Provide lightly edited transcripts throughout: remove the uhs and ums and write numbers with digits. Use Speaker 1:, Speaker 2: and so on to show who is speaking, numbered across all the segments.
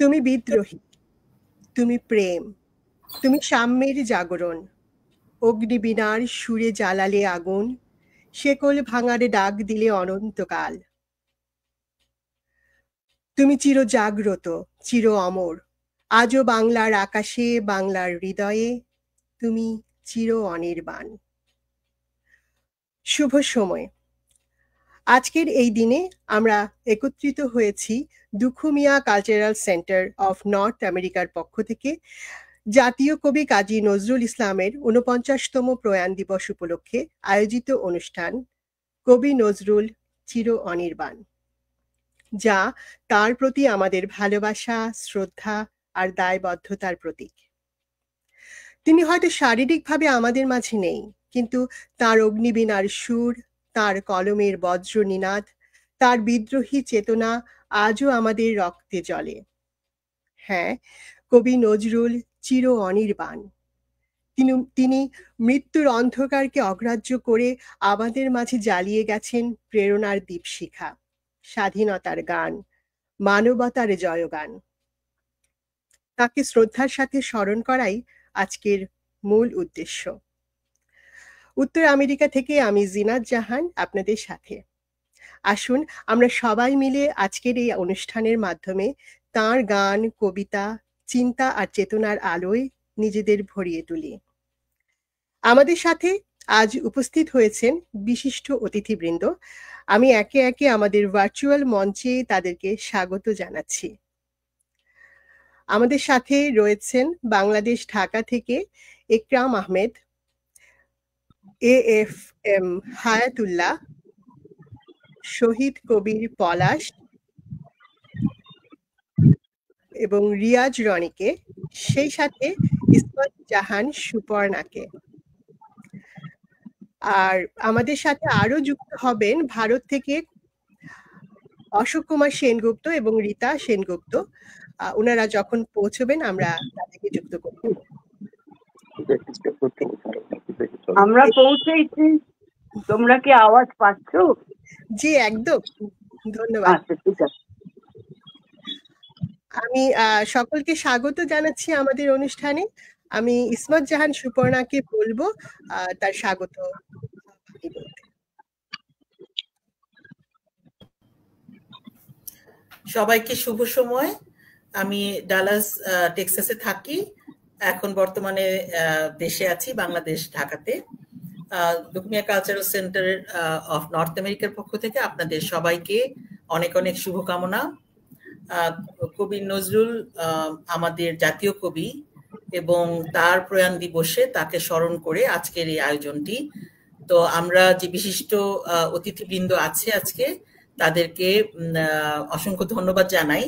Speaker 1: তুমি বিদ্রোহী, তুমি প্রেম, তুমি সাম্যের জাগরণ। অগ্নিবীণার সুরে জ্বালালে আগুন, শেকল ভাঙারে ডাক দিলে অনন্তকাল। তুমি চির জাগ্রত, চির অমর, আজও বাংলার আকাশে, বাংলার হৃদয়ে তুমি চির অনির্বাণ। শুভ সময়। আজকের এই দিনে আমরা একত্রিত হয়েছি দুখু মিয়া কালচারাল সেন্টার অফ নর্থ আমেরিকার পক্ষ থেকে জাতীয় কবি কাজী নজরুল ইসলামের ৪৯তম প্রয়াণ দিবস উপলক্ষে আয়োজিত অনুষ্ঠান কবি নজরুল চির অনির্বাণ, যা তার প্রতি আমাদের ভালোবাসা, শ্রদ্ধা আর দায়বদ্ধতার প্রতীক। তিনি হয়তো শারীরিকভাবে আমাদের মাঝে নেই, কিন্তু তার অগ্নিবীণার সুর, তার কলমের বজ্র নিনাদ, তার বিদ্রোহী চেতনা আজও আমাদের রক্তে জ্বলে। হ্যাঁ, কবি নজরুল চির অনির্বাণ। তিনি মৃত্যুর অন্ধকারকে অগ্রাহ্য করে আমাদের মাঝে জ্বালিয়ে গেছেন প্রেরণার দীপশিখা, স্বাধীনতার গান, মানবতার জয়গান। তাকে শ্রদ্ধার সাথে স্মরণ করাই আজকের মূল উদ্দেশ্য। উত্তর আমেরিকা থেকে আমি জিনাত জাহান আপনাদের সাথে। আসুন আমরা সবাই মিলে আজকের এই অনুষ্ঠানের মাধ্যমে তাঁর গান, কবিতা, চিন্তা আর চেতনার আলোয় নিজেদের ভরিয়ে তুলি। আমাদের সাথে আজ উপস্থিত হয়েছেন বিশিষ্ট অতিথিবৃন্দ। আমি একে একে আমাদের ভার্চুয়াল মঞ্চে তাদেরকে স্বাগত জানাচ্ছি। আমাদের সাথে রয়েছেন বাংলাদেশ ঢাকা থেকে একরাম আহমেদ, AFM হায়াতুল্লাহ, শহীদ কবির পলাশ এবং রিয়াজ রনিকে, সেই সাথে ইসমাত জাহান সুপর্ণাকে। আর আমাদের সাথে আরো যুক্ত হবেন ভারত থেকে অশোক কুমার সেনগুপ্ত এবং রীতা সেনগুপ্ত। ওনারা যখন পৌঁছবেন আমরা তাদেরকে যুক্ত করব।
Speaker 2: আমরা পৌঁছেছি, তোমরা কি আওয়াজ পাচ্ছ?
Speaker 1: জি, একদম। ধন্যবাদ।
Speaker 2: আচ্ছা, ঠিক আছে।
Speaker 1: আমি সকলকে স্বাগত জানাচ্ছি আমাদের অনুষ্ঠানে। আমি ইসমাত জাহান সুপর্ণাকে বলবো তার স্বাগত বলতে।
Speaker 3: সবাইকে শুভ সময়। আমি ডালাস টেক্সাসে থাকি, এখন বর্তমানে দেশে আছি, বাংলাদেশ ঢাকাতে। দুখু মিয়া কালচারাল সেন্টার অফ নর্থ আমেরিকার পক্ষ থেকে আপনাদের সবাইকে অনেক অনেক শুভকামনা। কবি নজরুল আমাদের জাতীয় কবি এবং তার প্রয়াণ দিবসে তাকে স্মরণ করে আজকের এই আয়োজনটি। তো আমরা যে বিশিষ্ট অতিথিবৃন্দ আছে আজকে, তাদেরকে অসংখ্য ধন্যবাদ জানাই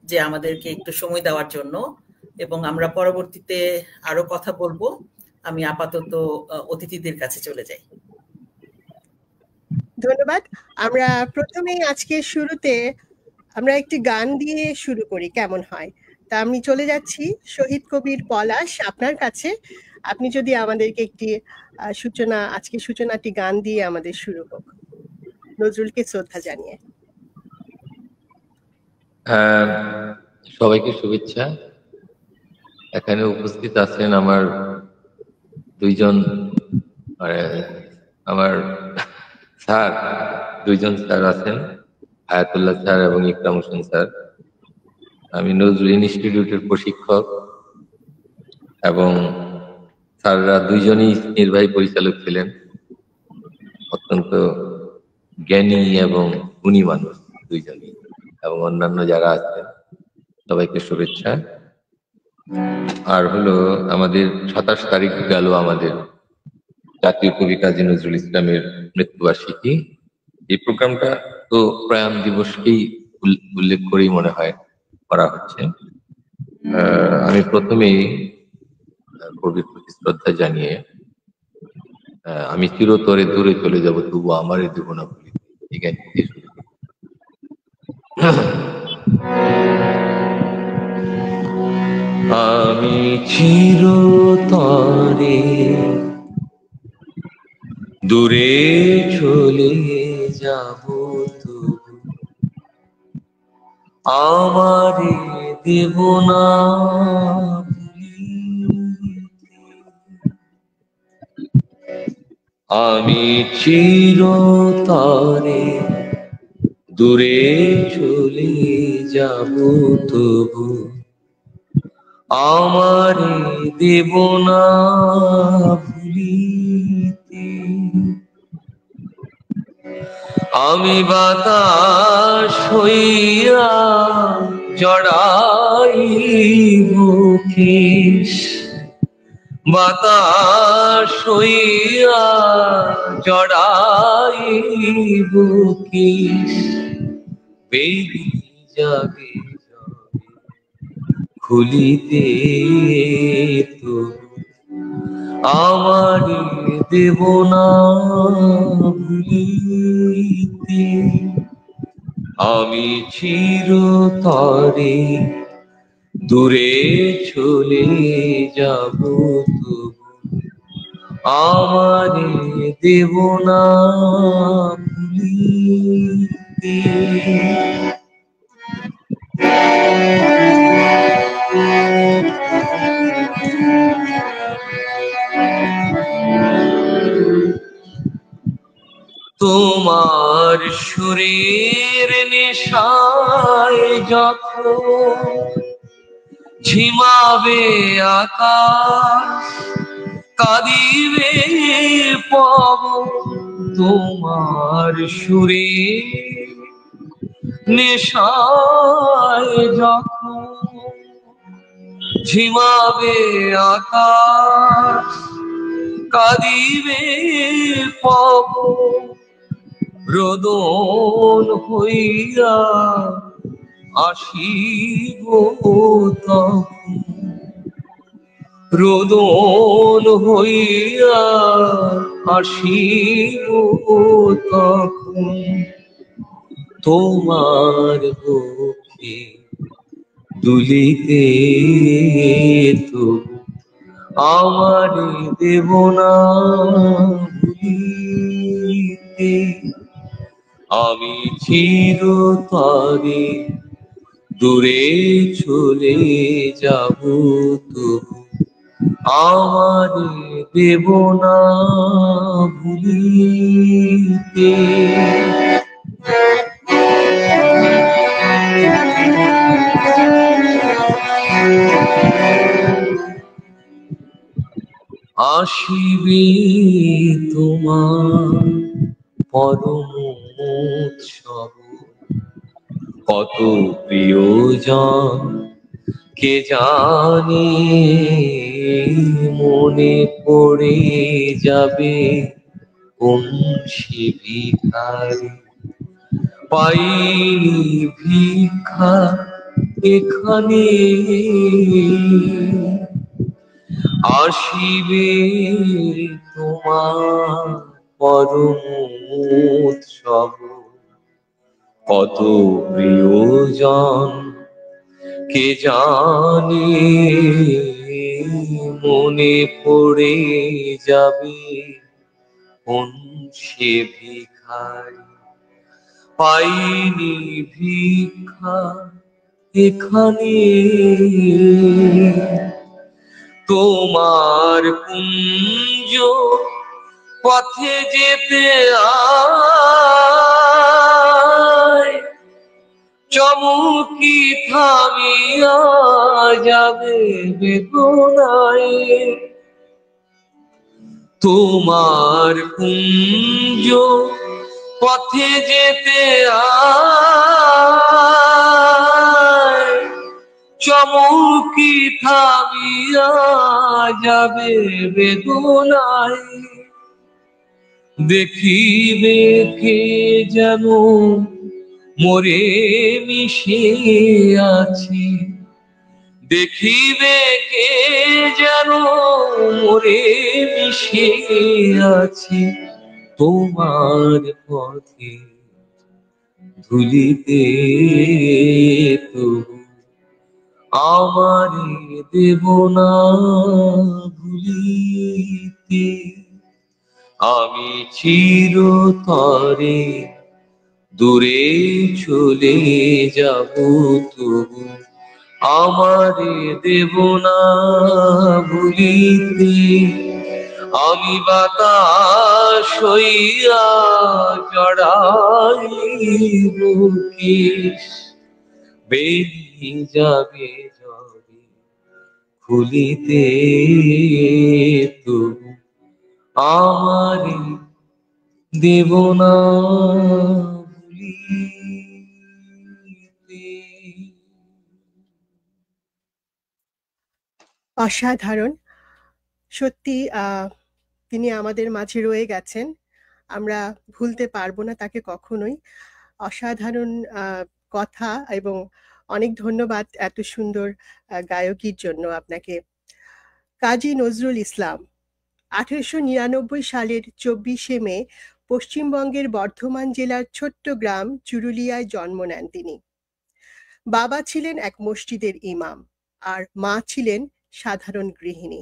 Speaker 3: যে আমাদেরকে একটু সময় দেওয়ার জন্য, এবং আমরা পরবর্তীতে আরো কথা বলবো। আমি আপাতত অতিথিদের কাছে চলে যাই।
Speaker 1: ধন্যবাদ। আমরা প্রথমেই আজকে শুরুতে আমরা একটি গান দিয়ে শুরু করি, কেমন হয়? তা আমি চলে যাচ্ছি শহীদ কবির পলাশ আপনার কাছে। আপনি যদি আমাদেরকে একটি আজকে সূচনাটি গান দিয়ে আমাদের শুরু হোক, নজরুলকে শ্রদ্ধা জানিয়ে।
Speaker 4: সবাইকে শুভেচ্ছা। এখানে উপস্থিত আছেন আমার দুইজন স্যার, দুইজন স্যার আছেন, হায়াতুল্লাহ স্যার এবং ইকরাম হোসেন স্যার। আমি নজরুল ইনস্টিটিউটের প্রশিক্ষক এবং স্যাররা দুইজনই নির্বাহী পরিচালক ছিলেন। অত্যন্ত জ্ঞানী এবং গুণী মানুষ দুইজনই, এবং অন্যান্য যারা আছেন সবাইকে শুভেচ্ছা। আর হলো আমাদের ২৭ তারিখ গেল আমাদের জাতীয় কবি কাজী নজরুল ইসলামের মৃত্যুবার্ষিকী। এই প্রোগ্রামটা তো প্রয়াণ দিবসকেই উল্লেখ করেই মনে হয় করা হচ্ছে। আমি প্রথমেই কবির প্রতি শ্রদ্ধা জানিয়ে আমি চিরতরে দূরে চলে যাব, তবু আমারে দেব না বলি, ঠিক আছে। আমি চিরতরে দূরে চলে যাব, তবু আমারে দেব না আমি চিরতরে দূরে চলে যাব তবু আমারে দেব না ভুলিতে আমি বাতাস হইয়া জড়াইব কেশ বাতাস হইয়া জড়াইব কেশ বেরিয়ে যাবে খুলিতে তো আমার দেব না ভুলিতে আমি চিরতরে দূরে চলে যাব তবু আমার দেব না ভুলিতে তোমার সুরের নেশায় যখন ঝিমাবে আকাশ কাঁদিবে পবন তোমার সুরে নেশায় যখন ঝিমাবে আকাশ কাঁদিবে পবন রোদন হইয়া আসিব তখন রোদন হইয়া আসিব তখন তোমার বুকে দুলিতে তো আমার দেব না ভুলিতে আমি চিরতরে দূরে চলে যাব তবু আমার দেব না ভুলিতে আসিবে তোমার পরম উৎসব কত প্রিয়জন কে জানে মনে পড়ে যাবে কোন সে ভিখারি পাইনি ভিক্ষা এখানে আসিবে তোমার পরম উৎসব কত প্রিয়জন কে জানে মনে পড়ে যাবে কোন সে ভিখারি পাইনি ভিক্ষা এখানে তোমার কুঞ্জ পথে যেতে আয় চমকি থামিয়া যাবে বেদনায় তোমার কুঞ্জ পথে যেতে আয় চমকি থামিয়া যাবে বেদনায় দেখিবে কে যেন মোরে মিশে আছে দেখিবে কে যেন মোরে মিশে আছে তোমার পথে ধুলিতে তো আমার দেব না ভুলিতে আমি চিরতরে দূরে চলে যাব তবু আমারে দেব না ভুলিতে, আমি বাতাস হইয়া জড়াইব কেশ, বেরিয়ে যাবে জলে খুলিতে তবু আমারে দেব না ভুলিতে।
Speaker 1: অসাধারণ, সত্যি তিনি আমাদের মাঝে রয়ে গেছেন, আমরা ভুলতে পারবো না তাকে কখনোই। অসাধারণ কথা, এবং অনেক ধন্যবাদ এত সুন্দর গায়কীর জন্য আপনাকে। কাজী নজরুল ইসলাম 1899 সালের 24শে মে পশ্চিমবঙ্গের বর্ধমান জেলার ছোট্ট গ্রাম চুরুলিয়ায় জন্ম নেন তিনি। বাবা ছিলেন এক মসজিদের ইমাম, আর মা ছিলেন সাধারণ গৃহিণী।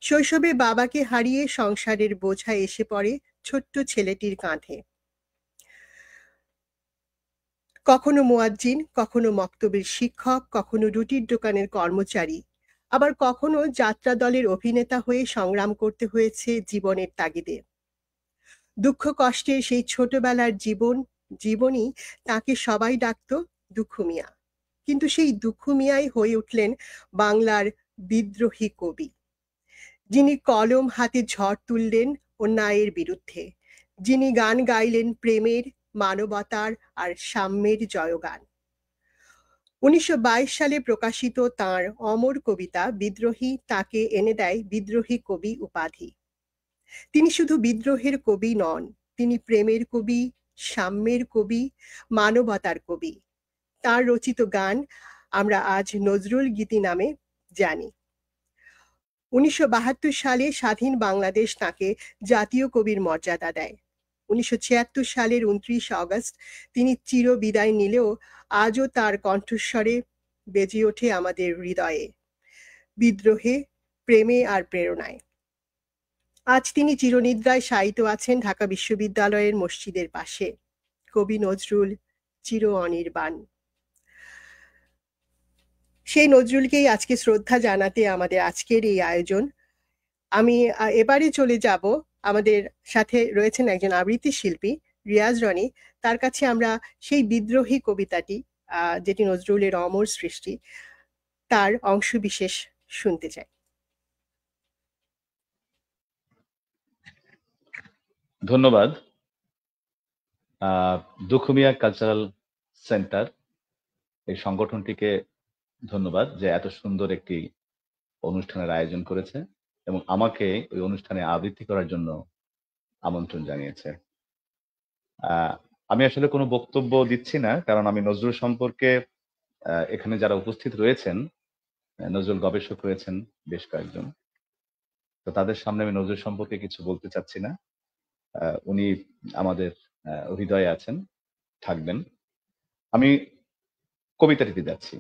Speaker 1: শৈশবে বাবাকে হারিয়ে সংসারের বোঝা এসে পড়ে ছোট্ট ছেলেটির কাঁধে। কখনো মুয়াজ্জিন, কখনো মক্তবের শিক্ষক, কখনো রুটির দোকানের কর্মচারী, আবার কখনো যাত্রা দলের অভিনেতা হয়ে সংগ্রাম করতে হয়েছে জীবনের তাগিদে। দুঃখ কষ্টের সেই ছোটবেলার জীবনই তাকে সবাই ডাকত দুঃখু মিয়া। কিন্তু সেই দুঃখু মিয়াই হয়ে উঠলেন বাংলার বিদ্রোহী কবি, যিনি কলম হাতে ঝড় তুললেন অন্যায়ের বিরুদ্ধে, যিনি গান গাইলেন প্রেমের, মানবতার আর সাম্যের জয়গান। 1922 সালে প্রকাশিত তাঁর অমর কবিতা বিদ্রোহী তাকে এনে দেয় বিদ্রোহী কবি উপাধি। তিনি শুধু বিদ্রোহের কবি নন, তিনি প্রেমের কবি, সাম্যের কবি, মানবতার কবি। তার রচিত গান আমরা আজ নজরুল গীতি নামে জানি। 1972 সালে স্বাধীন বাংলাদেশ তাকে জাতীয় কবির মর্যাদা দেয়। 1976 সালের 29 আগস্ট তিনি চির বিদায় নিলেও আজও তার কণ্ঠস্বরে বেজে ওঠে আমাদের হৃদয়ে, বিদ্রোহে, প্রেমে আর প্রেরণায়। আজ তিনি চিরনিদ্রায় শায়িত আছেন ঢাকা বিশ্ববিদ্যালয়ের মসজিদের পাশে। কবি নজরুল চির অনির্বাণ। সেই নজরুলকেই আজকে শ্রদ্ধা জানাতে আমাদের আজকের এই আয়োজন। আমি এবারে চলে যাব, আমাদের সাথে রয়েছেন একজন আবৃত্তি শিল্পী রিয়াজ রনি, তার কাছে আমরা সেই বিদ্রোহী কবিতাটি, যেটি নজরুলের অমর সৃষ্টি, তার অংশবিশেষ শুনতে চাই।
Speaker 5: ধন্যবাদ দুঃখু মিয়া কালচারাল সেন্টার, এই সংগঠনটিকে ধন্যবাদ যে এত সুন্দর একটি অনুষ্ঠানের আয়োজন করেছে এবং আমাকে ওই অনুষ্ঠানে আবৃত্তি করার জন্য আমন্ত্রণ জানিয়েছে। আমি আসলে কোনো বক্তব্য দিচ্ছি না, কারণ আমি নজরুল সম্পর্কে এখানে যারা উপস্থিত রয়েছেন, নজরুল গবেষক রয়েছেন বেশ কয়েকজন, তো তাদের সামনে আমি নজরুল সম্পর্কে কিছু বলতে চাচ্ছি না। উনি আমাদের হৃদয়ে আছেন, থাকবেন। আমি কবিতাটিতে যাচ্ছি,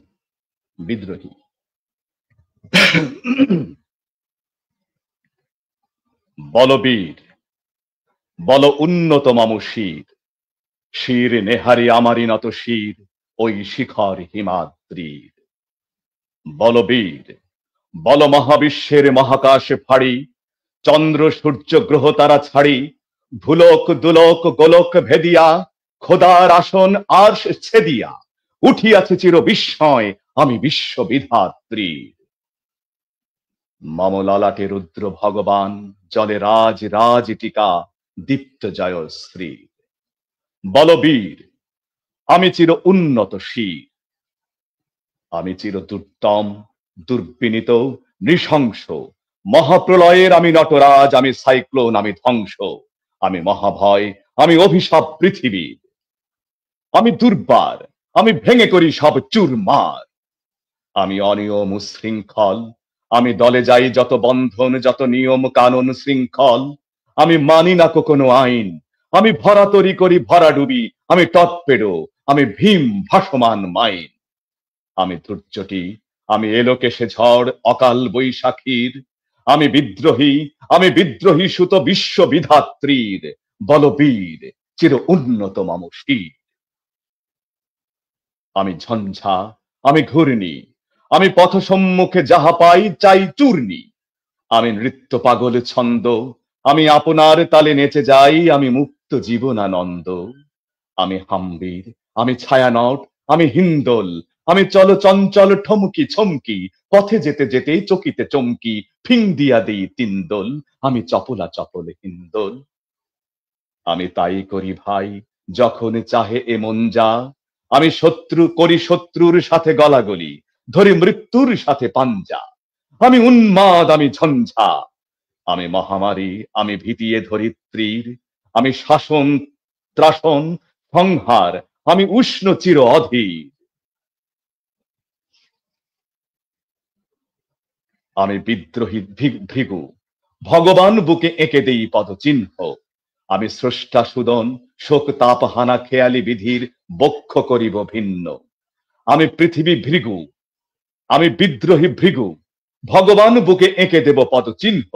Speaker 5: বিদ্রোহী। বলবীর, বল উন্নত মামুষীর, শির নেহারি আমারি নত শির, ওই শিখর হিমাদ্রির। বলবীর, বল মহাবিশ্বের মহাকাশে ফাড়ি, চন্দ্র সূর্য গ্রহ তারা ছাড়ি, ভুলক দুলক গোলক ভেদিয়া, খোদার আসন আর ছেদিয়া, উঠিয়াছে চির বিস্ময় আমি বিশ্ববিধাত্রীর। মম ললাটে রুদ্র ভগবান, জলে রাজ রাজ টিকা, দীপ্ত জয়শ্রী। বলবীর, আমি চির উন্নত শির, আমি চির দুর্দম দুর্বিনীত নৃশংস, মহাপ্রলয়ের আমি নটরাজ, আমি সাইক্লোন, আমি ধ্বংস, আমি মহাভয়, আমি অভিশাপ পৃথিবীর। আমি দুর্বার, আমি ভেঙে করি সব চুরমার, আমি অনিয়ম উশৃঙ্খল, আমি দলে যাই যত বন্ধন, যত নিয়ম কানুন শৃঙ্খল, আমি মানি না কোনো আইন, আমি ভরা তরি করি ভরা ডুবি, আমি টর্পেডো, আমি ভীম ভাসমান মাইন। আমি ধৈর্যটি, আমি এলোকেশে ঝড় অকাল বৈশাখীর, আমি বিদ্রোহী সুত বিশ্ববিধাত্রীর। বলবীর, চির উন্নত মামুষীর। আমি ঝঞ্ঝা, আমি ঘূর্ণি, আমি পথ সম্মুখে যাহা পাই চাই চূর্ণি। আমি নৃত্য পাগল ছন্দ, আমি আপনার তালে নেচে যাই, আমি মুক্ত জীবনানন্দ। আমি হাম্বির, আমি ছায়ানট, আমি হিন্দোল, আমি চল চঞ্চল ঠমকি ছমকি, পথে যেতে যেতে চকিতে চমকি, ফিং দিয়া দিই তিনদোল, আমি চপলা চপল হিন্দোল। আমি তাই করি ভাই যখন চাহে এ মন যা, আমি শত্রু করি শত্রুর সাথে গলাগলি, ধরি মৃত্যুর সাথে পাঞ্জা। আমি উন্মাদ, আমি ঝঞ্ঝা, আমি মহামারী, আমি ভীতিয়ে ধরিত্রীর, আমি শাসন ত্রাসন সংহার, আমি উষ্ণ চির অধীর। আমি বিদ্রোহী ভৃগু, ভগবান বুকে এঁকে দেই পদচিহ্ন। আমি স্রষ্টা সুদন, শোক তাপ হানা খেয়ালি বিধির বক্ষ করিব ভিন্ন। আমি পৃথিবী ভৃগু, আমি বিদ্রোহী ভৃগু, ভগবান বুকে এঁকে দেব পদচিহ্ন।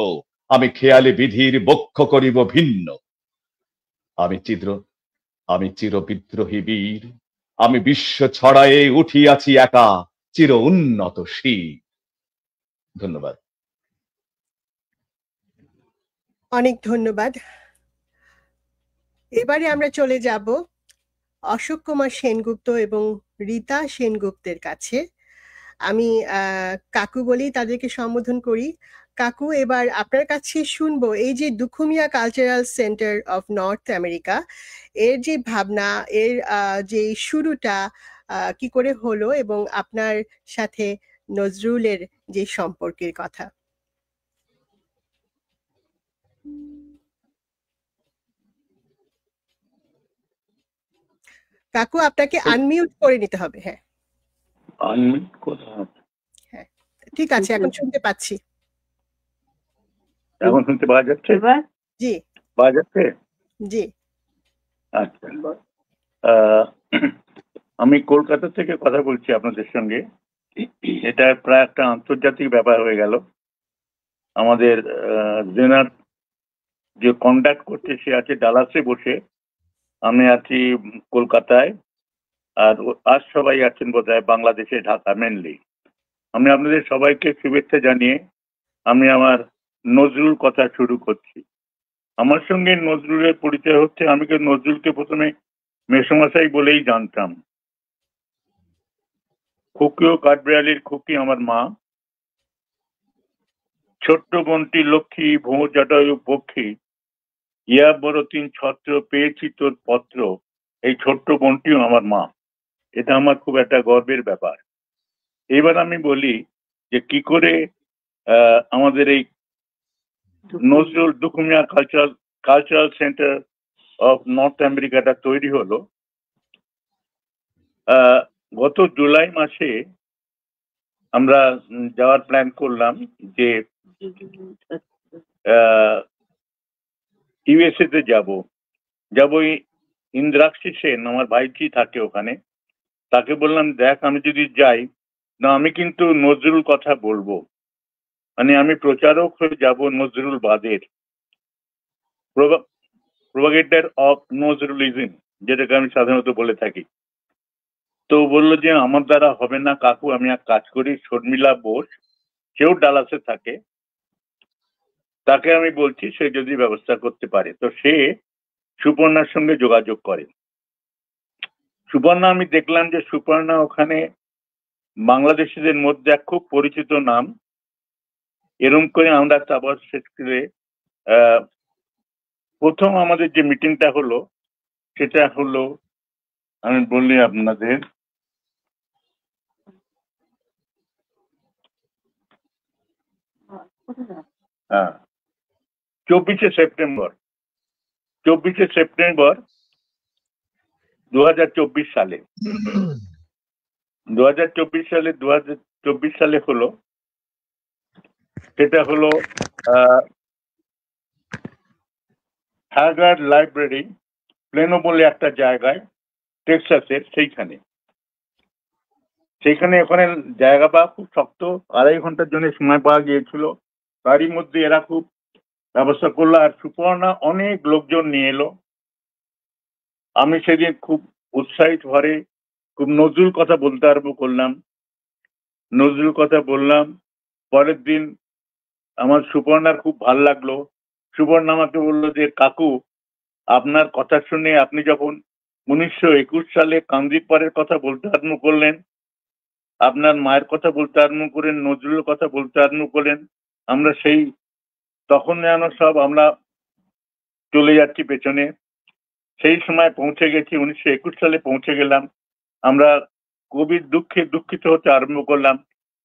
Speaker 5: আমি খেয়ালি বিধির বক্ষ করিব ভিন্ন। আমি চির বিদ্রোহী বীর, আমি বিশ্ব ছড়ায়ে উঠিয়াছি একা, চির উন্নত শির। ধন্যবাদ।
Speaker 1: অনেক ধন্যবাদ। এবারে আমরা চলে যাব অশোক কুমার সেনগুপ্ত এবং রীতা সেনগুপ্তের কাছে। আমি কাকু বলেই তাদেরকে সম্বোধন করি। কাকু, এবার আপনার কাছে শুনবো এই যে Dukhumiya cultural centre of North America, এর যে ভাবনা, এর যে শুরুটা কি করে হলো এবং আপনার সাথে নজরুলের যে সম্পর্কের কথা। কাকু, আপনাকে আনমিউট করে নিতে হবে। হ্যাঁ,
Speaker 6: আনমিউট করা হবে।
Speaker 1: হ্যাঁ, ঠিক আছে, এখন শুনতে পাচ্ছি।
Speaker 6: এখন শুনতে পাওয়া যাচ্ছে?
Speaker 1: জি,
Speaker 6: পাওয়া যাচ্ছে?
Speaker 1: জি।
Speaker 6: আচ্ছা, আমি কলকাতা থেকে কথা বলছি আপনাদের সঙ্গে। এটা প্রায় একটা আন্তর্জাতিক ব্যাপার হয়ে গেল। আমাদের জেনার যে কন্ডাক্ট করছে সে আছে ডালাসে বসে, আমি আছি কলকাতায়, আর সবাই আছেন বোধহয় বাংলাদেশে, ঢাকা মেনলি। আমি আপনাদের সবাইকে শুভেচ্ছা জানিয়ে আমি আমার নজরুল কথা শুরু করছি। আমার সঙ্গে নজরুলের পরিচয় হচ্ছে, আমি নজরুলকে প্রথমে মেসোমশাই বলেই জানতাম। খুকি ও কাঠবিড়ালির খুকি আমার মা, ছোট্ট বোনটি লক্ষ্মী, ভোঁ জটায়ু পক্ষী, ইয়া বড় তিন ছত্র, পেয়েছি তোর পত্র, এই ছোট্ট বোনটিও আমার মা। এটা আমার খুব একটা গর্বের ব্যাপার। এবার আমি বলি যে কি করে আমাদের এই Nazrul Dukhumiya cultural centre of North আমেরিকাটা তৈরি হলো। গত জুলাই মাসে আমরা যাওয়ার প্ল্যান করলাম যে ইউএসএ তে যাবো। ইন্দ্রাক্ষী সেন আমার ভাইটি থাকে ওখানে, তাকে বললাম দেখ আমি যদি যাই না আমি কিন্তু নজরুল কথা বলবো, মানে আমি প্রচারক হয়ে যাব নজরুল বাদের, প্রোপাগেটর অফ নজরুলিজম, যেটাকে আমি সাধারণত বলে থাকি। তো বললো যে আমার দ্বারা হবে না কাকু, আমি এক কাজ করি, শর্মিলা বোস, সেও ডালাসে থাকে, তাকে আমি বলছি সে যদি ব্যবস্থা করতে পারে। তো সে সুপর্ণার সঙ্গে যোগাযোগ করে। সুপর্ণা, আমি দেখলাম যে সুপর্ণা ওখানে বাংলাদেশিদের মধ্যে এক খুব পরিচিত নাম। এরকম করে আমরা তারপর শেষ করে প্রথম আমাদের যে মিটিংটা হলো সেটা হলো, আমি বললি আপনাদের, হ্যাঁ, 24শে সেপ্টেম্বর 2024 সালে 2024 সালে হলো। সেটা হলো হ্যাগার্ড লাইব্রেরি, প্লেনো বলে একটা জায়গায় টেক্সাসের, সেইখানে ওখানে জায়গা পাওয়া খুব শক্ত। 2.5 ঘন্টার জন্য সময় পাওয়া গিয়েছিল, তারই মধ্যে এরা খুব ব্যবস্থা করলো। আর সুপর্ণা অনেক লোকজন নিয়ে এলো। আমি সেদিন খুব উৎসাহিত ভরে খুব নজরুল কথা বলতে আরম্ভ করলাম। নজরুল কথা বললাম। পরের দিন আমার সুপর্ণার খুব ভাল লাগলো। সুপর্ণা আমাকে বললো যে কাকু, আপনার কথা শুনে আপনি যখন 1921 সালে কান্দিরপাড়ের কথা বলতে আরম্ভ করলেন, আপনার মায়ের কথা বলতে আরম্ভ করেন, নজরুলের কথা বলতে আরম্ভ করেন, আমরা সেই তখন যেন সব আমরা চলে যাচ্ছি পেছনে, সেই সময় পৌঁছে গেছি। 1921 সালে পৌঁছে গেলাম। আমরা কবির দুঃখে দুঃখিত হতে আরম্ভ করলাম।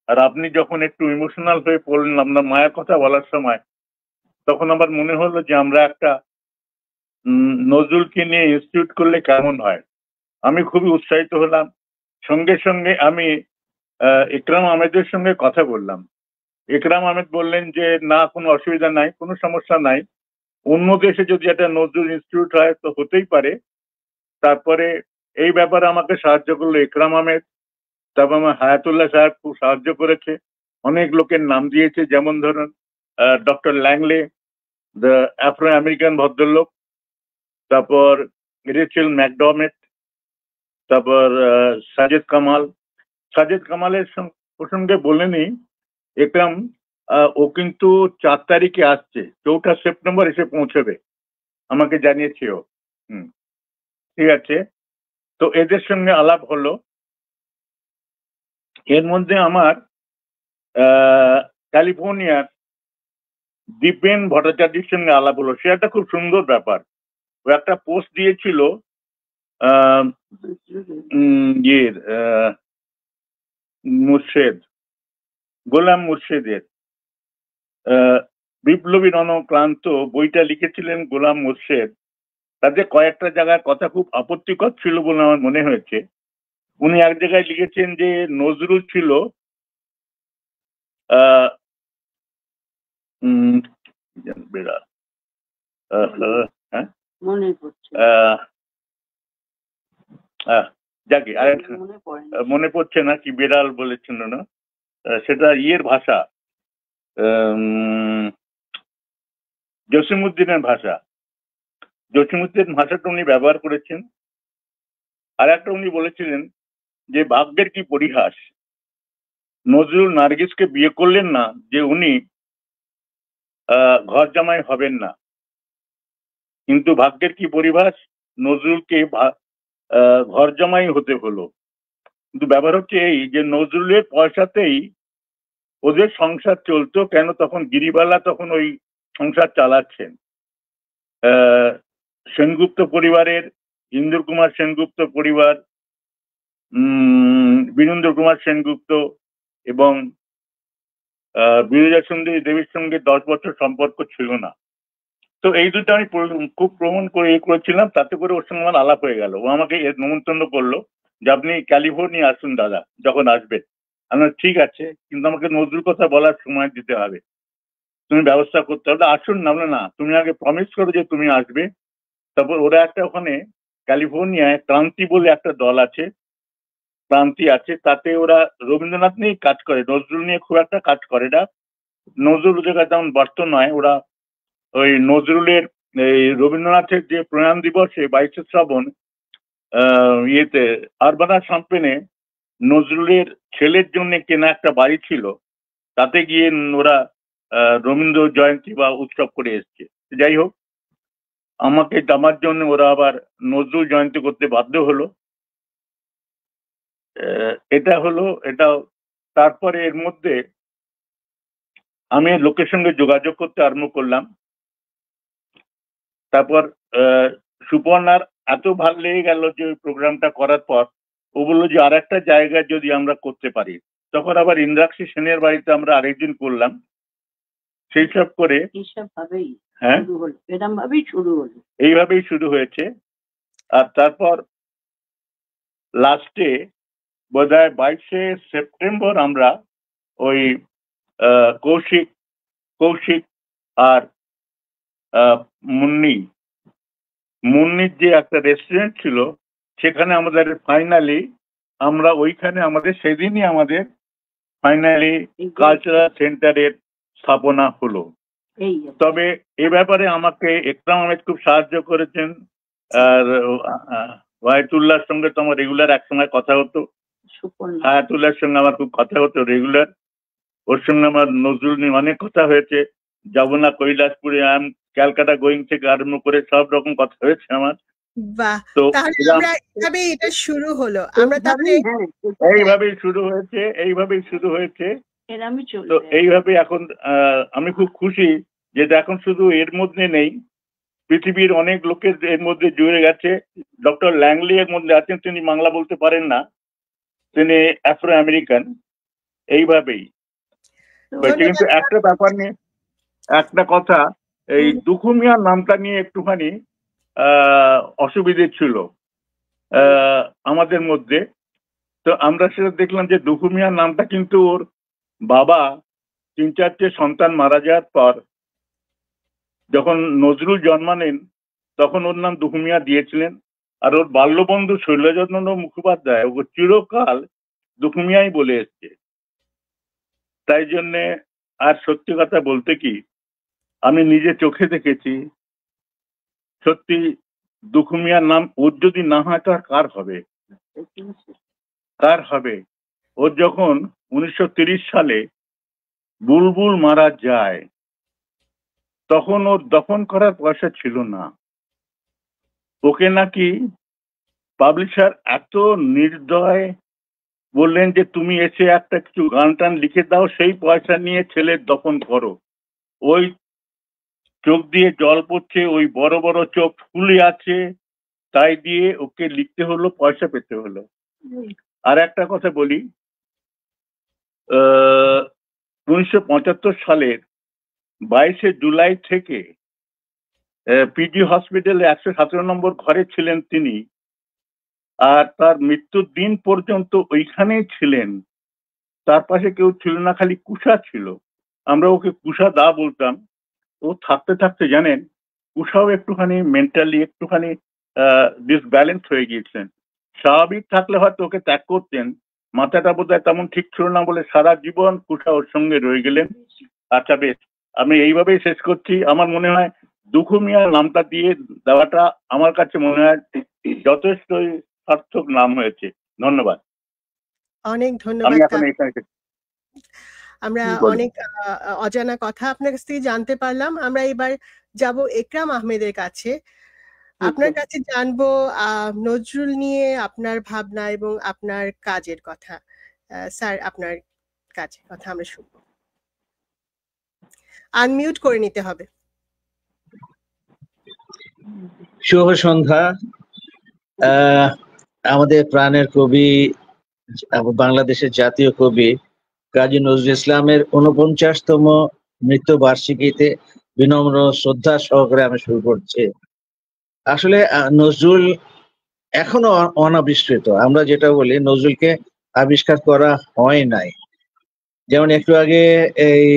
Speaker 6: আর আপনি যখন একটু ইমোশনাল হয়ে পড়লেন আপনার মায়ের কথা বলার সময়, তখন আমার মনে হলো যে আমরা একটা নজরুলকে নিয়ে ইনস্টিটিউট করলে কেমন হয়। আমি খুবই উৎসাহিত হলাম। সঙ্গে সঙ্গে আমি ইকরাম আহমেদের সঙ্গে কথা বললাম। ইকরাম আহমেদ বললেন যে না, কোনো অসুবিধা নাই, কোনো সমস্যা নাই, অন্য দেশে যদি একটা নজরুল ইনস্টিটিউট হয় তো হতেই পারে। তারপরে এই ব্যাপারে আমাকে সাহায্য করলো ইকরাম আহমেদ। তারপর আমার হায়াতুল্লাহ সাহেব খুব সাহায্য করেছে, অনেক লোকের নাম দিয়েছে, যেমন ধরুন ডক্টর ল্যাংলে, দ্য আফ্রো আমেরিকান ভদ্রলোক, তারপর রেচেল ম্যাকডরমেট, তারপর সাজেদ কামাল। সাজেদ কামালের প্রসঙ্গে বলেনি একরাম, ও কিন্তু 4 তারিখে আসছে, 4 সেপ্টেম্বর এসে পৌঁছবে, আমাকে জানিয়েছে ও। ঠিক আছে, তো এদের সঙ্গে আলাপ হলো। এর মধ্যে আমার ক্যালিফোর্নিয়ার দীপেন ভট্টাচার্যের সঙ্গে আলাপ হলো। সে একটা খুব সুন্দর ব্যাপার, ও একটা পোস্ট দিয়েছিল মুর্শেদ, গোলাম মুর্শেদের বিপ্লবী রণক্রান্ত বইটা লিখেছিলেন গোলাম মুর্শেদ। তাতে কয়েকটা জায়গায় কথা খুব আপত্তিকর ছিল বলে আমার মনে হয়েছে। উনি এক জায়গায় লিখেছেন যে নজরুল ছিল বেড়াল, যাকে মনে পড়ছে না কি বেড়াল বলেছিল না, সেটা ইয়ের ভাষা, জসিমউদ্দিনের ভাষা। জসিমউদ্দিন ভাষাটা উনি ব্যবহার করেছেন। আর একটা উনি বলেছিলেন যে ভাগ্যের কি পরিহাস, নজরুল নার্গিসকে বিয়ে করলেন না যে উনি ঘর জামাই হবেন না, কিন্তু ভাগ্যের কি পরিহাস, নজরুলকে ঘর জামাই হতে হলো। কিন্তু ব্যাপার হচ্ছে এই যে নজরুলের পয়সাতেই ওদের সংসার চলতো। কেন, তখন গিরিবালা তখন ওই সংসার চালাচ্ছেন। সেনগুপ্ত পরিবারের, ইন্দ্র কুমার সেনগুপ্ত পরিবার, বীরেন্দ্র কুমার সেনগুপ্ত এবং বিরজা সুন্দরী দেবীর সঙ্গে 10 বছর সম্পর্ক ছিল না। তো এই দুটো আমি খুব প্রমাণ করে করেছিলাম, তাতে করে ওর সঙ্গে আমার আলাপ হয়ে গেল। ও আমাকে নিমন্ত্রণ করলো যে আপনি ক্যালিফোর্নিয়া আসুন দাদা, যখন আসবেন। আমি ঠিক আছে, কিন্তু আমাকে নজরুল কথা বলার সময় দিতে হবে, তুমি ব্যবস্থা করতে হবে। আসুন না, না তুমি আগে প্রমিস করো যে তুমি আসবে। তারপর ওরা একটা ওখানে ক্যালিফোর্নিয়ায় ক্রান্তি বলে একটা দল আছে, ক্রান্তি আছে, তাতে ওরা রবীন্দ্রনাথ নিয়ে কাজ করে, নজরুল নিয়ে খুব একটা কাজ করে না। নজরুল জায়গায় যেমন বর্ত নয়, ওরা ওই নজরুলের এই রবীন্দ্রনাথের যে প্রয়াণ দিবসে 22শে শ্রাবণ ইয়েতে আরবানা শাম্পেনে নজরুলের ছেলের জন্য কেনা একটা বাড়ি ছিল, তাতে গিয়ে ওরা রবীন্দ্র জয়ন্তী বা উৎসব করে এসছে। যাই হোক, আমাকে আমার জন্য ওরা আবার নজরুল জয়ন্তী করতে বাধ্য হলো। এটা হলো এটা। তারপরে এর মধ্যে আমি লোকের সঙ্গে যোগাযোগ করতে আরম্ভ করলাম। তারপর সুপর্ণার এত ভাল লেগে গেল যে প্রোগ্রামটা করার পর ও বললো যে আর একটা জায়গায় যদি আমরা করতে পারি। তখন আবার ইন্দ্রাক্ষী সেনের বাড়িতে আমরা আরেকদিন করলাম। সেই সব করে হ্যাঁ এইভাবেই শুরু হয়েছে। আর তারপর লাস্টে বোধহয় 22শে সেপ্টেম্বর আমরা ওই কৌশিক আর মুন্নির যে একটা রেস্টুরেন্ট ছিল, সেখানে আমাদের ফাইনালি আমরা ওইখানে আমাদের সেদিনই আমাদের ফাইনালি কালচারাল সেন্টারের স্থাপনা হলো। তবে এ ব্যাপারে আমাকে ইকরাম আহমেদ খুব সাহায্য করেছেন। আর ওয়াহিদুল্লাহর সঙ্গে তো আমার রেগুলার একসময় কথা হতো। হায়াতুল্লাহর সঙ্গে আমার খুব কথা হতো রেগুলার। ওর সঙ্গে আমার নজরুল নিয়ে অনেক কথা হয়েছে। যাবো না কৈলাসপুরে, ক্যালকাটা গোয়িং থেকে আরম্ভ করে সব রকম কথা হয়েছে আমার।
Speaker 1: বাহ,
Speaker 6: তো
Speaker 1: তাহলে আমরা এইভাবে এটা শুরু হলো। আমরা তাহলে
Speaker 6: এইভাবেই শুরু হয়েছে। তো এইভাবে এখন আমি খুব খুশি যে এখন শুধু এর মধ্যে নেই, পৃথিবীর অনেক লোকের এর মধ্যে জুড়ে গেছে। ডক্টর ল্যাংলি এর মধ্যে আছেন, তিনি বাংলা বলতে পারেন না, তিনি আফ্রো আমেরিকান। এইভাবেই কিন্তু একটা ব্যাপার নিয়ে একটা কথা, এই দুখু মিয়া নামটা নিয়ে একটুখানি অসুবিধে ছিল আমাদের মধ্যে। তো আমরা সেটা দেখলাম যে দুখু মিয়া নামটা কিন্তু ওর বাবা 3-4টে সন্তান মারা যাওয়ার পর যখন নজরুল জন্মালেন তখন ওর নাম দুখু মিয়া দিয়েছিলেন। আর ওর বাল্যবন্ধু শৈলচন্দ্র মুখোপাধ্যায় ও চিরকাল দুখু মিয়াই বলে এসছে। তাই জন্যে, আর সত্যি কথা বলতে কি, আমি নিজে চোখে দেখেছি, সত্যি দুখু মিয়ার নাম ওর যদি না হয় তো আর কার হবে? ওর যখন 1930 সালে বুলবুল মারা যায় তখন ওর দফন করার পয়সা ছিল না। ওকে নাকি পাবলিশার এত নির্দয় বললেন যে তুমি এসে একটা কিছু গান টান লিখে দাও, সেই পয়সা নিয়ে ছেলের দফন করো। ওই চোখ দিয়ে জল পড়ছে, ওই বড় বড় চোখ ফুলে আছে, তাই দিয়ে ওকে লিখতে হলো, পয়সা পেতে হলো। আর একটা কথা বলি, 1975 সালের 22শে জুলাই থেকে পিজি হসপিটালে 117 নম্বর ঘরে ছিলেন তিনি, আর তার মৃত্যুর দিন পর্যন্ত ওইখানেই ছিলেন। তার পাশে কেউ ছিল না, খালি কুষা ছিল। আমরা ওকে কুষা দা বলতাম। ও থাকতে থাকতে জানেন, কুষাও একটুখানি মেন্টালি একটুখানি ডিসব্যালেন্স হয়ে গিয়েছিলেন। স্বাভাবিক থাকলে হয়তো ওকে ত্যাগ করতেন, মাথাটা বোধহয় তেমন ঠিক ছিল না বলে সারা জীবন কুষা ওর সঙ্গে রয়ে গেলেন। আচ্ছা বেশ, আমি এইভাবেই শেষ করছি। আমার মনে হয় দুখু মিয়া নামটা দিয়ে দেওয়াটা আমার কাছে মনে হয় যথেষ্টই সার্থক নাম হয়েছে। ধন্যবাদ।
Speaker 1: অনেক
Speaker 6: আমি
Speaker 1: ধন্যবাদ।
Speaker 6: এখন এখানে
Speaker 1: আমরা অনেক অজানা কথা আপনার কাছ থেকে জানতে পারলাম। আমরা এবার যাব একরাম আহমেদের কাছে। আপনার কাছে জানবো নজরুল নিয়ে আপনার ভাবনা এবং আপনার কাজের কথা। স্যার, আপনার কাজের কথা আমরা শুনব। আনমিউট করে নিতে হবে।
Speaker 7: শুভ সন্ধ্যা। আমাদের প্রাণের কবি, বাংলাদেশের জাতীয় কবি কাজী নজরুল ইসলামের 49তম মৃত্যু বার্ষিকীতে বিনম্র শ্রদ্ধা সহকারে আমি শুরু করছি। আসলে নজরুল এখনো অনাবিষ্কৃত। আমরা যেটা বলি, নজরুলকে আবিষ্কার করা হয় নাই। যেমন একটু আগে এই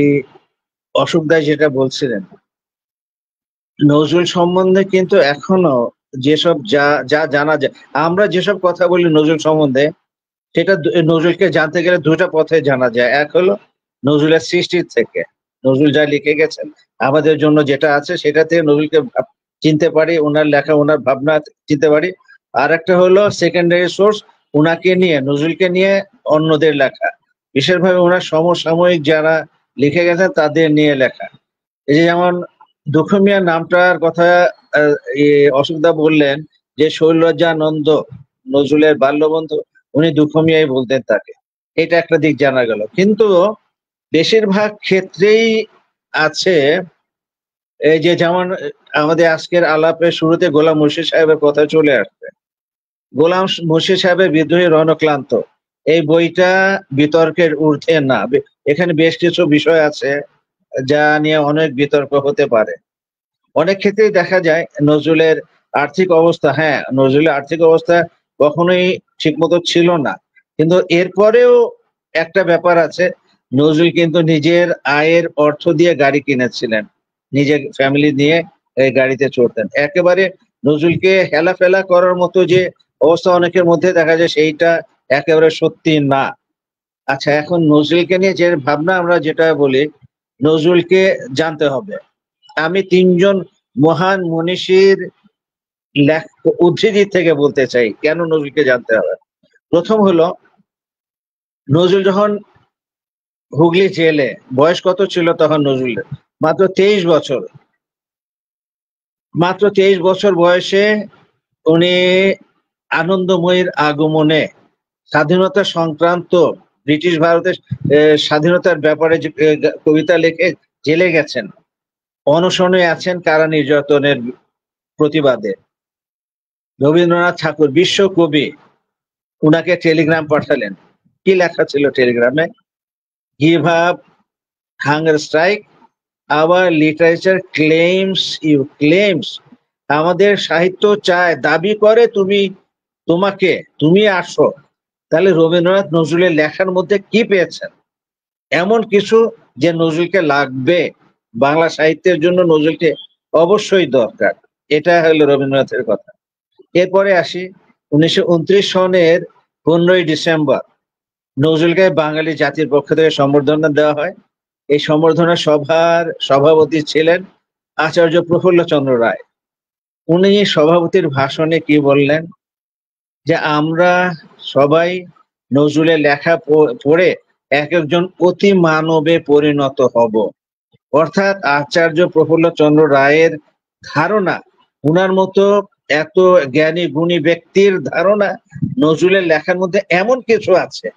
Speaker 7: অশোক দাস যেটা বলছিলেন, নজরুল সম্বন্ধে কিন্তু এখনো যেসব যা জানা যায়, আমরা যেসব কথা বলি নজরুল সম্বন্ধে, সেটা নজরুলকে জানতে গেলে দুটা পথে জানা যায়। এক হলো নজরুলের সৃষ্টির থেকে, নজরুল যা লিখে গেছেন আমাদের জন্য যেটা আছে সেটা থেকে নজরুলকে চিনতে পারি, ওনার লেখা ওনার ভাবনা চিনতে পারি। আর একটা হলো সেকেন্ডারি সোর্স, ওনাকে নিয়ে, নজরুলকে নিয়ে অন্যদের লেখা, বিশেষভাবে ওনার সমসাময়িক যারা লিখে গেছেন তাদের নিয়ে লেখা। এই যে যেমন দুখু মিয়া নামটার কথা অশোকদা বললেন যে শৈলজানন্দ নজরুলের বাল্যবন্ধু, উনি দুখু মিয়াই বলতেন তাকে। এটা একটা দিক জানা গেল। কিন্তু বেশিরভাগ ক্ষেত্রেই আছে এই যে, যেমন আমাদের আজকের আলাপের শুরুতে গোলাম মুর্শিদ সাহেবের কথা চলে আসছে। গোলাম মুর্শিদ সাহেবের বিদ্রোহী রণক্লান্ত এই বইটা বিতর্কের ঊর্ধ্বে না। এখানে বেশ কিছু বিষয় আছে যা নিয়ে অনেক বিতর্ক হতে পারে। অনেক ক্ষেত্রেই দেখা যায় নজরুলের আর্থিক অবস্থা, হ্যাঁ নজরুলের আর্থিক অবস্থা কখনোই ঠিকমতো ছিল না, কিন্তু এরপরেও একটা ব্যাপার আছে, নজরুল কিন্তু নিজের আয়ের অর্থ দিয়ে গাড়ি কিনেছিলেন, নিজের ফ্যামিলি নিয়ে এই গাড়িতে চড়তেন। একেবারে নজরুলকে হেলাফেলা করার মতো যে অবস্থা অনেকের মধ্যে দেখা যায়, সেইটা একেবারে সত্যি না। আচ্ছা, এখন নজরুলকে নিয়ে যে ভাবনা, আমরা যেটা বলি নজরুলকে জানতে হবে। আমি 3জন মহান মনীষীর উদ্ধৃতি থেকে বলতে চাই কেন নজরুলকে জানতে হবে। প্রথম হলো নজরুল যখন হুগলি জেলে, বয়স কত ছিল তখন নজরুলের? মাত্র 23 বছর। মাত্র 23 বছর বয়সে উনি আনন্দময়ীর আগমনে স্বাধীনতা সংক্রান্ত ব্রিটিশ ভারতের স্বাধীনতার ব্যাপারে যে কবিতা লিখে জেলে গেছেন, অনশনে আছেন কারা নির্যাতনের প্রতিবাদে। রবীন্দ্রনাথ ঠাকুর বিশ্বকবি উনাকে টেলিগ্রাম পাঠালেন। কি লেখা ছিল টেলিগ্রামে? Give up hunger strike, our literature claims you, claims, আমাদের সাহিত্য চায়, দাবি করে তুমি আসো। তাহলে রবীন্দ্রনাথ নজরুলের লেখার মধ্যে কি পেয়েছেন? এমন কিছু যে নজরুলকে লাগবে, বাংলা সাহিত্যের জন্য নজরুলকে অবশ্যই দরকার। এটা হলো রবীন্দ্রনাথের কথা। এরপরে আসি 1929 সনের 15ই ডিসেম্বর নজরুলকে বাঙালি জাতির পক্ষ থেকে সম্বর্ধনা দেওয়া হয়। এই সম্বর্ধনা সভার সভাপতি ছিলেন আচার্য প্রফুল্লচন্দ্র রায়। উনি সভাপতির ভাষণে কি বললেন? যে আমরা সবাই নজরুলের লেখা পড়ে এক একজন অতি মানবে পরিণত হব। অর্থাৎ আচার্য প্রফুল্লচন্দ্র রায়ের ধারণা, উনার মতো এত জ্ঞানী গুণী ব্যক্তির ধারণা নজরুলের লেখার মধ্যে এমন কিছু আছে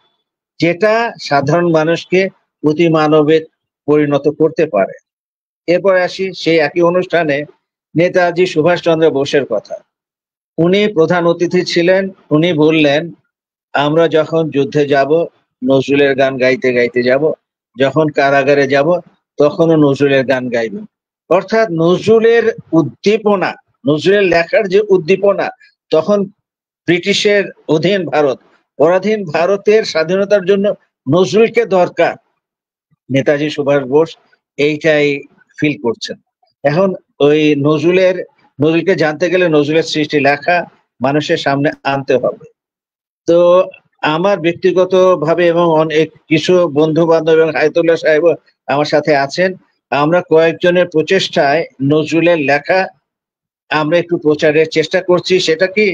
Speaker 7: যেটা সাধারণ মানুষকে অতি মানবে পরিণত করতে পারে। এরপর আসি সেই একই অনুষ্ঠানে নেতাজি সুভাষচন্দ্র বোসের কথা। উনি প্রধান অতিথি ছিলেন। উনি বললেন, আমরা যখন যুদ্ধে যাব নজরুলের গান গাইতে গাইতে যাব, যখন কারাগারে যাব তখনও নজরুলের গান গাইব। অর্থাৎ নজরুলের উদ্দীপনা, নজরুলের লেখার যে উদ্দীপনা, তখন ব্রিটিশের অধীন ভারত, পরাধীন ভারতের স্বাধীনতার জন্য নজরুলকে দরকার। নেতাজি সুভাষ বোস এইটাই ফিল করছেন। এখন ওই নজরুলকে জানতে গেলে নজরুলের সৃষ্টি লেখা মানুষের সামনে আনতে হবে। তো আমার ব্যক্তিগত ভাবে এবং অনেক কিছু বন্ধু বান্ধব এবং হায়তুল্লাহ সাহেব আমার সাথে আছেন, আমরা কয়েকজনের প্রচেষ্টায় নজরুলের লেখা আমরা একটু প্রচারের চেষ্টা করছি। সেটা কি,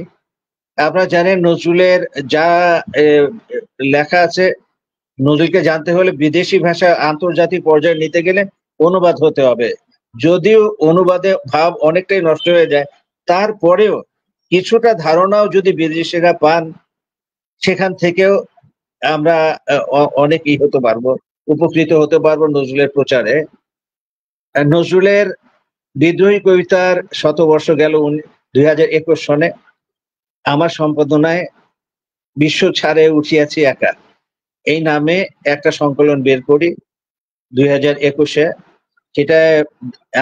Speaker 7: আপনারা জানেন নজরুলের যা লেখা আছে, নজরুলকে জানতে হলে বিদেশি ভাষা আন্তর্জাতিক পর্যায়ে নিতে গেলে অনুবাদ হতে হবে। যদিও অনুবাদে ভাব অনেকটাই নষ্ট হয়ে যায়, তারপরেও কিছুটা ধারণাও যদি বিদেশিরা পান, সেখান থেকেও আমরা অনেকই হতে পারবো, উপকৃত হতে পারবো নজরুলের প্রচারে। নজরুলের বিদ্রোহী কবিতার শতবর্ষ গেল 2021 সনে। আমার সম্পাদনায় বিশ্ব ছাড়ে উঠিয়াছি একা, এই নামে একটা সংকলন বের করি 2021-এ। সেটা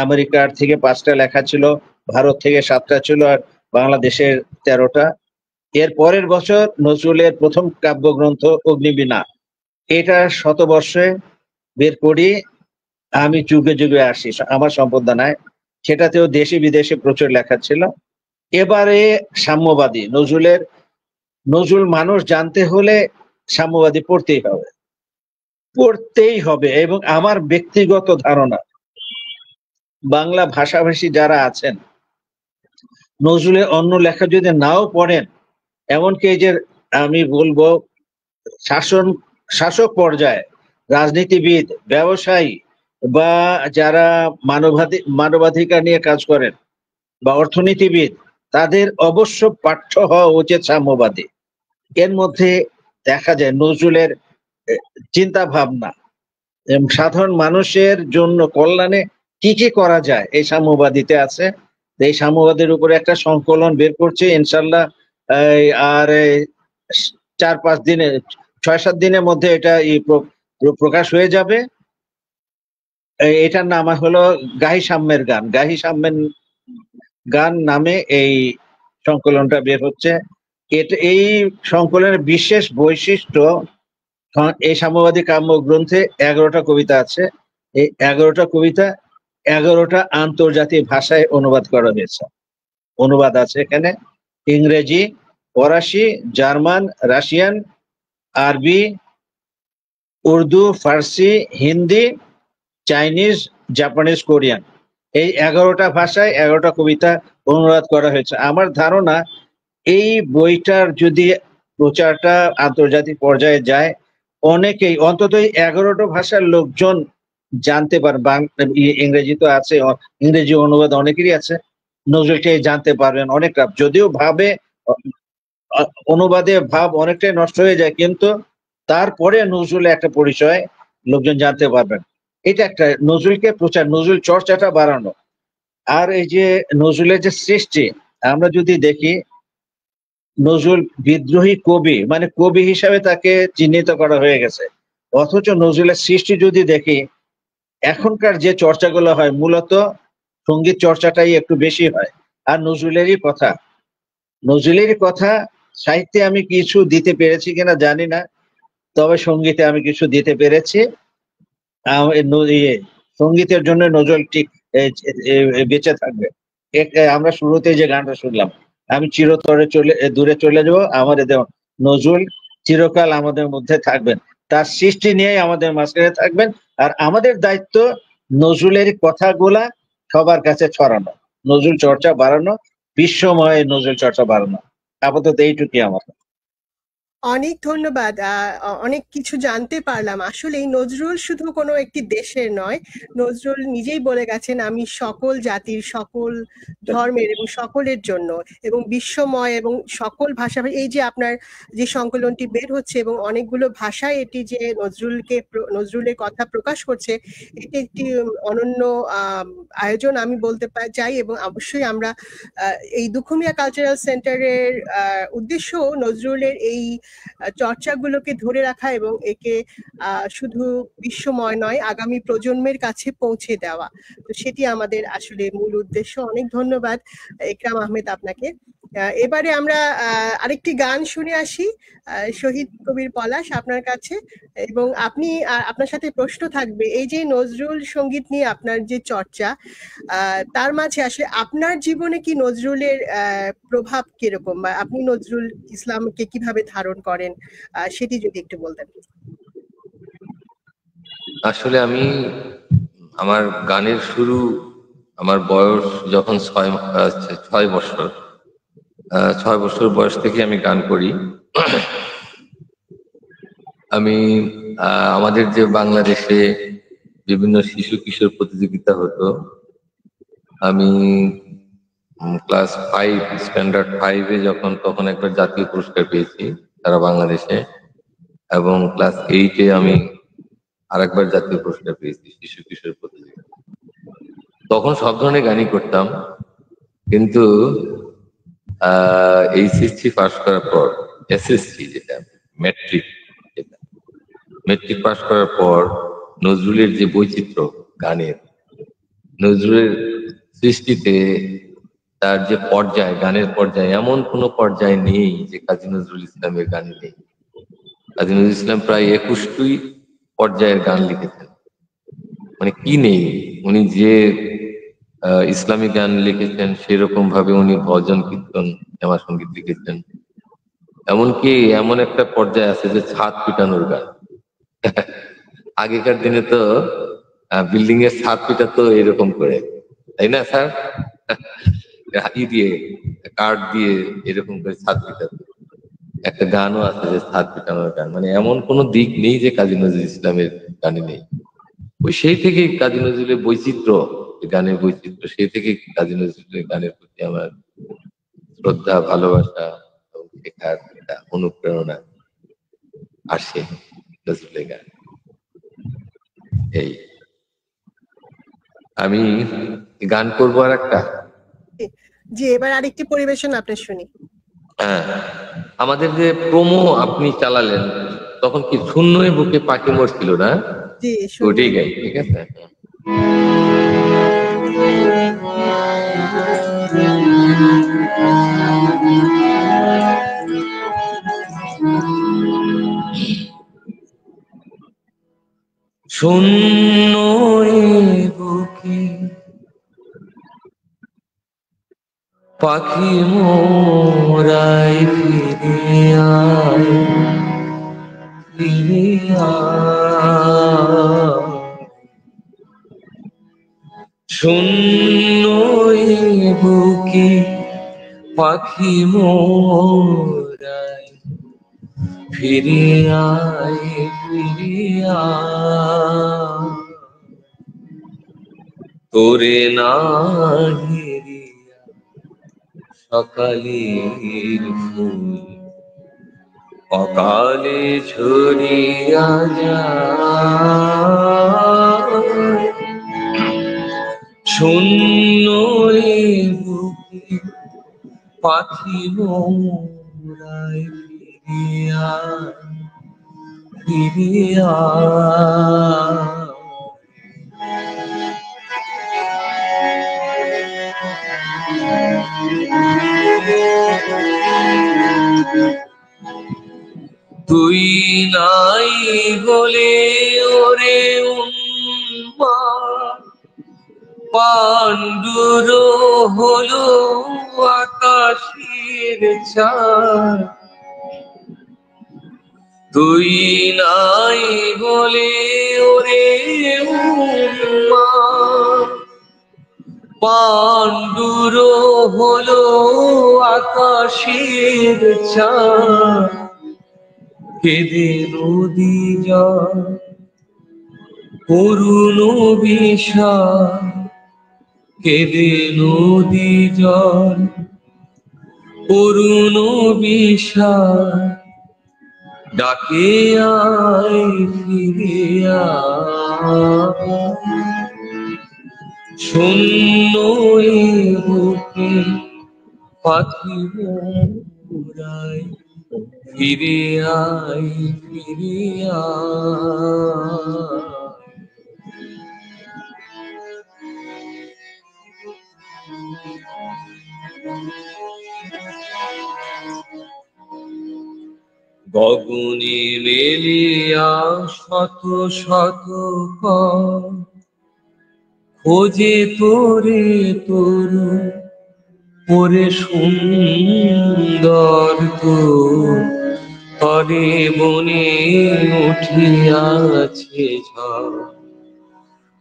Speaker 7: আমেরিকার থেকে 5টা লেখা ছিল, ভারত থেকে 7টা ছিল, আর বাংলাদেশের 13টা। এর পরের বছর নজরুলের প্রথম কাব্যগ্রন্থ অগ্নিবীণা, এটা শতবর্ষে বের করি। আমি যুগে যুগে আসি আমার সম্পাদনায়, সেটাতেও দেশি বিদেশি প্রচুর লেখা ছিল। এবারে সাম্যবাদী নজরুল মানুষ জানতে হলে সাম্যবাদী পড়তেই হবে। এবং আমার ব্যক্তিগত ধারণা, বাংলা ভাষাভাষী যারা আছেন নজরুলের অন্য লেখা যদি নাও পড়েন, এমনকি এই যে আমি বলবো শাসক পর্যায়ে রাজনীতিবিদ, ব্যবসায়ী বা যারা মানবাধিকার নিয়ে কাজ করেন বা অর্থনীতিবিদ, তাদের অবশ্য পাঠ্য হওয়া উচিত সাম্যবাদী। এর মধ্যে দেখা যায় নজরুলের চিন্তা ভাবনা, সাধারণ মানুষের জন্য কল্যাণে কি কি করা যায় এই সাম্যবাদীতে আছে। এই সাম্যবাদের উপরে একটা সংকলন বের করছে ইনশাল্লাহ। আর 4-5 দিনে, 6-7 দিনের মধ্যে এটা প্রকাশ হয়ে যাবে। এটার নাম হলো গাহি সাম্যের গান নামে এই সংকলনটা বের হচ্ছে। এই সংকলনের বিশেষ বৈশিষ্ট্য, এই সাম্যবাদী কাব্য গ্রন্থে 11টা কবিতা আছে। এই 11টা কবিতা 11টা আন্তর্জাতিক ভাষায় অনুবাদ করা হয়েছে। অনুবাদ আছে এখানে ইংরেজি, ফরাসি, জার্মান, রাশিয়ান, আরবি, উর্দু, ফার্সি, হিন্দি, চাইনিজ, জাপানিজ, কোরিয়ান, এই 11টা ভাষায় 11টা কবিতা অনুবাদ করা হয়েছে। আমার ধারণা এই বইটার যদি প্রচারটা আন্তর্জাতিক পর্যায়ে যায়, অনেকেই অন্তত 11টা ভাষার লোকজন জানতে পারে। ইংরেজি তো আছে, ইংরেজি অনুবাদ অনেকেরই আছে, নজরুলকে জানতে পারবেন অনেকটা। যদিও ভাবে অনুবাদে ভাব অনেকটাই নষ্ট হয়ে যায়, কিন্তু তারপরে নজরুলের একটা পরিচয় লোকজন জানতে পারবেন। এটা একটা নজরুলকে প্রচার, নজরুল চর্চাটা বাড়ানো। আর এই যে নজরুলের যে সৃষ্টি, আমরা যদি দেখি নজরুল বিদ্রোহী কবি, মানে কবি হিসাবে তাকে চিহ্নিত করা হয়ে গেছে। অথচ নজরুলের সৃষ্টি যদি দেখি, এখনকার যে চর্চাগুলো হয় মূলত সঙ্গীত চর্চাটাই একটু বেশি হয়। আর নজরুলেরই কথা সাহিত্যে আমি কিছু দিতে পেরেছি কিনা জানি না, তবে সঙ্গীতে আমি কিছু দিতে পেরেছি। সঙ্গীতের জন্য নজরুল ঠিক বেঁচে থাকবে। আমরা শুরুতে যে গানটা শুনলাম, আমি চিরতরে দূরে চলে যাব, আমাদের নজরুল চিরকাল আমাদের মধ্যে থাকবেন, তার সৃষ্টি নিয়েই আমাদের মাঝখানে থাকবেন। আর আমাদের দায়িত্ব নজরুলের কথাগুলা সবার কাছে ছড়ানো, নজরুল চর্চা বাড়ানো, বিশ্বময় নজরুল চর্চা বাড়ানো। আপাতত এইটুকুই আমার।
Speaker 1: অনেক ধন্যবাদ। অনেক কিছু জানতে পারলাম। আসলে নজরুল শুধু কোনো একটি দেশের নয়, নজরুল নিজেই বলে গেছেন, আমি সকল জাতির, সকল ধর্মের এবং সকলের জন্য, এবং বিশ্বময় এবং সকল ভাষা। এই যে আপনার যে সংকলনটি বের হচ্ছে এবং অনেকগুলো ভাষায় এটি যে নজরুলের কথা প্রকাশ করছে, এটি একটি অনন্য আয়োজন আমি বলতে চাই। এবং অবশ্যই আমরা এই দুখুমিয়া কালচারাল সেন্টারের উদ্দেশ্য নজরুলের এই চর্চাগুলোকে ধরে রাখা এবং একে শুধু বিশ্বময় নয়, আগামী প্রজন্মের কাছে পৌঁছে দেওয়া। তো সেটি আমাদের আসলে মূল উদ্দেশ্য। অনেক ধন্যবাদ একরাম আহমেদ আপনাকে। এবারে আমরা আরেকটি গান শুনে আসি শহীদ কবির পলাশ আপনার কাছে, এবং আপনার সাথে প্রশ্ন থাকবে, এই যে নজরুল সঙ্গীত নিয়ে আপনার যে চর্চা, তার মাঝে আসলে আপনার জীবনে কি নজরুলের প্রভাব কিরকম, বা আপনি নজরুল ইসলামকে কিভাবে ধারণ করেন, সেটি যদি একটু বলতেন।
Speaker 4: আসলে আমি আমার গানের শুরু, আমার বয়স যখন 6 বছর, 6 বছর বয়স থেকে আমি গান করি। আমি আমাদের যে বাংলাদেশে বিভিন্ন শিশু কিশোর প্রতিযোগিতা হতো, আমি ক্লাস 5 স্ট্যান্ডার্ড 5-এ তখন একবার জাতীয় পুরস্কার পেয়েছি সারা বাংলাদেশে, এবং ক্লাস 8-এ আমি আরেকবার জাতীয় পুরস্কার পেয়েছি শিশু কিশোর প্রতিযোগিতা। তখন সব ধরনের গানই করতাম, কিন্তু এইচএসসি পাস করার পর, এসএসসি যেটা মেট্রিক পাস করার পর নজরুলের যে বৈচিত্র্য গানের, নজরুলের সৃষ্টিতে তার যে পর্যায়, গানের পর্যায়, এমন কোনো পর্যায় নেই যে কাজী নজরুল ইসলামের গানে নেই। কাজী নজরুল ইসলাম প্রায় 21টি পর্যায়ের গান লিখেছেন। মানে কি নেই, উনি যে ইসলামী গান লিখেছেন সেরকম ভাবে উনি ভজন, কীর্তন, শ্যামা সঙ্গীত লিখেছেন। এমনকি এমন একটা পর্যায়ে আছে যে ছাদ পিটানোর গান। আগেকার দিনে তো বিল্ডিং এর ছাদ পিটাতো এরকম করে, তাই না স্যার? হাতি দিয়ে, কাঠ দিয়ে এরকম করে ছাদ পিটাতো। একটা গানও আছে যে ছাদ পিটানোর গান। মানে এমন কোনো দিক নেই যে কাজী নজরুল ইসলামের গানে নেই। ওই সেই থেকে কাজী নজরুলের বৈচিত্র্য, গানের বৈচিত্র্য, সেই থেকে কাজী নজরুলের গানের প্রতি আমার শ্রদ্ধা, ভালোবাসা এবং শেখার একটা অনুপ্রেরণা আসে নজরুলের গান। এই আমি গান করবো আর একটা।
Speaker 1: জি, এবার আরেকটি পরিবেশন আপনার শুনি।
Speaker 4: হ্যাঁ, আমাদের যে প্রোমো আপনি চালালেন তখন কি শূন্যই বুকে পাখি মরছিল না?
Speaker 1: জি,
Speaker 4: ওটাই গাই, ঠিক আছে। শূন্যই বুকে পাখি মোরাই ফিরে আয়, ফিরে আয়। শূন্যই বুকে পাখি মোরাই ফিরে আয়, ফিরিয়া তোরে না ঘিরিয়া সকালের ফুল অকালে ঝরিয়া যায় শূন্য এ বুকে পাখি মোরায় ফিরিয়া ফিরিয়া তুই নাই বলে ওরে উন্মাদ পাণ্ডুর হলো আকাশের চাঁদ তুই নাই বলে ওরে উন্মাদ পাণ্ডুর হলো আকাশের চাঁদ কেঁদে নদী জল করুণ বিষাদ কেঁদে নদী জল করুণ বিষাদ ডাকে আয় ফিরিয়া শূন্য এ বুকে পাখি মোরায় ফিরে আয় ফিরিয়া গগনে মেলিয়া শত শত খোঁজে তোরে তোর ওরে সুন্দর তোর তরে বনে উঠিয়াছে ঝড়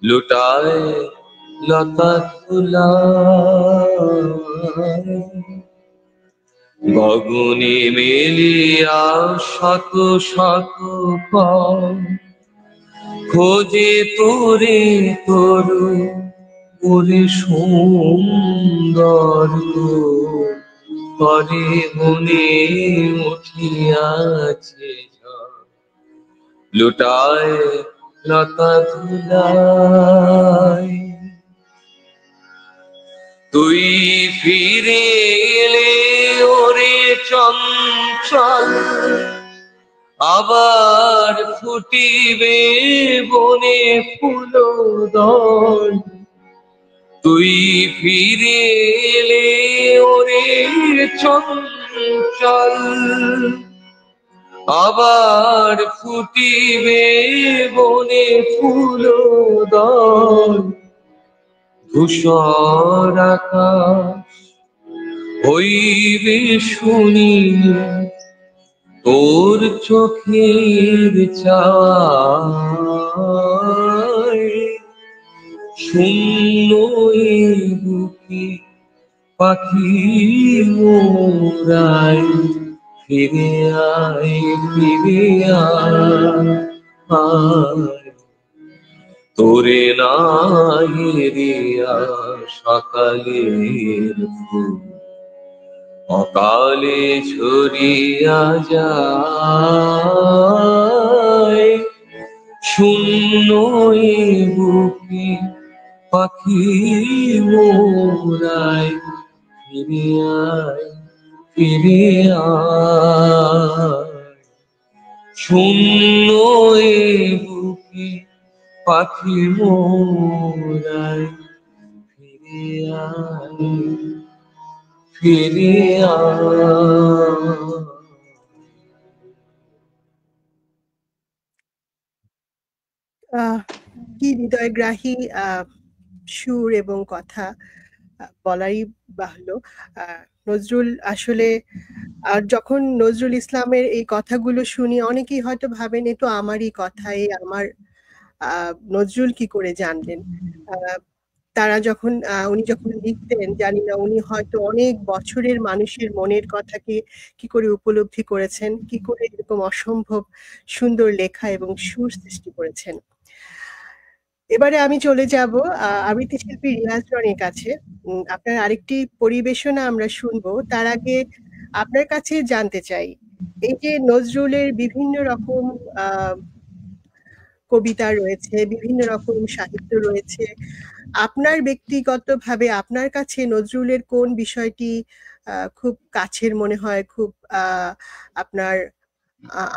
Speaker 4: লুটায় লতা তুলা গগনে মেলিয়া শত শত খোঁজে তোরে তোর ওরে সুন্দর তরে বনে উঠিয়াছে লুটায় লতা ধুলায় তুই ফিরে এলে ওরে চঞ্চল আবার ফুটিবে বনে ফুলদল তুই ফিরে এলে ওরে চঞ্চল আবার ফুটিবে বনে ফুলদল ধূসর আকাশ হইবে শুনি তোর চোখের চাওয়ায় শূন্য এ বুকে পাখি মোরায় ফিরে আয় ফিরে আয় তোরে না ঘিরিয়া সকালের ফুল অকালে ঝরিয়া যায় শূন্য এ বুকে পাখি মোরায় ফিরে আয় ফিরে আয় শূন্য এ বুকে পাখি মোরায় ফিরে আয় ফিরে
Speaker 1: কি হৃদয়গ্রাহী সুর এবং কথা বলারই বাহুল্য। নজরুল আসলে আর যখন নজরুল ইসলামের এই কথাগুলো শুনি অনেকেই হয়তো ভাবেন এ তো আমারই কথা, আমার নজরুল কি করে জানলেন। তারা যখন উনি যখন লিখতেন, জানি না উনি হয়তো অনেক বছরের মানুষের মনের কথাকে কি করে উপলব্ধি করেছেন, কি করে এরকম অসম্ভব সুন্দর লেখা এবং সুর সৃষ্টি করেছেন। এবারে আমি চলে যাব আবৃত্তি শিল্পী রিয়াজ রনির কাছে। আপনার আরেকটি পরিবেশনা আমরা শুনবো। তার আগে আপনার কাছে জানতে চাই, এই যে নজরুলের বিভিন্ন রকম কবিতা রয়েছে, বিভিন্ন রকম সাহিত্য রয়েছে, আপনার ব্যক্তিগতভাবে আপনার কাছে নজরুলের কোন বিষয়টি খুব কাছের মনে হয়, খুব আপনার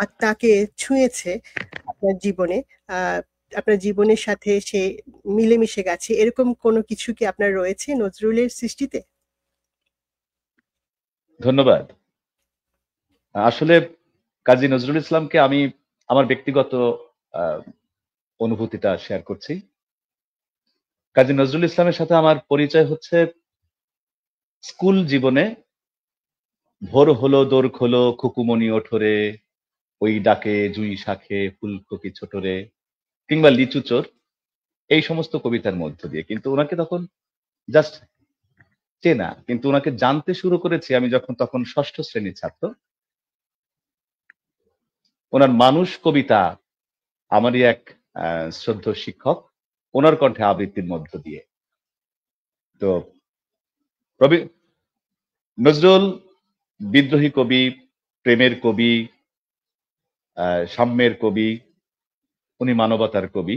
Speaker 1: আত্মাকে ছুঁয়েছে আপনার জীবনে, আপনার জীবনের সাথে সে মিলেমিশে গেছে, এরকম কোনো কিছু কি আপনার রয়েছে নজরুলের সৃষ্টিতে?
Speaker 5: ধন্যবাদ। আসলে কাজী নজরুল ইসলামকে আমি আমার ব্যক্তিগত অনুভূতিটা শেয়ার করছি। কাজী নজরুল ইসলামের সাথে আমার পরিচয় হচ্ছে স্কুল জীবনে। ভোর হলো দোর খোলো খুকুমনি ওঠরে, ওই ডাকে জুই শাখে ফুলকপি ছোটরে, কিংবা লিচু চোর, এই সমস্ত কবিতার মধ্য দিয়ে। কিন্তু ওনাকে তখন জাস্ট চেনা, কিন্তু ওনাকে জানতে শুরু করেছি আমি যখন তখন ৬ষ্ঠ শ্রেণীর ছাত্র। ওনার মানুষ কবিতা আমারই এক শ্রদ্ধেয় শিক্ষক ওনার কণ্ঠে আবৃত্তির মধ্য দিয়ে। তো নজরুল বিদ্রোহী কবি, প্রেমের কবি, সাম্যের কবি, উনি মানবতার কবি।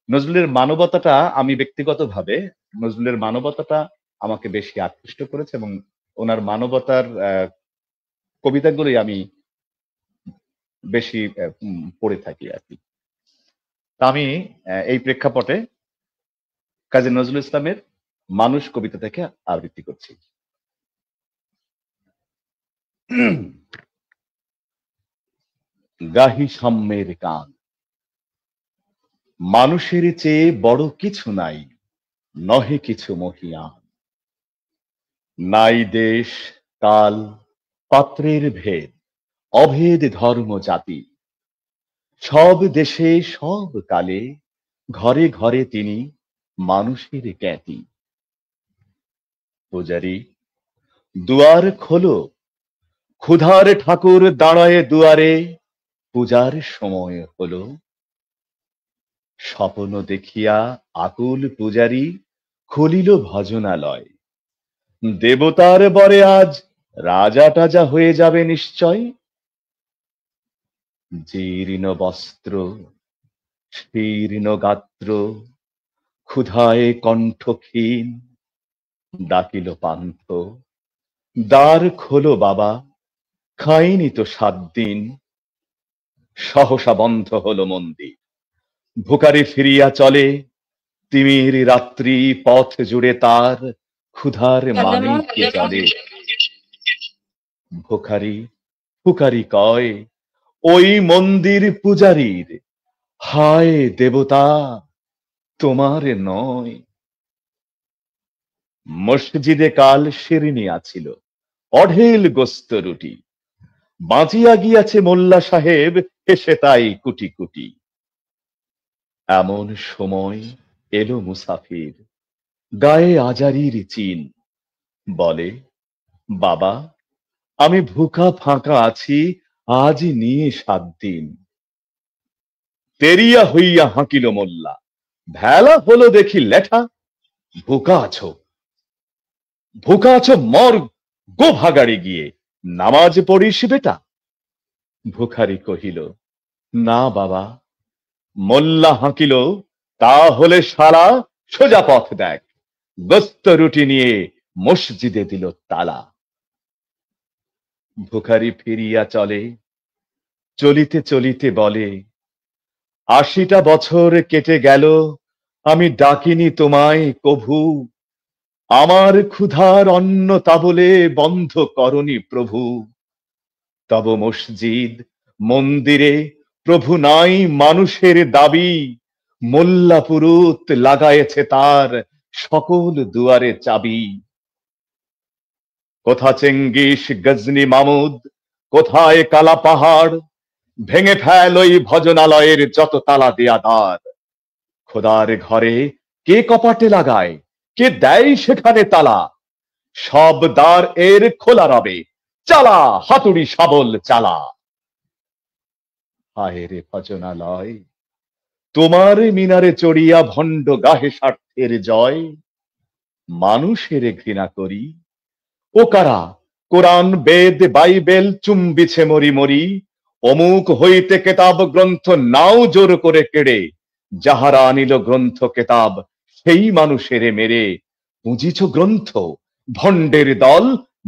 Speaker 5: নজরুলের মানবতাটা আমি ব্যক্তিগতভাবে নজরুলের মানবতাটা আমাকে বেশি আকৃষ্ট করেছে এবং ওনার মানবতার কবিতাগুলোই আমি বেশি পড়ে থাকি আর কি। তা আমি এই প্রেক্ষাপটে কাজী নজরুল ইসলামের মানুষ কবিতা থেকে আবৃত্তি করছি। গাহি সাম্যের গান, মানুষের চেয়ে বড় কিছু নাই, নহে কিছু মহিয়ান। নাই দেশ কাল পাত্রের ভেদ, অভেদ ধর্ম জাতি, সব দেশে সব কালে ঘরে ঘরে তিনি মানুষের জ্ঞাতি। পূজারি দুয়ার খোলো, ক্ষুধার ঠাকুর দাঁড়ায় দুয়ারে, পূজার সময় হলো। স্বপ্ন দেখিয়া আকুল পূজারি খুলিল ভজনালয়। দেবতার বরে আজ রাজা টাজা হয়ে যাবে নিশ্চয়। জীর্ণ বস্ত্র শীর্ণ গাত্র, ক্ষুধায় কণ্ঠ ক্ষীণ, ডাকিল পান্থ, দ্বার খোলো বাবা, খাইনি তো 7 দিন। সহসা বন্ধ হলো মন্দির, ভুকারি ফিরিয়া চলে, তিমির রাত্রি পথ জুড়ে তার ক্ষুধার মানিকে চলে। ভুখারি ফুকারি কয়, ওই মন্দির পূজারীর, হায় দেবতা তোমার নয়। মসজিদে কাল শিরনি আছিল, অঢেল গোস্ত রুটি, বাঁচিয়া গিয়াছে মোল্লা সাহেব হেসে তাই কুটি কুটি। এমন সময় এলো মুসাফির, গায়ে আজারির চিন, বলে বাবা আমি ভুকা ফাঁকা আছি, আজ নিয়ে 7 দিন। তেরিয়া হইয়া হাঁকিল মোল্লা, ভেলা হলো দেখি লেঠা, ভুকা আছো ভুকা আছো, মর গো ভাগাড়ি গিয়ে, নামাজ পড়িস বেটা। ভুখারি কহিল, না বাবা। মোল্লা হাঁকিল, তাহলে সারা সোজা পথ দেখ, গোস্ত রুটি নিয়ে মসজিদে দিল তালা। ভুখারি ফিরিয়া চলে, চলিতে চলিতে বলে, 80টা বছর কেটে গেল, আমি ডাকিনি তোমায় কভু, আমার ক্ষুধার অন্ন তাবলে বন্ধ করনি প্রভু। তব মসজিদ মন্দিরে প্রভু নাই মানুষের দাবি, মোল্লা পুরুত লাগায়েছে তার সকল দুয়ারে চাবি। কোথা চেঙ্গিস গজনি মামুদ, কোথায় কালা পাহাড়, ভেঙে ফেল ওই ভজনালয়ের যত তালা দেয়া দ্বার। খোদার ঘরে কে কপাটে লাগায়, কে দেয় সেখানে তালা, সব দ্বার এর খোলা রবে, চালা হাতুড়ি শাবল চালা। হায় রে ভজনালয়, তোমার মিনারে চড়িয়া ভণ্ড গাহে স্বার্থের জয়, মানুষের ঘৃণা করি। ও কারা কোরআন বেদ বাইবেল চুম্বিছে মরি মরি, অমুক হইতে কেতাব গ্রন্থ নাও জোর করে কেড়ে, যাহারা আনিল গ্রন্থ কেতাব সেই মানুষের মেরে। বুঝিছ গ্রন্থ ভণ্ডের দল,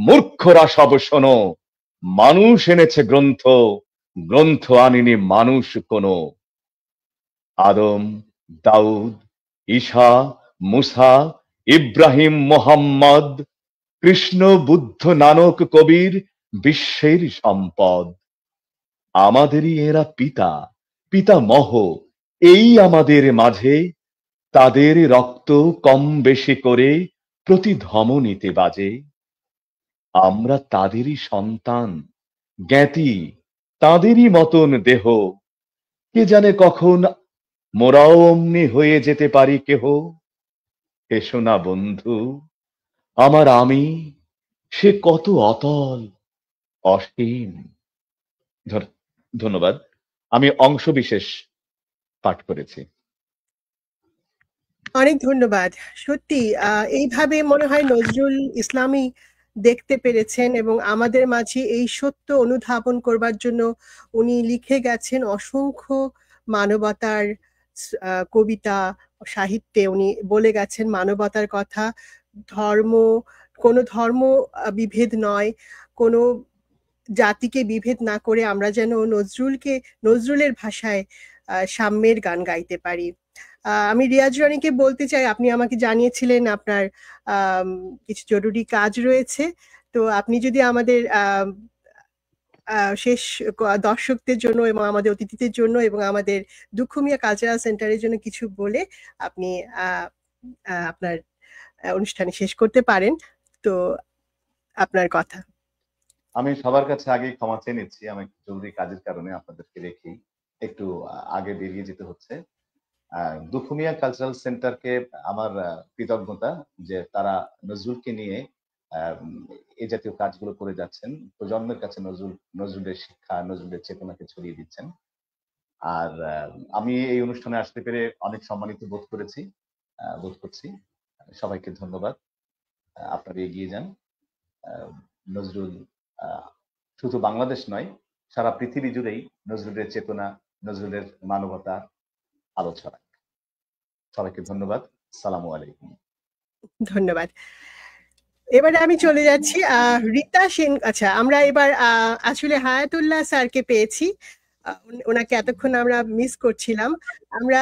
Speaker 5: মূর্খরা সব শোনো, মানুষ এনেছে গ্রন্থ, গ্রন্থ আনিনি মানুষ কোনো। আদম, দাউদ, ঈসা, মুসা, ইব্রাহিম, মোহাম্মদ, কৃষ্ণ, বুদ্ধ, নানক, কবির বিশ্বের সম্পদ। আমাদেরই এরা পিতা, পিতামহ, এই আমাদের মাঝে, তাদের রক্ত কম বেশি করে প্রতি ধমনীতে বাজে। আমরা তাদেরই সন্তান, জ্ঞাতি, তাদেরই মতন দেহ, কে জানে কখন মোরাও অমনি হয়ে যেতে পারি কেহ। এসো না বন্ধু, আমার আমি সে কত অতল অসীম। ধন্যবাদ। আমি অংশ বিশেষ পাঠ করেছি।
Speaker 1: অনেক ধন্যবাদ। সত্যি এইভাবে মনে হয় নজরুল ইসলামই দেখতে পেরেছেন এবং আমাদের মাঝে এই সত্য অনুধাবন করবার জন্য উনি লিখে গেছেন অসংখ্য মানবতার কবিতা, সাহিত্যে উনি বলে গেছেন মানবতার কথা। কোনো ধর্ম বিভেদ নয়, কোনো জাতিকে বিভেদ না করে আমরা যেন নজরুলের ভাষায় সাম্যের গান গাইতে পারি। আমি রিয়াজ রনিকে বলতে চাই, আপনি আমাকে জানিয়েছিলেন আপনার কিছু জরুরি কাজ রয়েছে, তো আপনি যদি আমাদের শেষ দর্শকদের জন্য এবং আমাদের অতিথিদের জন্য এবং আমাদের দুঃখ মিয়া কালচারাল সেন্টারের জন্য কিছু বলে আপনি আপনার অনুষ্ঠানে শেষ করতে পারেন, তো আপনার কথা।
Speaker 5: আমি সবার কাছে আগে ক্ষমা চেয়ে নিচ্ছি, আমি জরুরি কাজের কারণে আপনাদেরকে রেখেই একটু আগে বেরিয়ে যেতে হচ্ছে। দুঃখ মিয়া কালচারাল সেন্টারকে আমার কৃতজ্ঞতা যে তারা নজরুলকে নিয়ে এই জাতীয় কাজগুলো করে যাচ্ছেন, প্রজন্মের কাছে নজরুলের শিক্ষা, নজরুলের চেতনাকে ছড়িয়ে দিচ্ছেন। আর আমি এই অনুষ্ঠানে আসতে পেরে অনেক সম্মানিত বোধ করছি। সবাইকে ধন্যবাদ। আপনারা এগিয়ে যান। নজরুল শুধু বাংলাদেশ নয়, সারা পৃথিবী জুড়েই নজরুলের চেতনা, নজরুলের মানবতা আলো ছড়ায়। সবাইকে ধন্যবাদ। আসসালামু আলাইকুম।
Speaker 1: ধন্যবাদ। এবারে আমি চলে যাচ্ছি রীতা সেন। আচ্ছা, আমরা এবার আসলে হায়াতুল্লাহ স্যারকে পেয়েছি, ওনাকে এতক্ষণ আমরা মিস করছিলাম। আমরা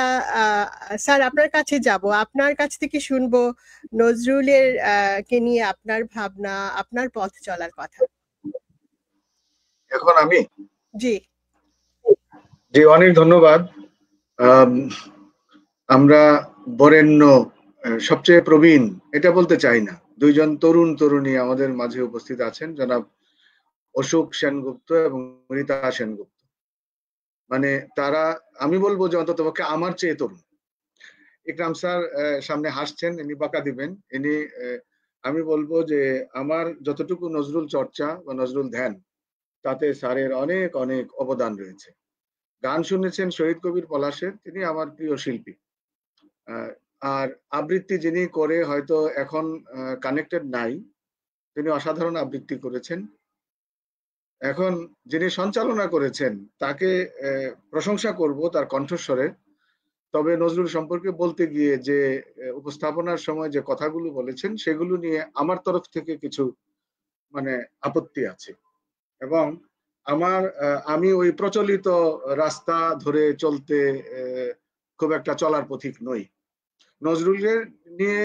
Speaker 1: স্যার আপনার কাছে যাব, আপনার কাছ থেকে শুনবো নজরুলের কে নিয়ে আপনার ভাবনা, আপনার পথ চলার কথা।
Speaker 8: এখন আমি
Speaker 1: জি
Speaker 8: জি অনেক ধন্যবাদ। আমরা বরেণ্য, সবচেয়ে প্রবীণ এটা বলতে চাই না, দুইজন তরুণ তরুণী আমাদের মাঝে উপস্থিত আছেন, জনাব অশোক সেনগুপ্ত এবং রীতা সেনগুপ্ত। মানে তারা, আমি বলবো যে অন্ততপক্ষে আমার চেয়ে তরুণ। ইকরাম স্যার সামনে হাসছেন, ইনি বকা দিবেন। আমি বলবো যে আমার যতটুকু নজরুল চর্চা বা নজরুল ধ্যান, তাতে স্যারের অনেক অনেক অবদান রয়েছে। গান শুনেছেন শহীদ কবির পলাশের, তিনি আমার প্রিয় শিল্পী। আর আবৃত্তি যিনি করে হয়তো এখন কানেক্টেড নাই, তিনি অসাধারণ আবৃত্তি করেছেন। এখন যিনি সঞ্চালনা করেছেন তাকে প্রশংসা করব তার কণ্ঠস্বরে। তবে নজরুল সম্পর্কে বলতে গিয়ে যে উপস্থাপনার সময় যে কথাগুলো বলেছেন সেগুলো নিয়ে আমার তরফ থেকে কিছু আপত্তি আছে, এবং আমি ওই প্রচলিত রাস্তা ধরে চলতে খুব একটা চলার পথিক নই। নজরুলের নিয়ে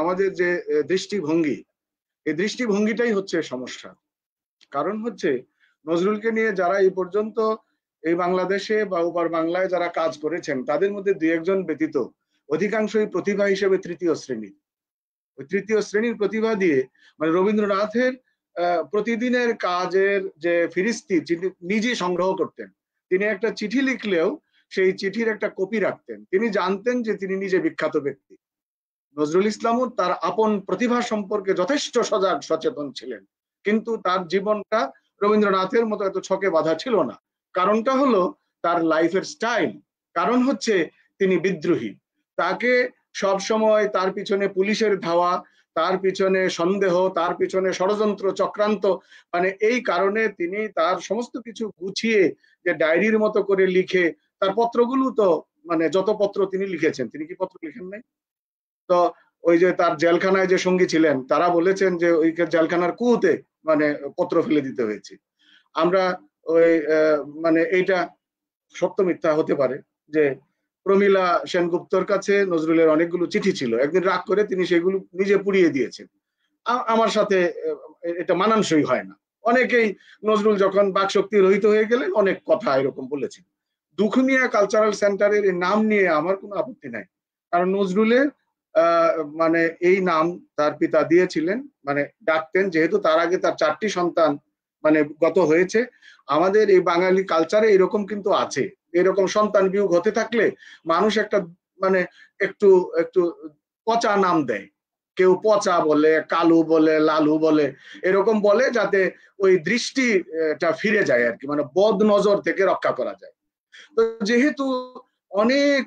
Speaker 8: আমাদের যে দৃষ্টিভঙ্গি, এই দৃষ্টিভঙ্গিটাই হচ্ছে সমস্যা। কারণ হচ্ছে নজরুলকে নিয়ে যারা এই পর্যন্ত এই বাংলাদেশে বা ওপার বাংলায় যারা কাজ করেছেন, তাদের মধ্যে দুই একজন ব্যতীত অধিকাংশই প্রতিভা হিসেবে তৃতীয় শ্রেণীর। ওই তৃতীয় শ্রেণীর প্রতিভা দিয়ে রবীন্দ্রনাথের প্রতিদিনের কাজের যে ফিরিস্তি নিজে সংগ্রহ করতেন। তিনি একটা চিঠি লিখলেও সেই চিঠির একটা কপি রাখতেন। তিনি জানতেন যে তিনি নিজে বিখ্যাত ব্যক্তি, নজরুল ইসলামও তার আপন প্রতিভা সম্পর্কে যথেষ্ট সজাগ সচেতন ছিলেন, কিন্তু তার জীবনটা রবীন্দ্রনাথের মতো এত ছকে বাঁধা ছিল না। কারণটা হলো তার লাইফের স্টাইল। কারণ হচ্ছে তিনি বিদ্রোহী। তাকে সব সময় তার পিছনে পুলিশের ধাওয়া, তার পিছনে সন্দেহ, তার পিছনে ষড়যন্ত্র চক্রান্ত, মানে এই কারণে তিনি তার সমস্ত কিছু গুছিয়ে যে ডায়েরির মতো করে লিখে, তার পত্রগুলো তো মানে যত পত্র তিনি লিখেছেন, তিনি কি পত্র লিখেন নাই? তো ওই যে তার জেলখানায় যে সঙ্গী ছিলেন তারা বলেছেন যে ওই জেলখানার কুয়োতে মানে পত্র ফেলে দিতে হয়েছে। আমরা ওই মানে এইটা সত্য মিথ্যা হতে পারে যে প্রমীলা সেনগুপ্তর কাছে নজরুলের অনেকগুলো চিঠি ছিল, একদিন রাগ করে তিনি সেগুলো নিজে পুড়িয়ে দিয়েছেন। আমার সাথে এটা মানানসই হয় না। অনেকেই নজরুল যখন বাকশক্তি রহিত হয়ে গেলেন অনেক কথা এরকম বলেছেন। দুখুমিয়া কালচারাল সেন্টারের নাম নিয়ে আমার কোনো আপত্তি নাই, কারণ নজরুলের মানে এই নাম তার পিতা দিয়েছিলেন, মানে ডাকতেন, যেহেতু তার আগে তার 4টি সন্তান মানে গত হয়েছে। আমাদের এই বাঙালি কালচারে এরকম কিন্তু আছে, এরকম সন্তান বিয়োগ হতে থাকলে মানুষ একটা মানে একটু একটু পচা নাম দেয়, কেউ পচা বলে, কালু বলে, লালু বলে, এরকম বলে যাতে ওই দৃষ্টিটা ফিরে যায় আর কি, মানে বদ নজর থেকে রক্ষা করা যায়। তো যেহেতু অনেক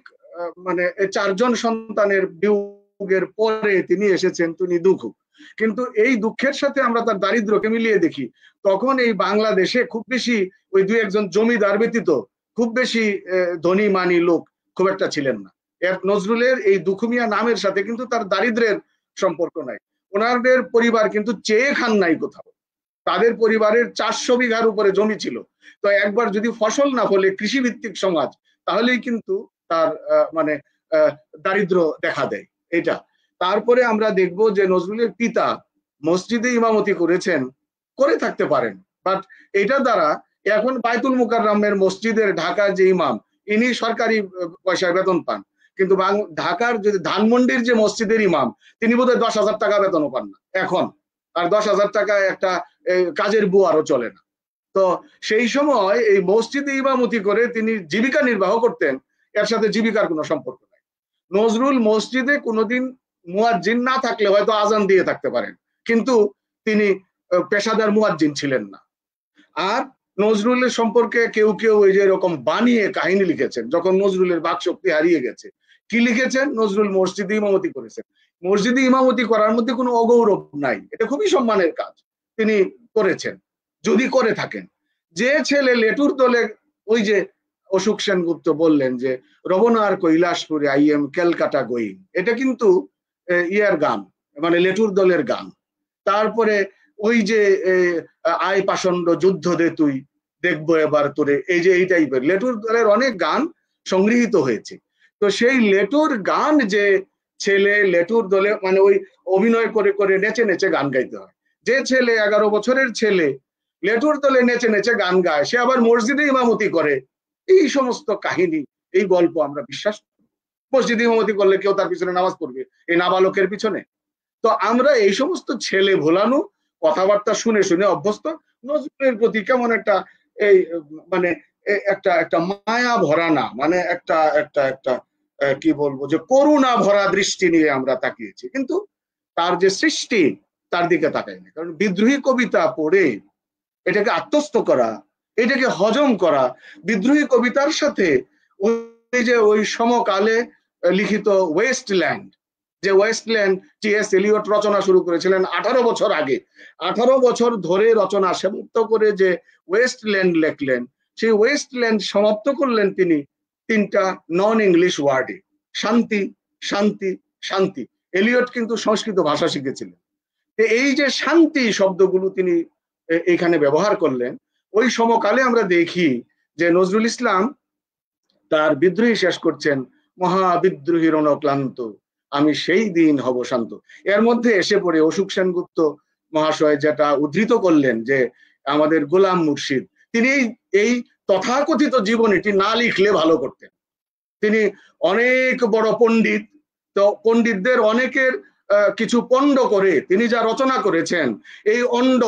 Speaker 8: মানে 4 জন সন্তানের বিয়োগের পরে তিনি এসেছেন, তিনি দুঃখু, কিন্তু এই দুঃখের সাথে আমরা তার দারিদ্র্যকে মিলিয়ে দেখি, তখন এই বাংলাদেশে খুব বেশি ওই 2-1 জন জমিদার ব্যতীত খুব বেশি ধনী মানি লোক খুব একটা ছিলেন না। নজরুলের এই দুখুমিয়া নামের সাথে কিন্তু তার দারিদ্র্যের সম্পর্ক নাই। ওনাদের পরিবার কিন্তু চেয়ে খান নাই কোথাও, তাদের পরিবারের 400 বিঘার উপরে জমি ছিল। তো একবার যদি ফসল না ফলে কৃষিভিত্তিক সমাজ, তাহলেই কিন্তু তার মানে দারিদ্র দেখা দেয় এটা। তারপরে আমরা দেখব যে নজরুলের পিতা মসজিদে ইমামতি করেছেন, করে থাকতে পারেন, বাট এটা দ্বারা এখন বায়তুল মুকাররমের মসজিদের ঢাকার যে ইমাম, ইনি সরকারি পয়সায় বেতন পান, কিন্তু ঢাকার যদি ধানমন্ডির যে মসজিদের ইমাম, তিনি বোধহয় 10,000 টাকা বেতনও পান না এখন, আর 10,000 টাকায় একটা কাজের বুয়ারও চলে না। তো সেই সময় এই মসজিদে ইমামতি করে তিনি জীবিকা নির্বাহ করতেন, এর সাথে জীবিকার কোনো সম্পর্ক নাই। নজরুল মসজিদে কোনোদিন মুয়াজ্জিন না থাকলে হয়তো আজান দিয়ে থাকতে পারেন, কিন্তু তিনি পেশাদার মুয়াজ্জিন ছিলেন না। আর নজরুলের সম্পর্কে কেউ কেউ এই যে এরকম বানিয়ে কাহিনী লিখেছেন, যখন নজরুলের বাকশক্তি হারিয়ে গেছে। কি লিখেছেন? নজরুল মসজিদে ইমামতি করেছেন। মসজিদে ইমামতি করার মধ্যে কোনো অগৌরব নাই, এটা খুবই সম্মানের কাজ তিনি করেছেন, যদি করে থাকেন। যে ছেলে লেটুর দলে, ওই যে অশোক সেনগুপ্ত বললেন যে রবনার কৈলাসপুরে আই এম ক্যালকাটা গোয়িং, এটা কিন্তু ইয়ার গান, মানে লেটুর দলের গান। তারপরে ওই যে আয় পাষণ্ড যুদ্ধ দে তুই দেখবো এবার তোরে, এই যে এই টাইপের লেটুর দলের অনেক গান সংগৃহীত হয়েছে। তো সেই লেটুর গান যে ছেলে লেটুর দলে মানে ওই অভিনয় করে করে নেচে নেচে গান গাইতে হয়, যে ছেলে 11 বছরের ছেলে লেটুর দলে নেচে নেচে গান গায়, সে আবার মসজিদে ইমামতি করে, এই সমস্ত কাহিনী, এই গল্প আমরা বিশ্বাস করি। মসজিদে ইমামতি করলে কেউ তার পিছনে নামাজ পড়বে এই নাবালকের পিছনে? তো আমরা এই সমস্ত ছেলে ভোলানো কথাবার্তা শুনে শুনে অভ্যস্ত। নজরুলের প্রতি কেমন একটা এই মানে একটা একটা মায়া ভরা না, মানে একটা একটা একটা কি বলবো যে করুণা ভরা দৃষ্টি নিয়ে আমরা তাকিয়েছি, কিন্তু তার যে সৃষ্টি তার দিকে তাকাইনি। কারণ বিদ্রোহী কবিতা পড়ে এটাকে আত্মস্থ করা, এটাকে হজম করা, বিদ্রোহী কবিতার সাথে ওই যে ওই সমকালে লিখিত ওয়েস্টল্যান্ড, যে ওয়েস্টল্যান্ড টি.এস. এলিয়ট রচনা শুরু করেছিলেন 18 বছর আগে, 18 বছর ধরে রচনা সমাপ্ত করে যে ওয়েস্টল্যান্ড লেখলেন, সেই ওয়েস্টল্যান্ড সমাপ্ত করলেন তিনি 3টা নন ইংলিশ ওয়ার্ডে, শান্তি শান্তি শান্তি। এলিয়ট কিন্তু সংস্কৃত ভাষা শিখেছিলেন, এই যে শান্তি শব্দগুলো তিনি এখানে ব্যবহার করলেন। ওই সমকালে আমরা দেখি যে নজরুল ইসলাম তার বিদ্রোহী শেষ করছেন, মহাবিদ্রোহী রণক্লান্ত আমি সেই দিন হব শান্ত। এর মধ্যে এসে পড়ে অশোক সেনগুপ্ত মহাশয় যেটা উদ্ধৃত করলেন যে আমাদের গোলাম মুর্শিদ, তিনি এই তথাকথিত জীবনীটি না লিখলে ভালো করতেন। তিনি অনেক বড় পণ্ডিত, তো পণ্ডিতদের অনেকের কিছু পণ্ড করে তিনি যা রচনা করেছেন, এই অণ্ড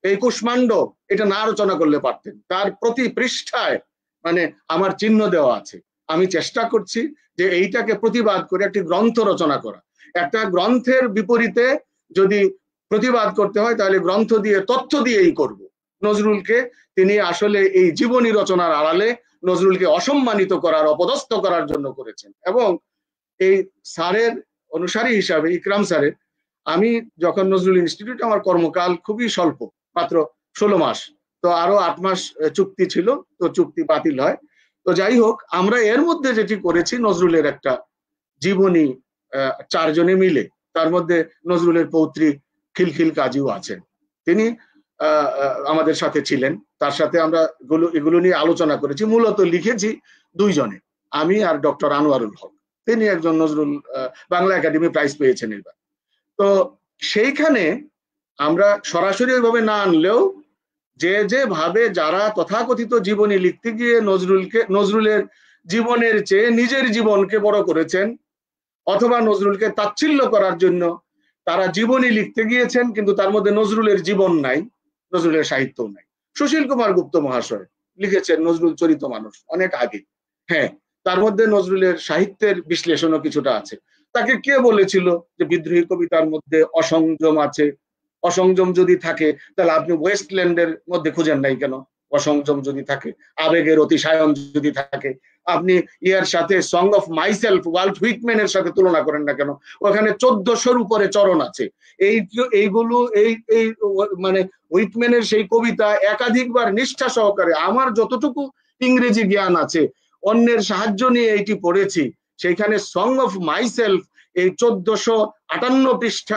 Speaker 8: এই কুষ্মাণ্ড এটা না রচনা করলে পারতেন। তার প্রতি পৃষ্ঠায় মানে আমার চিহ্ন দেওয়া আছে, আমি চেষ্টা করছি যে এইটাকে প্রতিবাদ করে একটি গ্রন্থ রচনা করা। একটা গ্রন্থের বিপরীতে যদি প্রতিবাদ করতে হয় তাহলে গ্রন্থ দিয়ে, তথ্য দিয়েই করব। নজরুলকে তিনি আসলে এই জীবনী রচনার আড়ালে নজরুলকে অসম্মানিত করার, অপদস্থ করার জন্য করেছেন। এবং এই স্যারের অনুসারী হিসাবে, ইকরাম স্যারের, আমি যখন নজরুল ইনস্টিটিউট, আমার কর্মকাল খুবই স্বল্প, মাত্র 16 মাস, তো আরো 8 মাস চুক্তি ছিল, তো চুক্তি বাতিল হয়। তো যাই হোক, আমরা এর মধ্যে যেটি করেছি, নজরুলের একটা জীবনী 4 জনে মিলে, তার মধ্যে নজরুলের পৌত্রী খিলখিল কাজীও আছেন, তিনি আমাদের সাথে ছিলেন। তার সাথে আমরা এগুলো নিয়ে আলোচনা করেছি। মূলত লিখেছি 2 জনে, আমি আর ডক্টর আনোয়ারুল হক। তিনি একজন নজরুল বাংলা একাডেমি প্রাইজ পেয়েছেন এবার। তো সেইখানে আমরা সরাসরি ওইভাবে না আনলেও যেভাবে যারা তথাকথিত জীবনী লিখতে গিয়ে নজরুলের জীবনের চেয়ে নিজের জীবনকে বড় করেছেন, অথবা নজরুলকে তাচ্ছিল্য করার জন্য তারা জীবনী লিখতে গিয়েছেন, কিন্তু তার মধ্যে নজরুলের জীবন নাই, নজরুলের সাহিত্য নাই। সুশীল কুমার গুপ্ত মহাশয় লিখেছেন নজরুল চরিত মানুষ অনেক আগে, হ্যাঁ, তার মধ্যে নজরুলের সাহিত্যের বিশ্লেষণও কিছুটা আছে। তাকে কে বলেছিল যে বিদ্রোহী কবিতার মধ্যে অসংযম আছে? অসংযম যদি থাকে তাহলে আপনি ওয়েস্টল্যান্ডের মধ্যে খুঁজেন নাই কেন? অসংযম যদি থাকে, আবেগের অতিশায়ন যদি থাকে, আপনি ইয়ার সাথে সং অফ মাইসেলফ ওয়াল্ট হুইটম্যানের সাথে তুলনা করেন না কেন? ওখানে 1400-র উপরে চরণ আছে। এইগুলো এই মানে হুইটম্যানের সেই কবিতা একাধিকবার নিষ্ঠা সহকারে, আমার যতটুকু ইংরেজি জ্ঞান আছে, অন্যের সাহায্য নিয়ে এইটি পড়েছি। সেইখানে সং অফ মাইসেলফ এই 1458 পৃষ্ঠা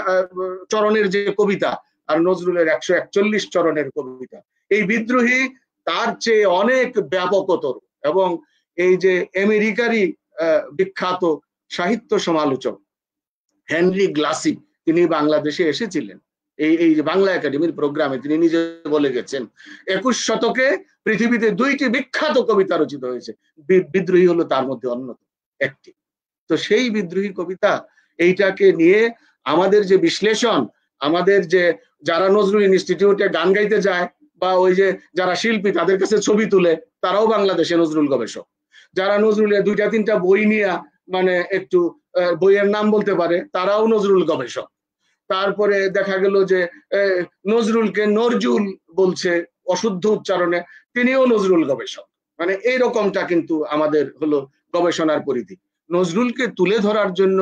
Speaker 8: চরণের যে কবিতা, আর নজরুলের 141 চরণের কবিতা, এই বিদ্রোহী তার চেয়ে অনেক ব্যাপকতর। এবং এই যে আমেরিকারই বিখ্যাত সাহিত্য সমালোচক হেনরি গ্লাসি, তিনি বাংলাদেশে এসেছিলেন এই যে বাংলা একাডেমির প্রোগ্রামে, তিনি নিজে বলে গেছেন 21 শতকে পৃথিবীতে 2টি বিখ্যাত কবিতা রচিত হয়েছে, বিদ্রোহী হলো তার মধ্যে অন্যতম একটি। তো সেই বিদ্রোহী কবিতা, এইটাকে নিয়ে আমাদের যে বিশ্লেষণ, আমাদের যে যারা নজরুল ইনস্টিটিউটে গান গাইতে যায়, বা ওই যে যারা শিল্পী তাদের কাছে ছবি তুলে, তারাও বাংলাদেশে নজরুল গবেষক। যারা নজরুলের 2-3টা বই নিয়ে মানে একটু বইয়ের নাম বলতে পারে, তারাও নজরুল গবেষক। তারপরে দেখা গেল যে নজরুলকে নজরুল বলছে অশুদ্ধ উচ্চারণে, তিনিও নজরুল গবেষক। মানে এইরকমটা কিন্তু আমাদের হলো গবেষণার পরিধি। নজরুলকে তুলে ধরার জন্য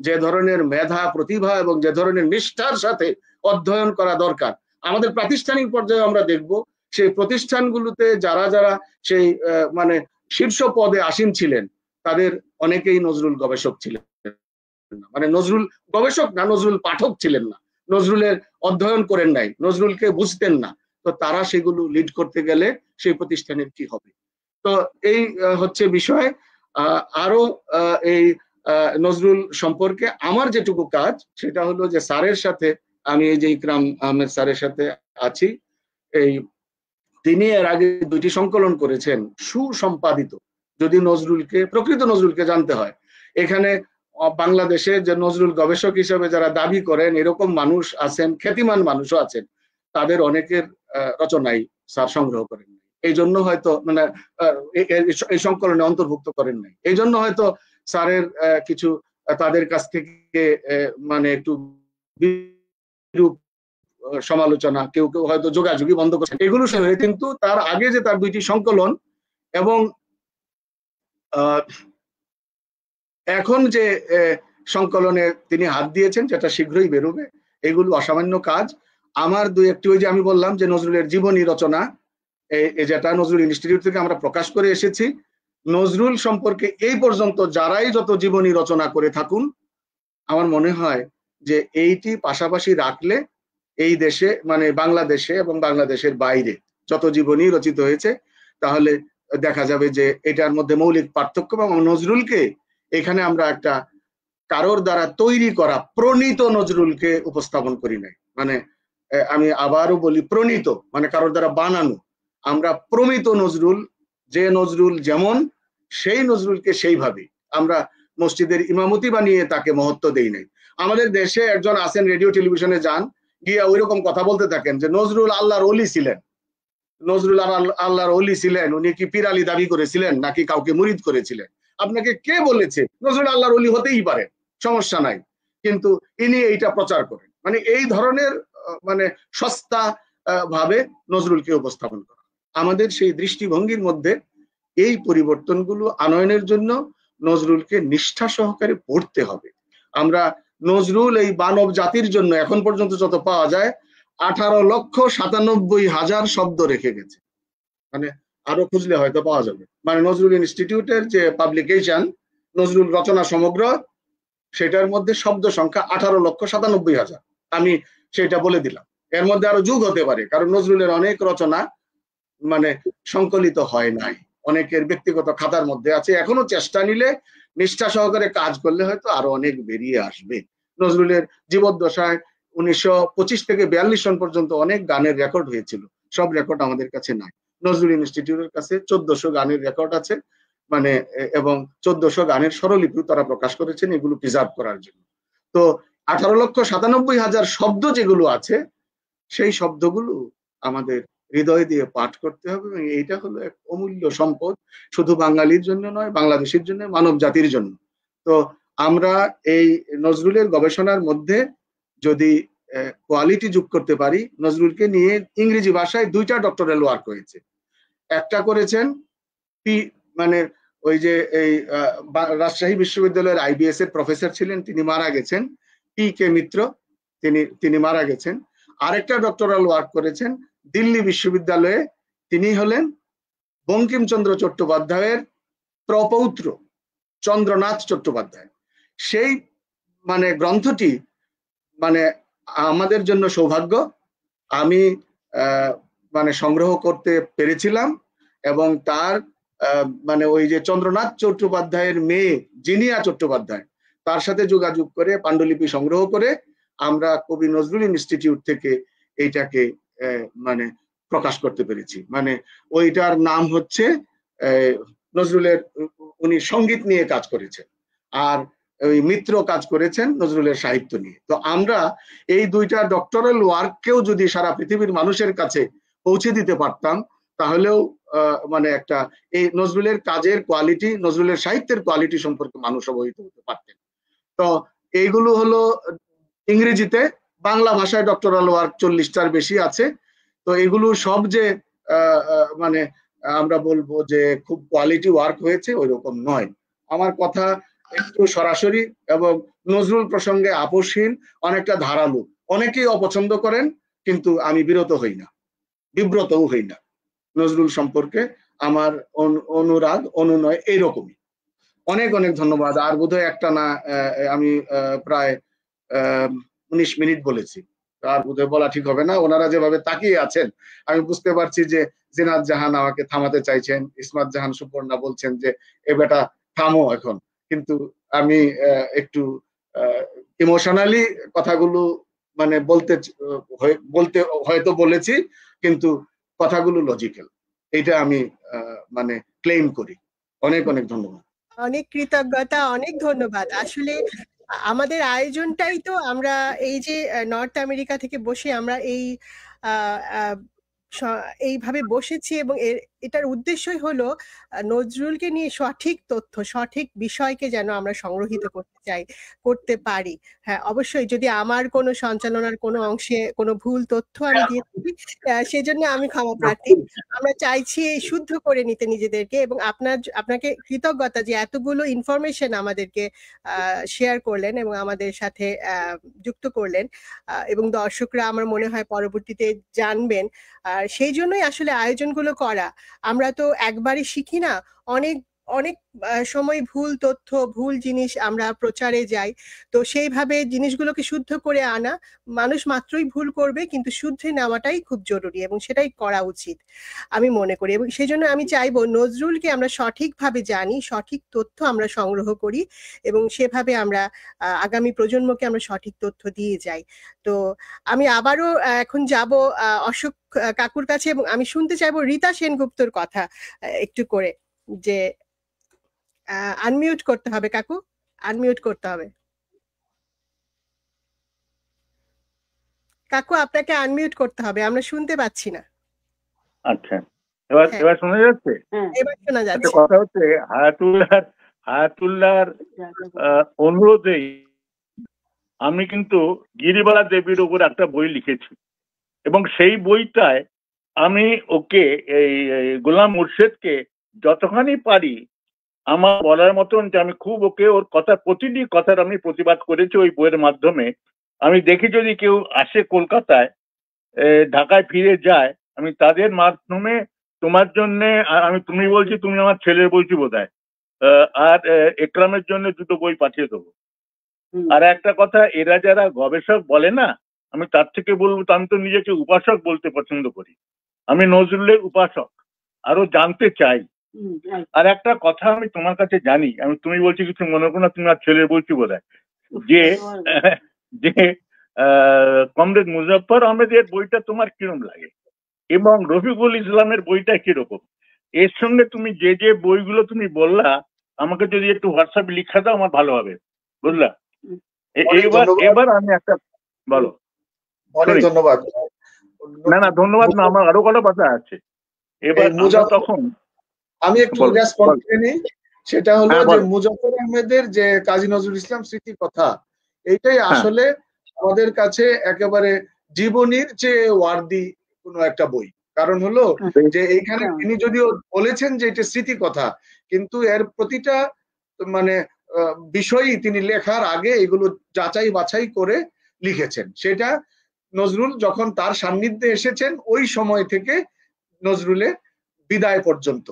Speaker 8: যে ধরনের মেধা, প্রতিভা এবং যে ধরনের নিষ্ঠার সাথে অধ্যয়ন করা দরকার, আমাদের প্রাতিষ্ঠানিক পর্যায়ে আমরা দেখব সেই প্রতিষ্ঠানগুলোতে যারা যারা সেই মানে শীর্ষ পদে আসীন ছিলেন, তাদের অনেকেই নজরুল গবেষক ছিলেন না। মানে নজরুল গবেষক না, নজরুল পাঠক ছিলেন না, নজরুলের অধ্যয়ন করেন নাই, নজরুলকে বুঝতেন না। তো তারা সেগুলো লিড করতে গেলে সেই প্রতিষ্ঠানের কি হবে? তো এই হচ্ছে বিষয়। আরো এই নজরুল সম্পর্কে আমার যেটুকু কাজ, সেটা হলো যে স্যারের সাথে, আমি এই যে ইকরাম আহমেদ স্যারের সাথে আছি, এই তিনি এর আগে 2টি সংকলন করেছেন সুসম্পাদিত। যদি নজরুলকে, প্রকৃত নজরুলকে জানতে হয়, এখানে বাংলাদেশে যে নজরুল গবেষক হিসেবে যারা দাবি করেন এরকম মানুষ আছেন, খ্যাতিমান মানুষও আছেন, তাদের অনেকের রচনাই স্যার সংগ্রহ করেন নাই। এই জন্য হয়তো মানে এই সংকলনে অন্তর্ভুক্ত করেন নাই। এই জন্য হয়তো স্যারের কিছু তাদের কাছ থেকে মানে একটু বিরূপ সমালোচনা, কেউ কেউ হয়তো যোগাযোগই বন্ধ করছেন, এগুলো সে হয়ে। কিন্তু তার আগে যে তার 2টি সংকলন এবং এখন যে সংকলনে তিনি হাত দিয়েছেন, যেটা শীঘ্রই বেরোবে, এগুলো অসামান্য কাজ। আমার 2-1টি, ওই যে আমি বললাম যে নজরুলের জীবনী রচনা, যেটা নজরুল ইনস্টিটিউট থেকে আমরা প্রকাশ করে এসেছি। নজরুল সম্পর্কে এই পর্যন্ত যারাই যত জীবনী রচনা করে থাকুন, আমার মনে হয় যে এইটি পাশাপাশি রাখলে এই দেশে, মানে বাংলাদেশে এবং বাংলাদেশের বাইরে যত জীবনী রচিত হয়েছে, তাহলে দেখা যাবে যে এটার মধ্যে মৌলিক পার্থক্য। এবং নজরুলকে এখানে আমরা একটা কারোর দ্বারা তৈরি করা প্রণীত নজরুলকে উপস্থাপন করি নাই। মানে আমি আবারও বলি, প্রণীত মানে কারোর দ্বারা বানানো। আমরা প্রমিত নজরুল, যে নজরুল যেমন, সেই নজরুলকে সেইভাবে আমরা মসজিদের ইমামতি বানিয়ে তাকে মহত্ব দেই নাই। আমাদের দেশে একজন আছেন, রেডিও টেলিভিশনে যান, গিয়া ওই রকম কথা বলতে থাকেন যে নজরুল আল্লাহর ওলি ছিলেন, নজরুল আল্লাহর ওলি ছিলেন, উনি কি পীর আলী দাবি করেছিলেন নাকি কাউকে মুরিদ করেছিলেন? আপনাকে কে বলেছে? নজরুল আল্লাহর ওলি হতেই পারে, সমস্যা নাই, কিন্তু ইনি এইটা প্রচার করেন। মানে এই ধরনের মানে সস্তা ভাবে নজরুলকে উপস্থাপন করা। আমাদের সেই দৃষ্টিভঙ্গির মধ্যে এই পরিবর্তনগুলো আনয়নের জন্য নজরুলকে নিষ্ঠা সহকারে পড়তে হবে। আমরা নজরুল এই মানব জাতির জন্য এখন পর্যন্ত যত পাওয়া যায় 18,97,000 শব্দ রেখে গেছে। মানে আরো খুঁজলে হয়তো পাওয়া যাবে। মানে নজরুল ইনস্টিটিউটের যে পাবলিকেশন নজরুল রচনা সমগ্র, সেটার মধ্যে শব্দ সংখ্যা 18,97,000। আমি সেটা বলে দিলাম। এর মধ্যে আরো যুগ হতে পারে, কারণ নজরুলের অনেক রচনা মানে সংকলিত হয় নাই, অনেকের ব্যক্তিগত খাতার মধ্যে আছে। এখনো চেষ্টা নিলে, নিষ্ঠা সহকারে কাজ করলে হয়তো আরো অনেক বেরিয়ে আসবে। নজরুলের জীবদ্দশায় 1925 থেকে 42 সন পর্যন্ত অনেক গানের রেকর্ড হয়েছিল, সব রেকর্ড আমাদের কাছে নাই। নজরুল ইনস্টিটিউটের কাছে 1400 গানের রেকর্ড আছে, মানে এবং 1400 গানের স্বরলিপি তারা প্রকাশ করেছেন এগুলো প্রিজার্ভ করার জন্য। তো 18,97,000 শব্দ যেগুলো আছে, সেই শব্দগুলো আমাদের হৃদয় দিয়ে পাঠ করতে হবে, এবং এইটা হলো এক অমূল্য সম্পদ, শুধু বাঙালির জন্য নয়, বাংলাদেশের জন্য, মানব জাতির জন্য। তো আমরা এই নজরুলের গবেষণার মধ্যে যদি কোয়ালিটি যোগ করতে পারি, নজরুলকে নিয়ে ইংরেজি ভাষায় 2টা ডক্টরাল ওয়ার্ক হয়েছে। একটা করেছেন মানে ওই যে এই রাজশাহী বিশ্ববিদ্যালয়ের IBS এর প্রফেসর ছিলেন, তিনি মারা গেছেন, PK মিত্র, তিনি মারা গেছেন। আরেকটা ডক্টরাল ওয়ার্ক করেছেন দিল্লি বিশ্ববিদ্যালয়ে, তিনি হলেন বঙ্কিমচন্দ্র চট্টোপাধ্যায়ের প্রপৌত্র চন্দ্রনাথ চট্টোপাধ্যায়। সেই মানে গ্রন্থটি মানে আমাদের জন্য সৌভাগ্য, আমি মানে সংগ্রহ করতে পেরেছিলাম, এবং তার মানে ওই যে চন্দ্রনাথ চট্টোপাধ্যায়ের মেয়ে জিনিয়া চট্টোপাধ্যায়, তার সাথে যোগাযোগ করে পাণ্ডুলিপি সংগ্রহ করে আমরা কবি নজরুল ইনস্টিটিউট থেকে এইটাকে মানে প্রকাশ করতে পেরেছি। মানে ওইটার নাম হচ্ছে নজরুলের, উনি সঙ্গীত নিয়ে কাজ করেছেন, আর ওই মিত্র কাজ করেছেন নজরুলের সাহিত্য নিয়ে। তো আমরা এই 2টা ডক্টরাল ওয়ার্ককেও যদি সারা পৃথিবীর মানুষের কাছে পৌঁছে দিতে পারতাম, তাহলেও মানে একটা এই নজরুলের কাজের কোয়ালিটি, নজরুলের সাহিত্যের কোয়ালিটি সম্পর্কে মানুষ অবহিত হতে পারতেন। তো এইগুলো হলো ইংরেজিতে। বাংলা ভাষায় ডক্টরাল ওয়ার্ক 40টার বেশি আছে। তো এগুলো সব যে মানে আমরা বলবো যে খুব কোয়ালিটি ওয়ার্ক হয়েছে, ওই রকম নয়। আমার কথা একটু সরাসরি এবং নজরুল প্রসঙ্গে আপোষহীন, অনেকটা ধারালো। অনেকেই অপছন্দ করেন, কিন্তু আমি বিরত হই না, বিব্রতও হই না। নজরুল সম্পর্কে আমার অনুরাগ, অনুনয় এইরকমই। অনেক অনেক ধন্যবাদ। আর বোধহয় একটা না, আমি প্রায় 19 মিনিট বলেছি, আর বোধহয় বলা ঠিক হবে না। ওনারা যেভাবে তাকিয়ে আছেন, আমি বুঝতে পারছি যে জিনাত জাহান আমাকে থামাতে চাইছেন, ইসমাত জাহান সুপর্ণা বলছেন যে এ বেটা থামো এখন, কিন্তু আমি একটু ইমোশনালি কথাগুলো মানে বলতে হয়তো বলেছি, কিন্তু কথাগুলো লজিক্যাল, এটা আমি মানে ক্লেম করি। অনেক অনেক ধন্যবাদ।
Speaker 1: অনেক কৃতজ্ঞতা, অনেক ধন্যবাদ। আসলে আমাদের আয়োজনটাই তো, আমরা এই যে নর্থ আমেরিকা থেকে বসে আমরা এইভাবে বসেছি, এবং এটার উদ্দেশ্যই হলো নজরুলকে নিয়ে সঠিক তথ্য, সঠিক বিষয়কে যেন আমরা সংগ্রহিত করতে পারি। হ্যাঁ, অবশ্যই যদি আমার কোনো সঞ্চালনার কোনো অংশে কোনো ভুল তথ্য আমি দিয়ে থাকি, সেজন্য আমি ক্ষমা প্রার্থী। আমরা চাইছি শুদ্ধ করে নিতে নিজেদেরকে, এবং আপনাকে কৃতজ্ঞতা যে এতগুলো ইনফরমেশন আমাদেরকে শেয়ার করলেন এবং আমাদের সাথে যুক্ত করলেন, এবং দর্শকরা আমার মনে হয় পরবর্তীতে জানবেন। আর সেই জন্যই আসলে আয়োজনগুলো করা। আমরা তো একবারই শিখি না, অনেক অনেক সময় ভুল তথ্য, ভুল জিনিস আমরা প্রচারে যাই। তো সেইভাবে জিনিসগুলোকে শুদ্ধ করে আনা, মানুষ মাত্রই ভুল করবে, কিন্তু শুদ্ধে নেওয়াটাই খুব জরুরি, এবং সেটাই করা উচিত আমি মনে করি। এবং সেই জন্য আমি চাইবো নজরুলকে আমরা সঠিকভাবে জানি, সঠিক তথ্য আমরা সংগ্রহ করি, এবং সেভাবে আমরা আগামী প্রজন্মকে আমরা সঠিক তথ্য দিয়ে যাই। তো আমি আবারও এখন যাব অশোক কাকুর কাছে, এবং আমি শুনতে চাইবো রীতা সেনগুপ্তর কথা একটু করে, যে আনমিউট করতে হবে কাকু, আনমিউট করতে হবে। কাকু আপনাকে আনমিউট করতে হবে, আমরা শুনতে পাচ্ছি না।
Speaker 6: আচ্ছা, এবার শোনা যাচ্ছে?
Speaker 1: এবার শোনা যাচ্ছে।
Speaker 6: কথা হচ্ছে হায়াতুল্লাহর অনুরোধেই আমি কিন্তু গিরিবালা দেবীর উপর একটা বই লিখেছি, এবং সেই বইটায় আমি ওকে এই গোলাম মুর্শেদকে যতখানি পারি আমার বলার মতন, যে আমি খুব ওকে ওর কথা, প্রতিটি কথার আমি প্রতিবাদ করেছি ওই বইয়ের মাধ্যমে। আমি দেখি যদি কেউ আসে কলকাতায়, ঢাকায় ফিরে যায়, আমি তাদের মাধ্যমে তোমার জন্য, আমি তুমি বলছি, তুমি আমার ছেলের বলছি বোধহয়, আর একরামের জন্য দুটো বই পাঠিয়ে দেবো। আর একটা কথা, এরা যারা গবেষক বলে না, আমি তার থেকে বলবো, আমি তো নিজেকে উপাসক বলতে পছন্দ করি, আমি নজরুলের উপাসক, আরো জানতে চাই। আর একটা কথা আমি তোমার কাছে জানি, আমি তুমি বলছি কিছু মনে করো না, তুমি আর ছেলের বলছি বোধহয়, যে যে কমরেড মুজফফর আহমেদের বইটা তোমার কিরম লাগে এবং রফিকুল ইসলামের বইটা কিরকম। এর সঙ্গে তুমি যে যে বইগুলো তুমি বললা, আমাকে যদি একটু হোয়াটসঅ্যাপে লিখা দাও আমার ভালো হবে, বুঝলা? এবার আমি একটা বলো।
Speaker 8: অনেক ধন্যবাদ।
Speaker 6: না না ধন্যবাদ না, আমার আরো কটা কথা আছে। এবার তখন
Speaker 8: আমি একটু রেসপন্স করে নিই। সেটা হলো যে মুজফফর আহমেদের যে কাজী নজরুল ইসলাম স্মৃতি কথা, এইটাই আসলে আমাদের কাছে একেবারে জীবনীর চেয়ে ওয়ার্দি কোনো একটা বই। কারণ হলো যে এইখানে তিনি যদিও বলেছেন যে এটা স্মৃতি কথা, কিন্তু এর প্রতিটা মানে বিষয়ই তিনি লেখার আগে এগুলো যাচাই বাছাই করে লিখেছেন। সেটা নজরুল যখন তার সান্নিধ্যে এসেছেন ওই সময় থেকে নজরুলের বিদায় পর্যন্ত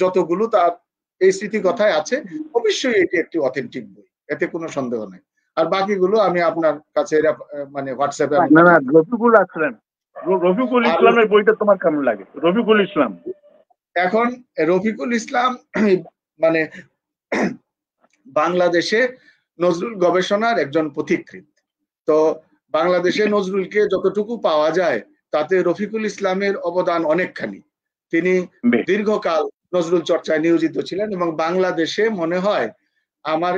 Speaker 8: যতগুলো তার এই স্মৃতি কথায় আছে, অবশ্যই এটি একটি অথেন্টিক বই, এতে কোনো সন্দেহ নেই। আর বাকিগুলো আমি আপনার কাছে মানে হোয়াটসঅ্যাপে।
Speaker 6: না না, রফিকুল ইসলামের বইটা তোমার কেমন লাগে? রফিকুল ইসলাম,
Speaker 8: এখন রফিকুল ইসলাম মানে বাংলাদেশে নজরুল গবেষণার একজন পথিকৃৎ। তো বাংলাদেশে নজরুলকে যতটুকু পাওয়া যায় তাতে রফিকুল ইসলামের অবদান অনেকখানি। তিনি দীর্ঘকাল নজরুল চর্চায় নিয়োজিত ছিলেন এবং বাংলাদেশে মনে হয়, আমার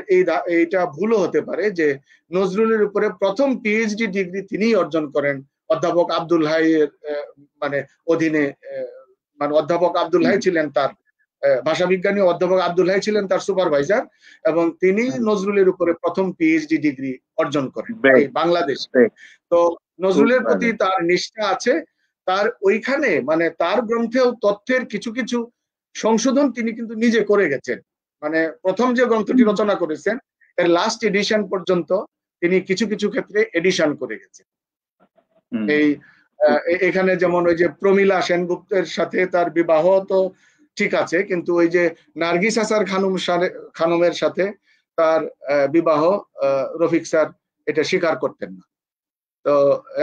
Speaker 8: এইটা ভুলও হতে পারে, যে নজরুলের উপরে প্রথম পিএইচডি ডিগ্রি তিনিই অর্জন করেন অধ্যাপক আব্দুল হাইয়ের মানে অধীনে। মানে অধ্যাপক আব্দুল হাই ছিলেন তার ভাষাবিজ্ঞানী, অধ্যাপক আব্দুল হাই ছিলেন তার সুপারভাইজার, এবং তিনি নজরুলের উপরে প্রথম পিএইচডি ডিগ্রি অর্জন করেন এই বাংলাদেশে। তো নজরুলের প্রতি তার নিষ্ঠা আছে। তার ওইখানে মানে তার গ্রন্থেও তথ্যের কিছু কিছু সংশোধন তিনি কিন্তু নিজে করে গেছেন। মানে প্রথম যে গ্রন্থটি রচনা করেছেন এর লাস্ট এডিশন পর্যন্ত তিনি কিছু কিছু ক্ষেত্রে এডিশন করে গেছেন। এই এখানে যেমন ওই যে প্রমীলা সেনগুপ্তের সাথে তার বিবাহ তো ঠিক আছে, কিন্তু ওই যে নার্গিস আসার খানমের সাথে তার বিবাহ রফিক স্যার এটা স্বীকার করতেন না। তো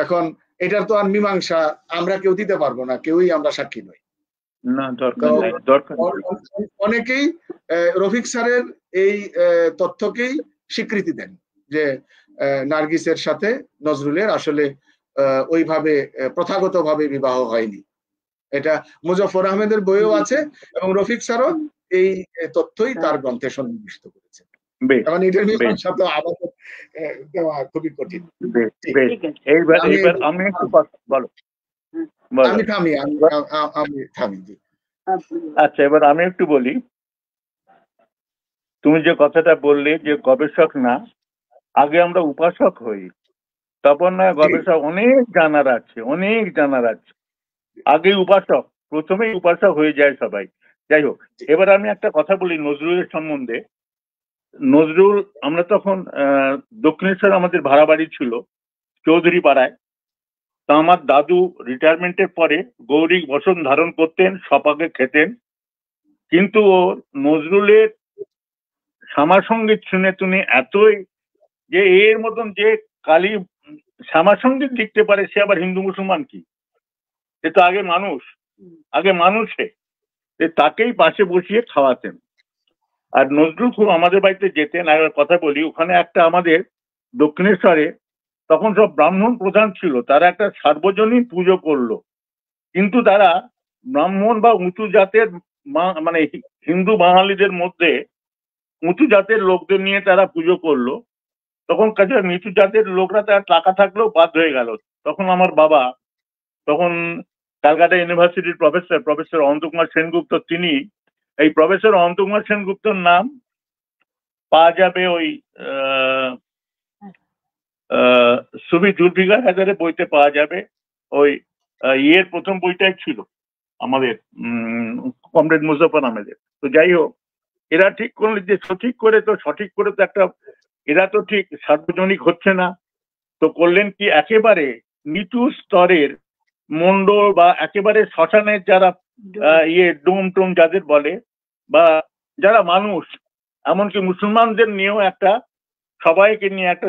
Speaker 8: এখন এটার তো আর মীমাংসা আমরা কেউ দিতে পারবো না, কেউই আমরা সাক্ষী নই। অনেকেই রফিক স্যারের এই তথ্যকেই স্বীকৃতি দেন যে নার্গিসের সাথে নজরুলের আসলে ওইভাবে প্রথাগতভাবে বিবাহ হয়নি। এটা মুজফফর আহমেদের বইও আছে এবং রফিক স্যারও এই তথ্যই তার গ্রন্থে সন্নিবিষ্ট করেছেন। এখন এটার মীমাংসা তো আমাদের দেওয়া খুবই কঠিন।
Speaker 6: আমি একটু বলো। আমি থামি। আচ্ছা, এবার আমি একটু বলি। তুমি যে কথাটা বললে যে গবেষক না, আগে আমরা উপাসক হই, তখন না গবেষক অনেক জানার আছে, আগে উপাসক, প্রথমেই উপাসক হয়ে যায় সবাই। যাই হোক, এবার আমি একটা কথা বলি নজরুলের সম্বন্ধে। নজরুল, আমরা তখন দক্ষিণেশ্বর আমাদের ভাড়া বাড়ি ছিল চৌধুরী পাড়ায়। তা আমার দাদু রিটায়ারমেন্টের পরে গৌরিক বসন ধারণ করতেন, সপাকে খেতেন, কিন্তু ও নজরুলের শ্যামা সঙ্গীত শুনে তুমি এতই যে এর মতন যে কালী শ্যামা সঙ্গীত লিখতে পারে, সে আবার হিন্দু মুসলমান কি? সে তো আগে মানুষে তাকেই পাশে বসিয়ে খাওয়াতেন। আর নজরুল খুব আমাদের বাড়িতে যেতেন। আর কথা বলি, ওখানে একটা আমাদের দক্ষিণেশ্বরে তখন সব ব্রাহ্মণ প্রধান ছিল, তারা একটা সার্বজনীন পুজো করলো, কিন্তু তারা ব্রাহ্মণ বা উঁচু জাতের মানে হিন্দু বাঙালিদের মধ্যে উঁচু জাতের লোকদের নিয়ে তারা পুজো করলো। তখন কাছে নিচু জাতের লোকরা তার টাকা থাকলেও বাদ হয়ে গেল। তখন আমার বাবা, তখন ক্যালকাটা ইউনিভার্সিটির প্রফেসর অনন্ত কুমার সেনগুপ্ত, তিনি এই প্রফেসর অনন্ত কুমার সেনগুপ্তর নাম পাওয়া যাবে ওই সুফি জুলফিকার হায়দারের বইতে পাওয়া যাবে। ওই ইয়ের প্রথম বইটাই ছিল আমাদের কমরেড মুজফর আহমেদের। তো যাই হোক, এরা ঠিক করলে যে সঠিক করে তো একটা, এরা তো ঠিক সার্বজনিক হচ্ছে না, তো করলেন কি একেবারে নিচু স্তরের মন্ডল বা একেবারে শ্মশানের যারা ডোম টোম যাদের বলে, বা যারা মানুষ, এমনকি মুসলমানদের নিয়েও একটা, সবাইকে নিয়ে একটা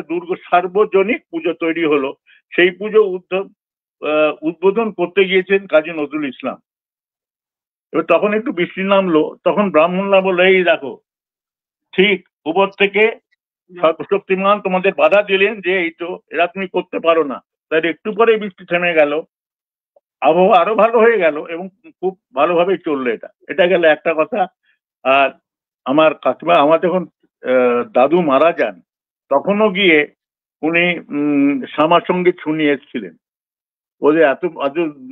Speaker 6: সার্বজনিক পুজো তৈরি হলো। সেই পুজো উদ্বোধন করতে গিয়েছেন কাজী নজরুল ইসলাম। এবার তখন একটু বৃষ্টি নামলো, তখন ব্রাহ্মণরা বললো, এই দেখো ঠিক উপর থেকে সর্বশক্তিমান তোমাদের বাধা দিলেন যে এই তো এরা তুমি করতে পারো না। তাই একটু পরে বৃষ্টি থেমে গেল, আবহাওয়া আরো ভালো হয়ে গেল এবং খুব ভালোভাবেই চললো। এটা গেল একটা কথা। আর আমার কাকিমা, আমার যখন দাদু মারা যান, তখনও গিয়ে উনি শ্যামা সঙ্গীত শুনিয়ে এসেছিলেন ওদের এত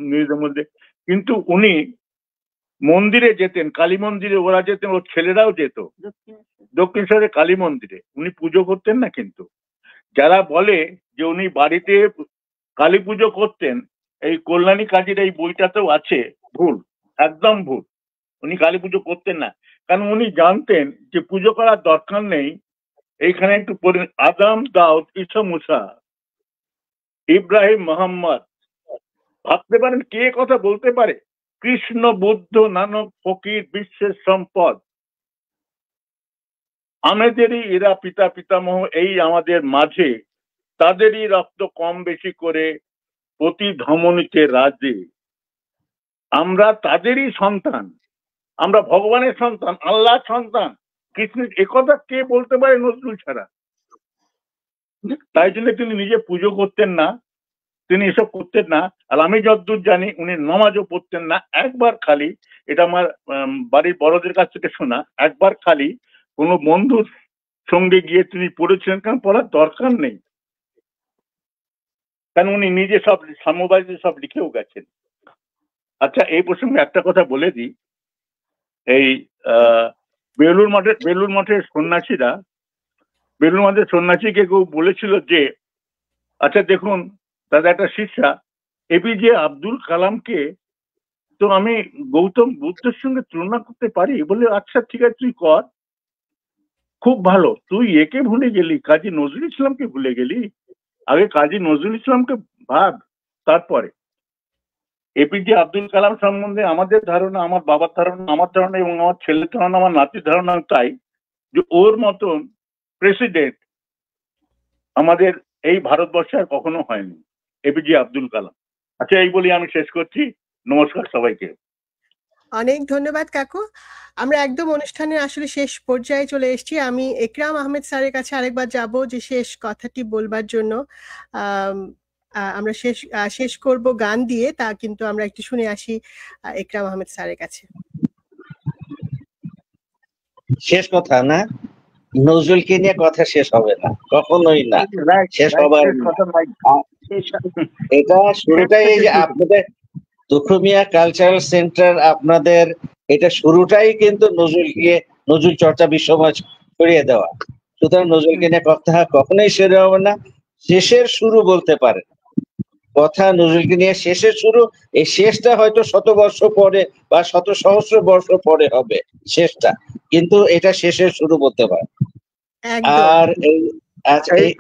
Speaker 6: নিজেদের মধ্যে। কিন্তু উনি মন্দিরে যেতেন, কালী মন্দিরে ওরা যেতেন, ওর ছেলেরাও যেত দক্ষিণেশ্বরে কালী মন্দিরে, উনি পুজো করতেন না। কিন্তু যারা বলে যে উনি বাড়িতে কালী পুজো করতেন, এই কল্যাণী কাজীর এই বইটাতেও আছে, ভুল, একদম ভুল। উনি কালী পুজো করতেন না, কারণ উনি জানতেন যে পুজো করার দরকার নেই। এইখানে একটু আদম, দাউদ, ঈসা, মুসা, ইব্রাহিম, মোহাম্মদ, ভাবতে পারেন কে কথা বলতে পারে? কৃষ্ণ, বুদ্ধ, নানক, ফকির, বিশ্বের সম্পদ, আমাদেরই এরা পিতা পিতামহ। এই আমাদের মাঝে তাদেরই রক্ত কম বেশি করে প্রতি ধমনীতে রাজে। আমরা তাদেরই সন্তান, আমরা ভগবানের সন্তান, আল্লাহ সন্তান, কৃষ্ণের। একথা কে বলতে পারে নজরুল ছাড়া? তাই জন্য তিনি নিজে পুজো করতেন না, তিনি এসব করতেন না। আর আমি যতদূর জানি উনি নামাজও পড়তেন না। একবার খালি, এটা আমার বাড়ির বড়দের কাছ থেকে শোনা, একবার খালি কোনো বন্ধুর সঙ্গে গিয়ে তিনি পড়েছিলেন, কারণ পড়ার দরকার নেই, কারণ উনি নিজে সব সাম্যবাদী সব লিখেও গেছেন। আচ্ছা, এই প্রসঙ্গে একটা কথা বলে দিই। এই বেলুর মঠের সন্ন্যাসীকে কেউ বলেছিল যে, আচ্ছা দেখুন দাদা, একটা শিষ্যা এপিজে আব্দুল কালামকে তো আমি গৌতম বুদ্ধের সঙ্গে তুলনা করতে পারি। বলে, আচ্ছা ঠিক আছে, তুই কর, খুব ভালো। তুই একে ভুলে গেলি, কাজী নজরুল ইসলামকে ভুলে গেলি। আগে কাজী নজরুল ইসলামকে ভাব, তারপরে। এপিজে আব্দুল কালাম সম্বন্ধে আমাদের ধারণা, আমার বাবার ধারণা, আমার ধারণা এবং আমার ছেলের ধারণা, আমার নাতির ধারণা তাই যে ওর মতন প্রেসিডেন্ট আমাদের এই ভারতবর্ষে আর কখনো হয়নি, এপিজে আব্দুল কালাম। আচ্ছা, এই বলি আমি শেষ করছি। নমস্কার সবাইকে।
Speaker 1: অনেক ধন্যবাদ কাকু। আমরা একদম অনুষ্ঠানের আসলে শেষ পর্যায়ে চলে এসেছি। আমি একরাম আহমেদ স্যারের কাছে আরেকবার যাব যে শেষ কথাটি বলবার জন্য। আমরা শেষ করব গান দিয়ে, তা কিন্তু আমরা একটু শুনে আসি একরাম আহমেদ স্যারের কাছে।
Speaker 7: শেষ কথা না, নজরুলকে নিয়ে কথা শেষ হবে না, কখনোই না, শেষ হবার। এটা শুরুটাই এই যে আপনাদের দুখুমিয়া কালচারাল সেন্টার, আপনাদের এটা শুরুটাই কিন্তু নজরুল চর্চা বিশ্বময় ছড়িয়ে দেওয়া। সুতরাং নজরুলকে নিয়ে কথা কখনোই শেষ হবে না, শেষের শুরু বলতে পারে কথা। নজরুলকে নিয়ে শেষের শুরু, এই শেষটা হয়তো 100 বর্ষ পরে বা 100 সহস্র বর্ষ পরে হবে শেষটা, কিন্তু এটা শেষের শুরু বলতে পারে। আর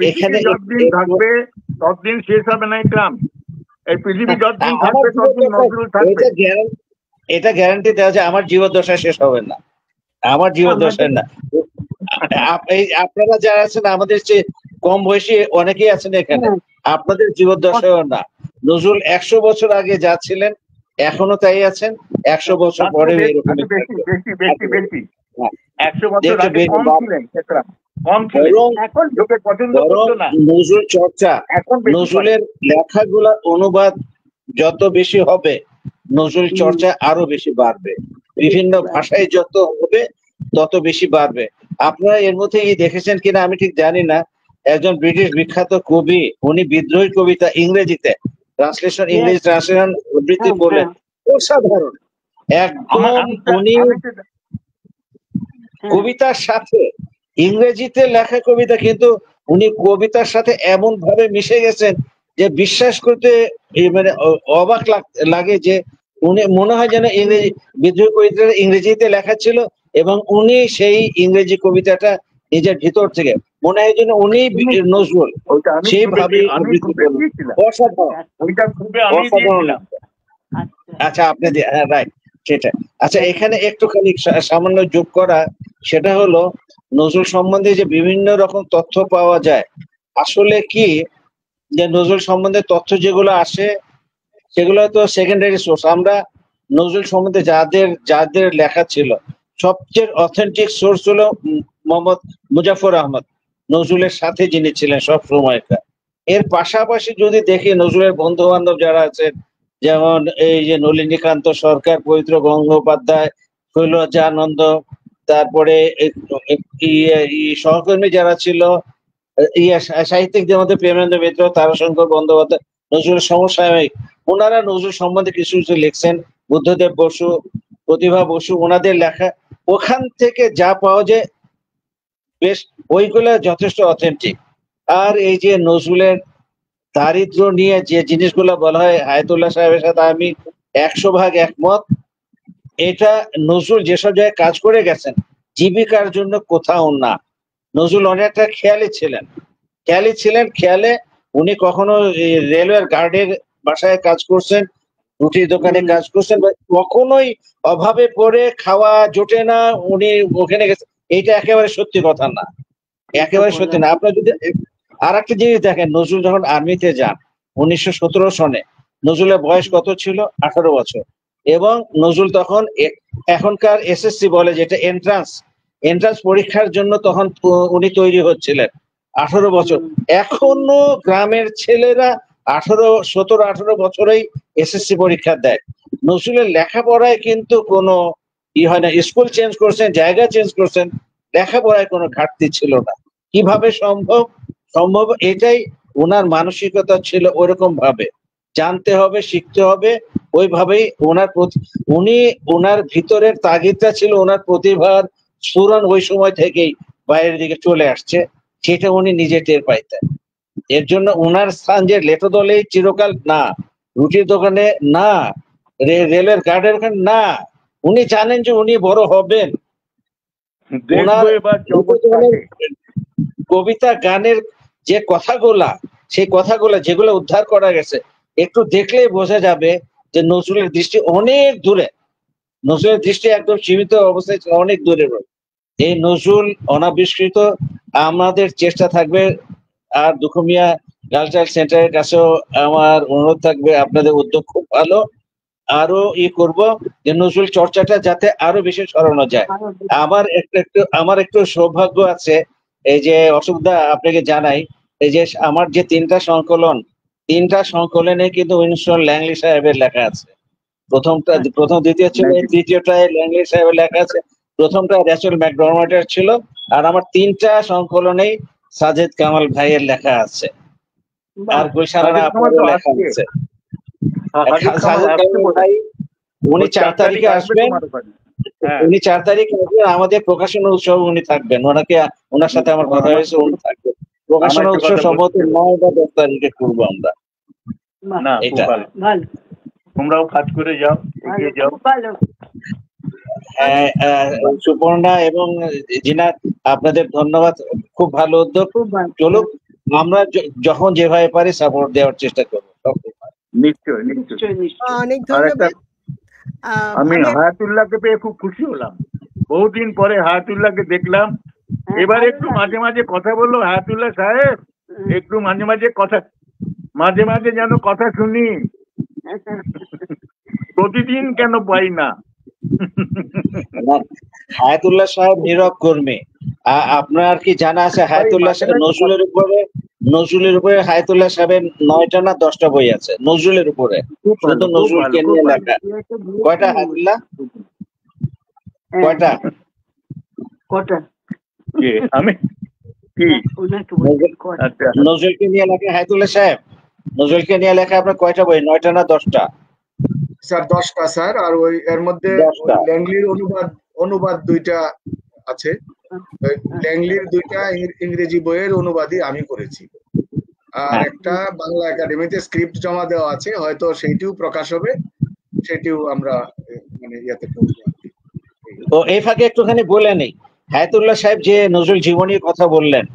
Speaker 6: এখানে থাকবে ততদিন শেষ হবে না। এই পৃথিবী যতদিন থাকবে ততদিন নজরুল থাকবে,
Speaker 7: এটা গ্যারান্টি দেওয়া যায়। আমার জীবদ্দশা শেষ হবে না, আমার জীবদ্দশায় না। আপনারা যারা আছেন আমাদের চেয়ে কম বয়সী অনেকেই আছেন এখানে, আপনাদের জীবদ্দশায়ও না। নজরুল 100 বছর আগে যা ছিলেন এখনো তাই আছেন, 100 বছর পরে এরকম। নজরুল চর্চা, নজরুলের লেখাগুলা অনুবাদ যত বেশি হবে, নজরুল চর্চা আরো বেশি বাড়বে, বিভিন্ন ভাষায় যত হবে তত বেশি বাড়বে। আপনারা এর মধ্যে দেখেছেন কিনা আমি ঠিক জানি না, একজন ব্রিটিশ বিখ্যাত কবি, উনি বিদ্রোহী কবিতা ইংরেজিতে ট্রান্সলেশন, ইংরেজি ট্রান্সলেশন আবৃত্তি করলেন, অসাধারণ একদম। উনি কবিতার সাথে ইংরেজিতে লেখা কবিতা কিন্তু উনি কবিতার সাথে এমন ভাবে মিশে গেছেন যে বিশ্বাস করতে মানে অবাক লাগে যে উনি মনে হয় যেন ইংরেজি বিদ্রোহী কবিতাটা ইংরেজিতে লেখা ছিল এবং উনি সেই ইংরেজি কবিতাটা নিজের ভিতর থেকে মনে হয় যেন উনি নজরুল সেইভাবে অসাধারণ। আচ্ছা আপনি হ্যাঁ রাইট সেটা। আচ্ছা এখানে একটুখানি সামান্য যোগ করা, সেটা হলো নজরুল সম্বন্ধে যে বিভিন্ন রকম তথ্য পাওয়া যায়, আসলে কি যে নজরুল সম্বন্ধে তথ্য যেগুলো আসে সেগুলো তো সেকেন্ডারি সোর্স। আমরা নজরুল সম্বন্ধে যাদের লেখা ছিল সবচেয়ে অথেন্টিক সোর্স হলো মোহাম্মদ মুজাফর আহমদ, নজরুলের সাথে যিনি ছিলেন সব সময়টা। এর পাশাপাশি যদি দেখি নজরুলের বন্ধু বান্ধব যারা আছেন, যেমন এই যে নলিনীকান্ত সরকার, পবিত্র গঙ্গোপাধ্যায়, শৈলজানন্দ, তারপরে সহকর্মী যারা ছিল সাহিত্যিকদের মধ্যে প্রেমেন্দ্র মিত্র, তারাশঙ্কর বন্দ্যোপাধ্যায়, নজরুলের সমসাময়িক, ওনারা নজরুল সম্বন্ধে কিছু কিছু লিখছেন। বুদ্ধদেব বসু, প্রতিভা বসু, ওনাদের লেখা ওখান থেকে যা পাওয়া যায় বেশ ওইগুলা যথেষ্ট অথেন্টিক। আর এই যে নজরুলের দারিদ্র নিয়ে যে জিনিসগুলো বলা হয়, আয়াতুল্লাহ সাহেবের সাথে আমি 100% একমত। এটা নজরুল যেসব জায়গায় কাজ করে গেছেন জীবিকার জন্য কোথাও না। নজরুল অনেকটা খেয়ালি ছিলেন। খেয়ালে উনি কখনো রেলওয়ের গার্ডের বাসায় কাজ করছেন, রুটির দোকানে কাজ করছেন, কখনোই অভাবে পড়ে খাওয়া জোটে না উনি ওখানে গেছেন, এইটা একেবারে সত্যি কথা না, একেবারে সত্যি না। আপনার যদি আর একটা জিনিস দেখেন, নজরুল যখন আর্মিতে যান 1917 সনে, নজরুলের বয়স কত ছিল? 18 বছর। এবং নজরুল তখন এখনকার এসএসসি বলে যেটা এন্ট্রান্স পরীক্ষার জন্য তখন উনি তৈরি হচ্ছিলেন, 18 বছর। এখনো গ্রামের ছেলেরা 17-18 বছরেই এসএসসি পরীক্ষা দেয়। নজরুলের লেখাপড়ায় কিন্তু কোনো হয় না, স্কুল চেঞ্জ করছেন, জায়গা চেঞ্জ করছেন, লেখাপড়ায় কোনো ঘাটতি ছিল না। কিভাবে সম্ভব? এটাই ওনার মানসিকতা ছিল, ওইরকম ভাবে জানতে হবে, শিখতে হবে, ওইভাবেই ওনার ভিতরের তাগিদটা ছিল, ওনার প্রতিভার স্ফুরণ ওই সময় থেকেই বাইরের দিকে চলে আসছে, সেটা উনি নিজে টের পাইতেন। এর জন্য ওনার স্থান যে লেটো দলেই চিরকাল না, রুটির দোকানে না, রেলের গার্ডের ওখানে না, উনি জানেন যে উনি বড় হবেন। কবিতা গানের যে কথাগুলা, সেই কথাগুলা যেগুলো উদ্ধার করা গেছে, একটু দেখলেই বোঝা যাবে যে নজরুলের দৃষ্টি অনেক দূরে, নজরুলের দৃষ্টি একদম সীমিত অবস্থায় অনেক দূরে রয়েছে। এই নজরুল অনাবিষ্কৃত, আমাদের চেষ্টা থাকবে। আর দুখুমিয়া কালচারাল সেন্টারের কাছেও আমার অনুরোধ থাকবে, আপনাদের উদ্যোগ খুব ভালো, আরো করব যে নজরুল চর্চাটা যাতে আরো বেশি ছড়ানো যায়। আমার একটু সৌভাগ্য আছে, এই যে অসুবিধা আপনাকে জানাই, এই যে আমার যে 3টা সংকলনে কিন্তু উইনস্টন ল্যাংলি সাহেবের লেখা আছে। প্রথম দ্বিতীয় ছিল, তৃতীয়টায় ল্যাংলি সাহেবের লেখা আছে, প্রথমটা র্যাচেল ম্যাকডরমাটের ছিল, আর আমার 3টা সংকলনেই সাজেদ কামাল ভাইয়ের লেখা আছে, আর গুলশানের আপনারও লেখা আছে। উনি 4 তারিখে আসবেন, আমাদের প্রকাশনা উৎসব উনি থাকবেন, ওনার সাথে আমার কথা হয়েছে, উনি থাকবেন। প্রকাশনা উৎসব সম্ভবত 9 বা 10 তারিখে করবো আমরা। এটা
Speaker 6: তোমরাও কাজ করে যাও, এগিয়ে যাও।
Speaker 7: সুপর্ণা এবং জিনা, আপনাদের ধন্যবাদ, খুব ভালো উদ্যোগ। চলুক, আমরা যখন যেভাবে পারি সাপোর্ট দেওয়ার চেষ্টা করবো।
Speaker 6: নিশ্চয়।
Speaker 1: অনেক ধন্যবাদ।
Speaker 6: আমি হায়াতুল্লাহকে পেয়ে খুব খুশি হলাম, বহুদিন পরে হায়াতুল্লাহকে দেখলাম। এবার একটু মাঝে মাঝে কথা বললো হায়াতুল্লাহ সাহেব, একটু মাঝে মাঝে যেন কথা শুনি, প্রতিদিন কেন পাই না।
Speaker 7: হায়াতুল্লাহ সাহেব নীরব কর্মী। আপনার কি জানা আছে হায়াতুল্লাহ সাহেব নজরুলের উপরে হায়াতুল্লাহ সাহেবের 9টা না 10টা বই আছে নজরুলের উপরে, শুধু নজরুলকে নিয়ে লেখা। কয়টা হায়াতুল্লাহ? কয়টা?
Speaker 6: আমি কি
Speaker 7: নজরুলকে নিয়ে লেখা হায়াতুল্লাহ সাহেব, নজরুলকে নিয়ে লেখা আপনার কয়টা বই? 9টা না 10টা?
Speaker 8: স্যার 10টা স্যার, আর ওই এর মধ্যে ল্যাংলির অনুবাদ 2টা আছে। ল্যাংলির 2টা ইংরেজি বইয়ের অনুবাদই আমি করেছি, আর একটা বাংলা একাডেমিতে স্ক্রিপ্ট জমা দেওয়া আছে, হয়তো সেইটিও প্রকাশ হবে, সেটিও আমরা মানে ইয়াতে করব।
Speaker 7: তো এই ফাঁকে একটুখানি বলে নেই, হায়াতুল্লাহ সাহেব যে নজরুল জীবনীর কথা বললেন,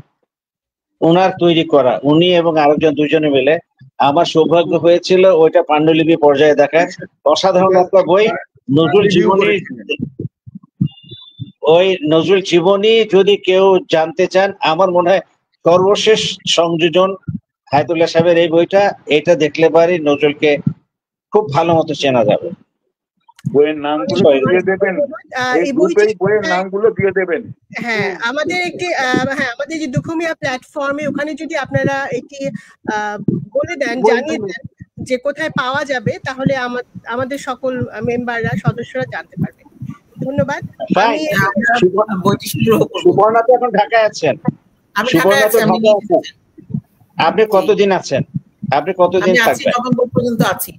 Speaker 7: ওনার তৈরি করা, উনি এবং আরেকজন দুজনে মিলে, আমার সৌভাগ্য হয়েছিল ওইটা পাণ্ডুলিপি পর্যায়ে দেখার। অসাধারণ একটা বই, নজরুল জীবনী। ওই নজরুল জীবনী যদি কেউ জানতে চান, আমার মনে হয় সর্বশেষ সংযোজন হায়াতুল্লাহ সাহেবের এই বইটা, এটা দেখলে পারি নজরুলকে খুব ভালো মতো চেনা যাবে।
Speaker 6: বইয়ের নামগুলো দিয়ে দেবেন, এই বইয়ের নামগুলো দিয়ে দেবেন।
Speaker 1: হ্যাঁ, আমাদের একটি আমাদের যে দুখুমিয়া প্ল্যাটফর্মে, ওখানে যদি আপনারা একটি বলে দেন, জানিয়ে দেন যে কোথায় পাওয়া যাবে, তাহলে আমাদের সকল মেম্বাররা, সদস্যরা জানতে পারবে। ধন্যবাদ।
Speaker 7: সুবর্ণা তো এখন ঢাকায় আছেন। আপনি কতদিন আছেন? আপনি কতদিন থাকবেন?
Speaker 3: নভেম্বর পর্যন্ত আছি।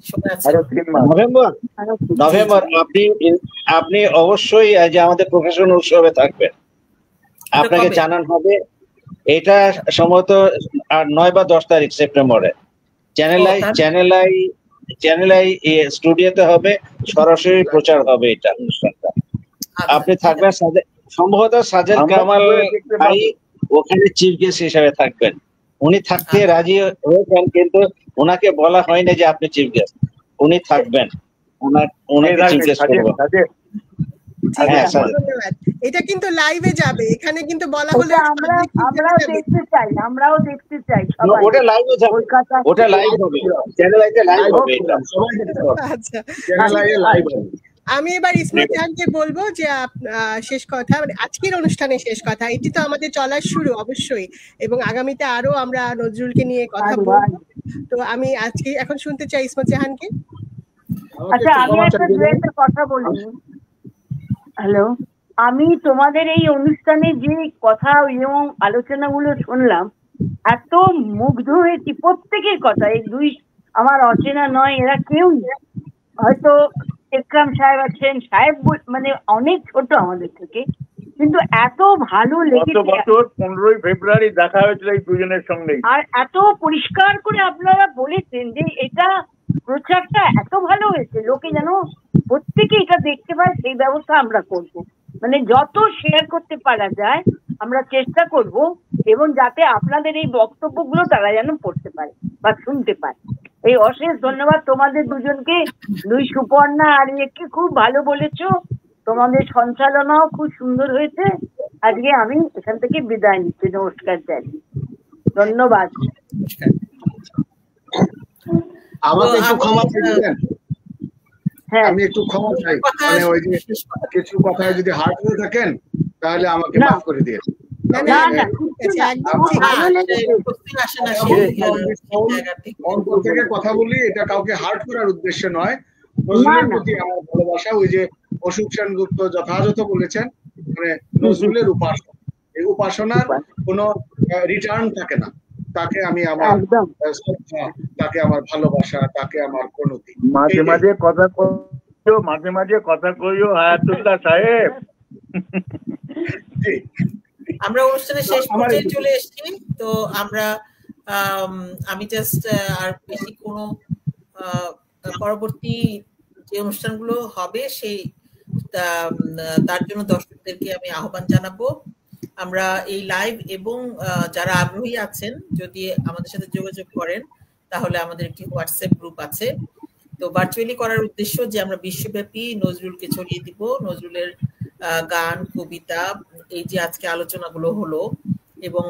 Speaker 7: নভেম্বর। আপনি অবশ্যই যে আমাদের প্রকাশন উৎসবে থাকবেন, আপনাকে জানান হবে। এটা সম্ভবত 9 বা 10 তারিখ সেপ্টেম্বরে চ্যানেল আই স্টুডিওতে হবে, সরাসরি প্রচার হবে এটা অনুষ্ঠানটা। আপনি থাকবেন, সম্ভবত সাজেদ কামাল ভাই ওখানে চিফ গেস্ট হিসেবে থাকবেন। উনি থাকতে রাজি হয়েছেন, কিন্তু ওনাকে বলা হয়নি যে আপনি চিফ গেস্ট, উনি থাকবেন, ওনাকে চিফ গেস্ট করবেন।
Speaker 1: এটা কিন্তু লাইভে যাবে, এখানে কিন্তু বলা হলো
Speaker 2: আমরাও দেখতে চাই।
Speaker 7: ওটা লাইভে যাবে, ওটা লাইভ হবে, চ্যানেল আইতে লাইভ হবে এটা।
Speaker 1: আচ্ছা, আমি এবার ইসমত জাহানকে বলবো যে শেষ কথা, মানে আজকের অনুষ্ঠানে শেষ কথা, এটি তো আমাদের চলার শুরু অবশ্যই, এবং আগামীতে আরো আমরা নজরুলকে নিয়ে কথা বলবো। তো আমি আজকে এখন শুনতে চাই ইসমত জাহানকে।
Speaker 2: আচ্ছা, আমি একটা কথা বলি। হ্যালো, আমি তোমাদের এই অনুষ্ঠানে যে কথা এবং আলোচনাগুলো শুনলাম, এত মুগ্ধ হয়েছি প্রত্যেকের কথা। এই দুই আমার অচেনা নয়, এরা কেউ হয়তো একরাম সাহেব আছেন, সাহেব মানে অনেক ছোট আমাদের থেকে, কিন্তু এত ভালো লেগেছে।
Speaker 6: 15ই ফেব্রুয়ারি দেখা হয়েছিল এই দুজনের সঙ্গে,
Speaker 2: আর এত পরিষ্কার করে আপনারা বলেছেন যে এটা প্রচারটা এত ভালো হয়েছে, লোকে যেন প্রত্যেকে এটা দেখতে পায়, সেই ব্যবস্থা আমরা করব। মানে যত শেয়ার করতে পারা যায় আমরা চেষ্টা করব, এবং যাতে আপনাদের এই বক্তব্যগুলো তারা যেন পড়তে পারে বা শুনতে পারে। এই অশেষ ধন্যবাদ তোমাদের দুজনকে, দুই সুপর্ণা আর ইয়েকে খুব ভালো বলেছো, তোমাদের সঞ্চালনাও খুব সুন্দর হয়েছে। আজকে আমি এখান থেকে বিদায় নিচ্ছি, নমস্কার জানি, ধন্যবাদ।
Speaker 8: আমাকে একটু ক্ষমা চাইবেন, আমি একটু ক্ষমা চাই, মানে ওই যে কিছু কথায় যদি হার্ট হয়ে থাকেন তাহলে আমাকে মাফ করে দিয়ে। অন্তর থেকে কথা বলি, এটা কাউকে হার্ট করার উদ্দেশ্য নয়। নজরুলের প্রতি আমার ভালোবাসা, ওই যে অশোক সেনগুপ্ত যথাযথ বলেছেন, মানে নজরুলের উপাসনা, এই উপাসনার কোনো রিটার্ন থাকে না। তাকে আমি আমার শ্রদ্ধা, তাকে আমার ভালোবাসা, তাকে আমার প্রণতি।
Speaker 6: মাঝে মাঝে কথা কইও হায়াতুল্লাহ সাহেব।
Speaker 3: আমরা অনুষ্ঠানের শেষ পর্যায়ে চলে এসেছি, তো আমি জাস্ট আর বেশি কোনো পরবর্তী যে অনুষ্ঠানগুলো হবে সেই তার জন্য দর্শকদেরকে আমি আহ্বান জানাবো। আমরা এই লাইভ এবং যারা আগ্রহী আছেন যদি আমাদের সাথে যোগাযোগ করেন, তাহলে আমাদের একটি হোয়াটসঅ্যাপ গ্রুপ আছে। তো ভার্চুয়ালি করার উদ্দেশ্য যে আমরা বিশ্বব্যাপী নজরুলকে ছড়িয়ে দিব, নজরুলের গান, কবিতা, এই যে আজকে আলোচনাগুলো হলো, এবং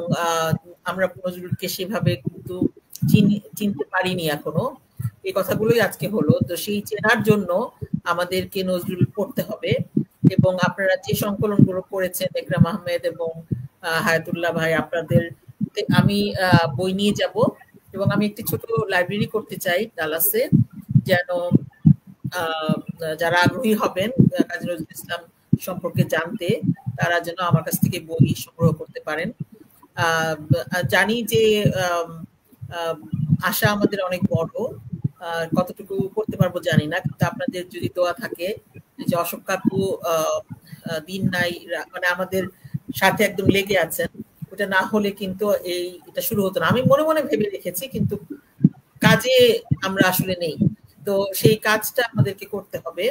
Speaker 3: আমরা নজরুলকে সেভাবে কিন্তু চিনতে পারিনি এখনো, এই কথাগুলোই আজকে হলো। তো সেই চেনার জন্য আমাদেরকে নজরুল পড়তে হবে, এবং আপনারা যে সংকলনগুলো করেছেন একরাম আহমেদ এবং হায়াতুল্লাহ ভাই, আপনাদের আমি বই নিয়ে যাব, এবং আমি একটি ছোট লাইব্রেরি করতে চাই ডালাসে, যেন যারা আগ্রহী হবেন কাজী নজরুল ইসলাম সম্পর্কে জানতে, তারা যেন আমার কাছ থেকে বই সংগ্রহ করতে পারেন। জানি যে আশা আমাদের অনেক বড়, কতটুকু করতে পারবো জানি না, কিন্তু আপনাদের যদি দোয়া থাকে, যে অশোক কাকু দিন নাই, মানে আমাদের সাথে একদম লেগে আছেন। ওটা না হলে কিন্তু এটা শুরু হতো না। আমি মনে মনে ভেবে রেখেছি, কিন্তু কাজে আমরা আসলে নেই। তো সেই কাজটা আমাদেরকে করতে হবে।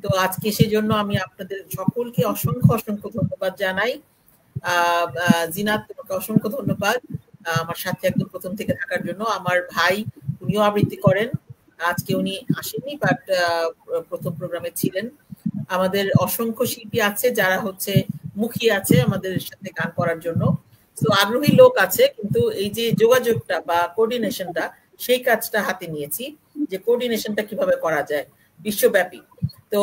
Speaker 3: তো আজকে সেই জন্য আমি আপনাদের সকলকে অসংখ্য অসংখ্য ধন্যবাদ জানাই। জিনাত, তোমাকে অসংখ্য ধন্যবাদ আমার সাথে একদম প্রথম থেকে থাকার জন্য। আমার ভাই, উনিও আবৃত্তি করেন, আজকে উনি আসেননি, বাট প্রথম প্রোগ্রামে ছিলেন। আমাদের অসংখ্য শিল্পী আছে যারা হচ্ছে মুখী আছে আমাদের সাথে গান করার জন্য। তো আগ্রহী লোক আছে, কিন্তু এই যে যোগাযোগটা বা কোঅর্ডিনেশনটা, সেই কাজটা হাতে নিয়েছি, যে কোঅর্ডিনেশনটা কিভাবে করা যায় বিশ্বব্যাপী। তো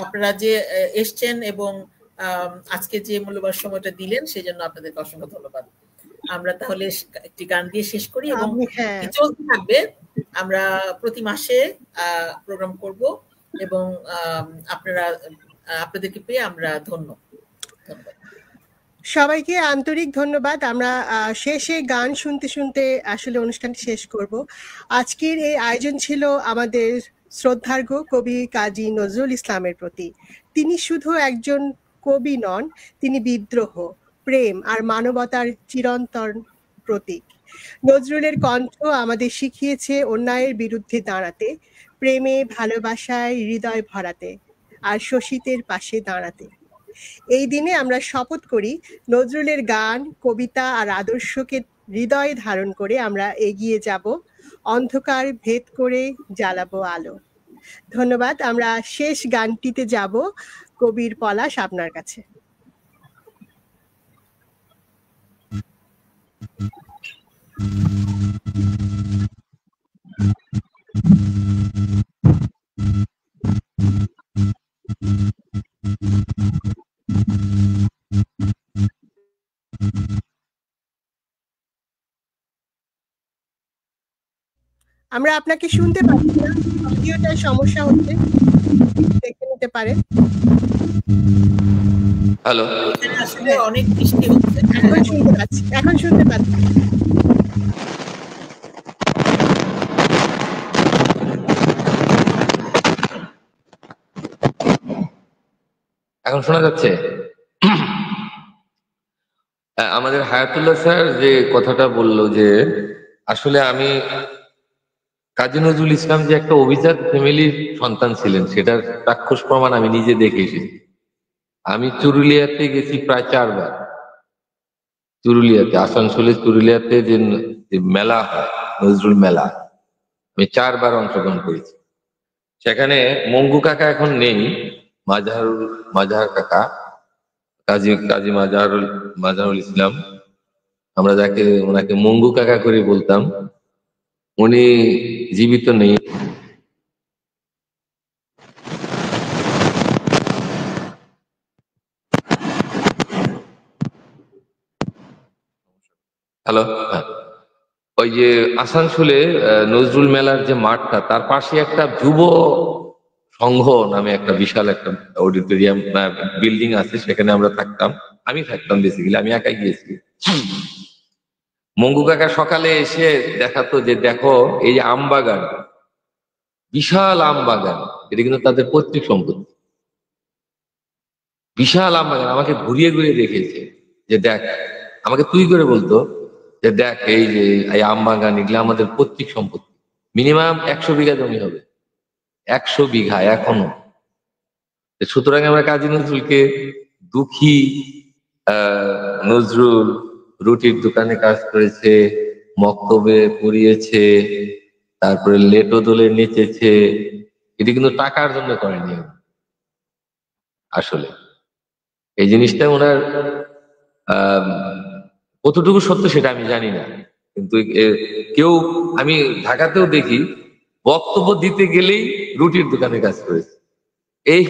Speaker 3: আপনারা যে এসছেন এবং আজকে যে মূল্যবান সময়টা দিলেন, সেই জন্য আপনাদেরকে অসংখ্য ধন্যবাদ। আমরা তাহলে একটি গান দিয়ে শেষ করি, এবং চলতে থাকবে। আমরা প্রতি মাসে প্রোগ্রাম করব, এবং আপনাদেরকে পেয়ে আমরা ধন্যবাদ।
Speaker 1: সবাইকে আন্তরিক ধন্যবাদ। আমরা শেষে গান শুনতে শুনতে আসলে অনুষ্ঠানটি শেষ করব। আজকের এই আয়োজন ছিল আমাদের শ্রদ্ধার্ঘ কবি কাজী নজরুল ইসলামের প্রতি। তিনি শুধু একজন কবি নন, তিনি বিদ্রোহ, প্রেম আর মানবতার চিরন্তন প্রতীক। নজরুলের কণ্ঠ আমাদের শিখিয়েছে অন্যায়ের বিরুদ্ধে দাঁড়াতে, প্রেমে ভালোবাসায় হৃদয় ভরাতে, আর শোষিতের পাশে দাঁড়াতে। এই দিনে আমরা শপথ করি, নজরুলের গান, কবিতা আর আদর্শকে হৃদয়ে ধারণ করে আমরা এগিয়ে যাব, অন্ধকার ভেদ করে জ্বালাবো আলো। ধন্যবাদ। আমরা শেষ গানটিতে যাব কবির পলাশ আপনার কাছে। আমরা আপনাকে শুনতে পাচ্ছি না, অডিওটায় সমস্যা হচ্ছে, দেখে নিতে পারেন।
Speaker 4: হ্যালো,
Speaker 3: আসলে অনেক বৃষ্টি হচ্ছে।
Speaker 1: এখন শুনতে পাচ্ছি, এখন শুনতে পাচ্ছি।
Speaker 4: এখন শোনা যাচ্ছে? আমাদের হায়াতুল্লাহ স্যার যে কথাটা বলল, যে আসলে আমি কাজী নজরুল ইসলাম যে একটা অভিজাত ফ্যামিলির সন্তান ছিলেন, সেটার চাক্ষুষ প্রমাণ আমি নিজে দেখে এসেছি। আমি চুরুলিয়াতে গেছি প্রায় 4 বার। চুরুলিয়াতে, আসানসোলে চুরুলিয়াতে যে মেলা হয়, নজরুল মেলা, আমি 4 বার অংশগ্রহণ করেছি। সেখানে মঙ্গু কাকা এখন নেই, মাজাহার কাকা, কাজী মাজাহারুল ইসলাম, আমরা ওনাকে মঙ্গু কাকা করে বলতাম। উনি জীবিত নেই। হ্যালো, ওই যে আসানসোলে নজরুল মেলার যে মাঠটা, তার পাশে একটা যুব সংঘ নামে একটা বিশাল একটা অডিটোরিয়াম বিল্ডিং আছে, সেখানে আমরা থাকতাম। আমি থাকতাম বেসিক্যালি, আমি একাই গিয়েছি। মঙ্গু কাকা সকালে এসে দেখাতো যে দেখো এই যে আম বাগান, বিশাল আম বাগান, এটা কিন্তু তাদের পৈতৃক সম্পত্তি। বিশাল আম বাগান, আমাকে ঘুরিয়ে ঘুরিয়ে দেখেছে যে দেখ, আমাকে তুই করে বলতো যে দেখ এই যে এই আম বাগান, এগুলো আমাদের পৈতৃক সম্পত্তি। মিনিমাম 100 বিঘা জমি হবে, 100 বিঘা এখনো। সুতরাং আমরা কাজী নজরুলকে দুঃখী, নজরুল রুটির দোকানে কাজ করেছে, মক্তবে পড়িয়েছে, তারপরে লেটো দোলে নেচেছে, এটি কিন্তু টাকার জন্য করেনি। আসলে এই জিনিসটা ওনার কতটুকু সত্য সেটা আমি জানি না, কিন্তু কেউ, আমি ঢাকাতেও দেখি বক্তব্য দিতে গেলেই রুটির দোকানে কাজ করেছে। এই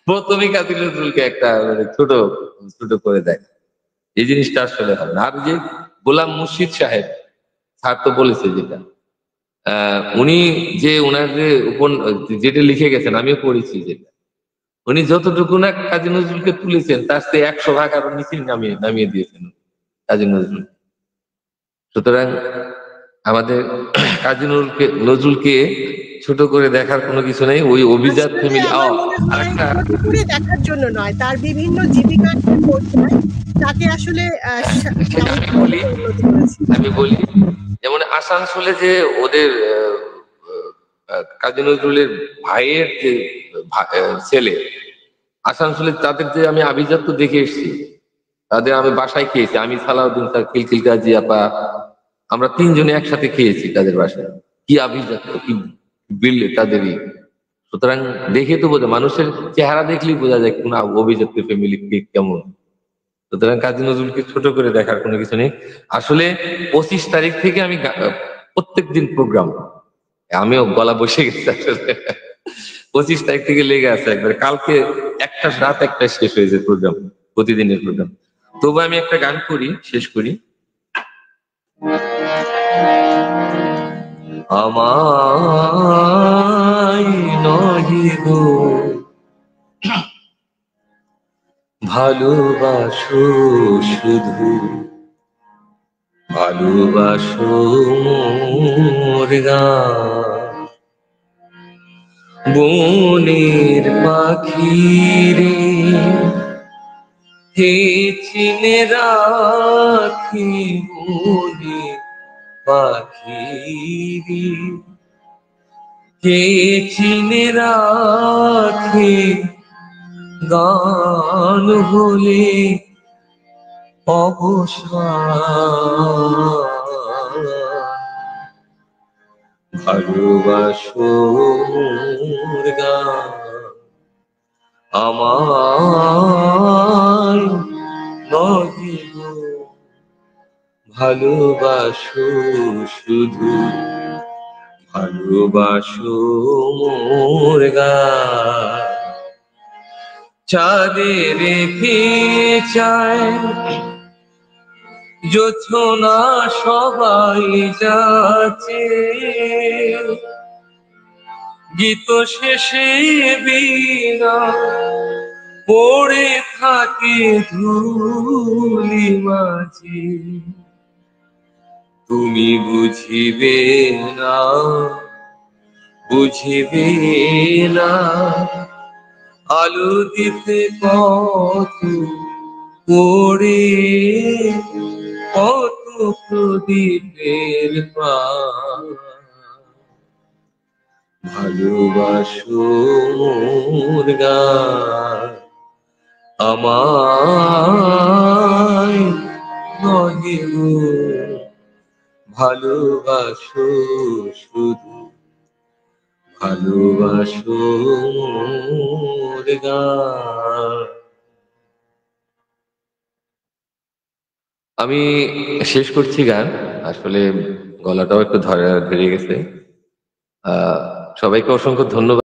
Speaker 4: প্রথমেই কাজী নজরুলকে একটা ছোট ছোট করে দেয়। এই জিনিসটা আসলে হয় না। আর যে গোলাম মুর্শিদ সাহেব স্যার তো বলেছে, যেটা উনি যে ওনার যে যেটা লিখে গেছেন, আমিও পড়েছি, যেটা উনি যতটুকু না কাজী নজরুলকে তুলেছেন, তার চেয়ে 100 ভাগ আরো নিচে নামিয়ে দিয়েছেন কাজী নজরুল। সুতরাং আমাদের কাজী নজরুলকে ছোট করে দেখার কোনো কিছু নেই। ওই অভিজাত
Speaker 1: আসলে
Speaker 4: ফ্যামিলি
Speaker 1: আমার মনে হয়
Speaker 4: আরেকটা
Speaker 1: ছোট করে দেখার জন্য নয়, তার বিভিন্ন জীবিকার যে পর্যায় তাকে আসলে
Speaker 4: সেটা আমি বলি
Speaker 1: উন্নতি করেছে।
Speaker 4: আমি বলি যেমন আসানসোলে যে ওদের কাজী নজরুলের ভাইয়ের যে ছেলে, আসানসোলে তাদের যে আমি আভিজাত্য দেখে এসেছি, তাদের আমি বাসায় খেয়েছি, আমি সালাউদ্দিন স্যার, খিলখিল কাজী আপা, আমরা তিনজনে একসাথে খেয়েছি তাদের বাসায়। কি আভিজাত্য, কি বিল্ড তাদেরই। সুতরাং দেখে তো বোঝা, মানুষের চেহারা দেখলেই বোঝা যায় কোন অভিজাত্য ফ্যামিলি কেমন। সুতরাং কাজী নজরুলকে ছোট করে দেখার কোনো কিছু নেই। আসলে 25 তারিখ থেকে আমি প্রত্যেক দিন প্রোগ্রাম, আমিও গলা বসে গেছে আসলে। 25 তারিখ থেকে লেগে আছে একবার, কালকে একটা রাত একটা শেষ হয়েছে প্রোগ্রাম, প্রতিদিনের প্রোগ্রাম। তবু আমি একটা গান করি, শেষ করি। আমায় নহি গো ভালোবাসো শুধু, ভালোবাসো মোর গান। বনের পাখি রে হে চিনে রাখি, বনের পাখি রে হে চিনে রাখি, গান হলে অবসান। ভালোবাসো মোর গান, আমায় নহি গো ভালোবাসো শুধু, ভালোবাসো মোর গান। চাঁদে রেখে চায় জোছনা সবাই যাচ্ছে, গীত শেষে বিনা পড়ে থাকে ধুলি মাঝে। তুমি বুঝিবে না, বুঝিবে না, আলো দিতে কত পড়ে, কত প্রদীপের প্রাণ। ভালোবাসো মোর গান, আমায় নহি গো ভালোবাসো শুধু, ভালোবাসো মোর গান। আমি শেষ করছি গান, আসলে গলাটাও একটু ধরে গেছে। সবাইকে অসংখ্য ধন্যবাদ।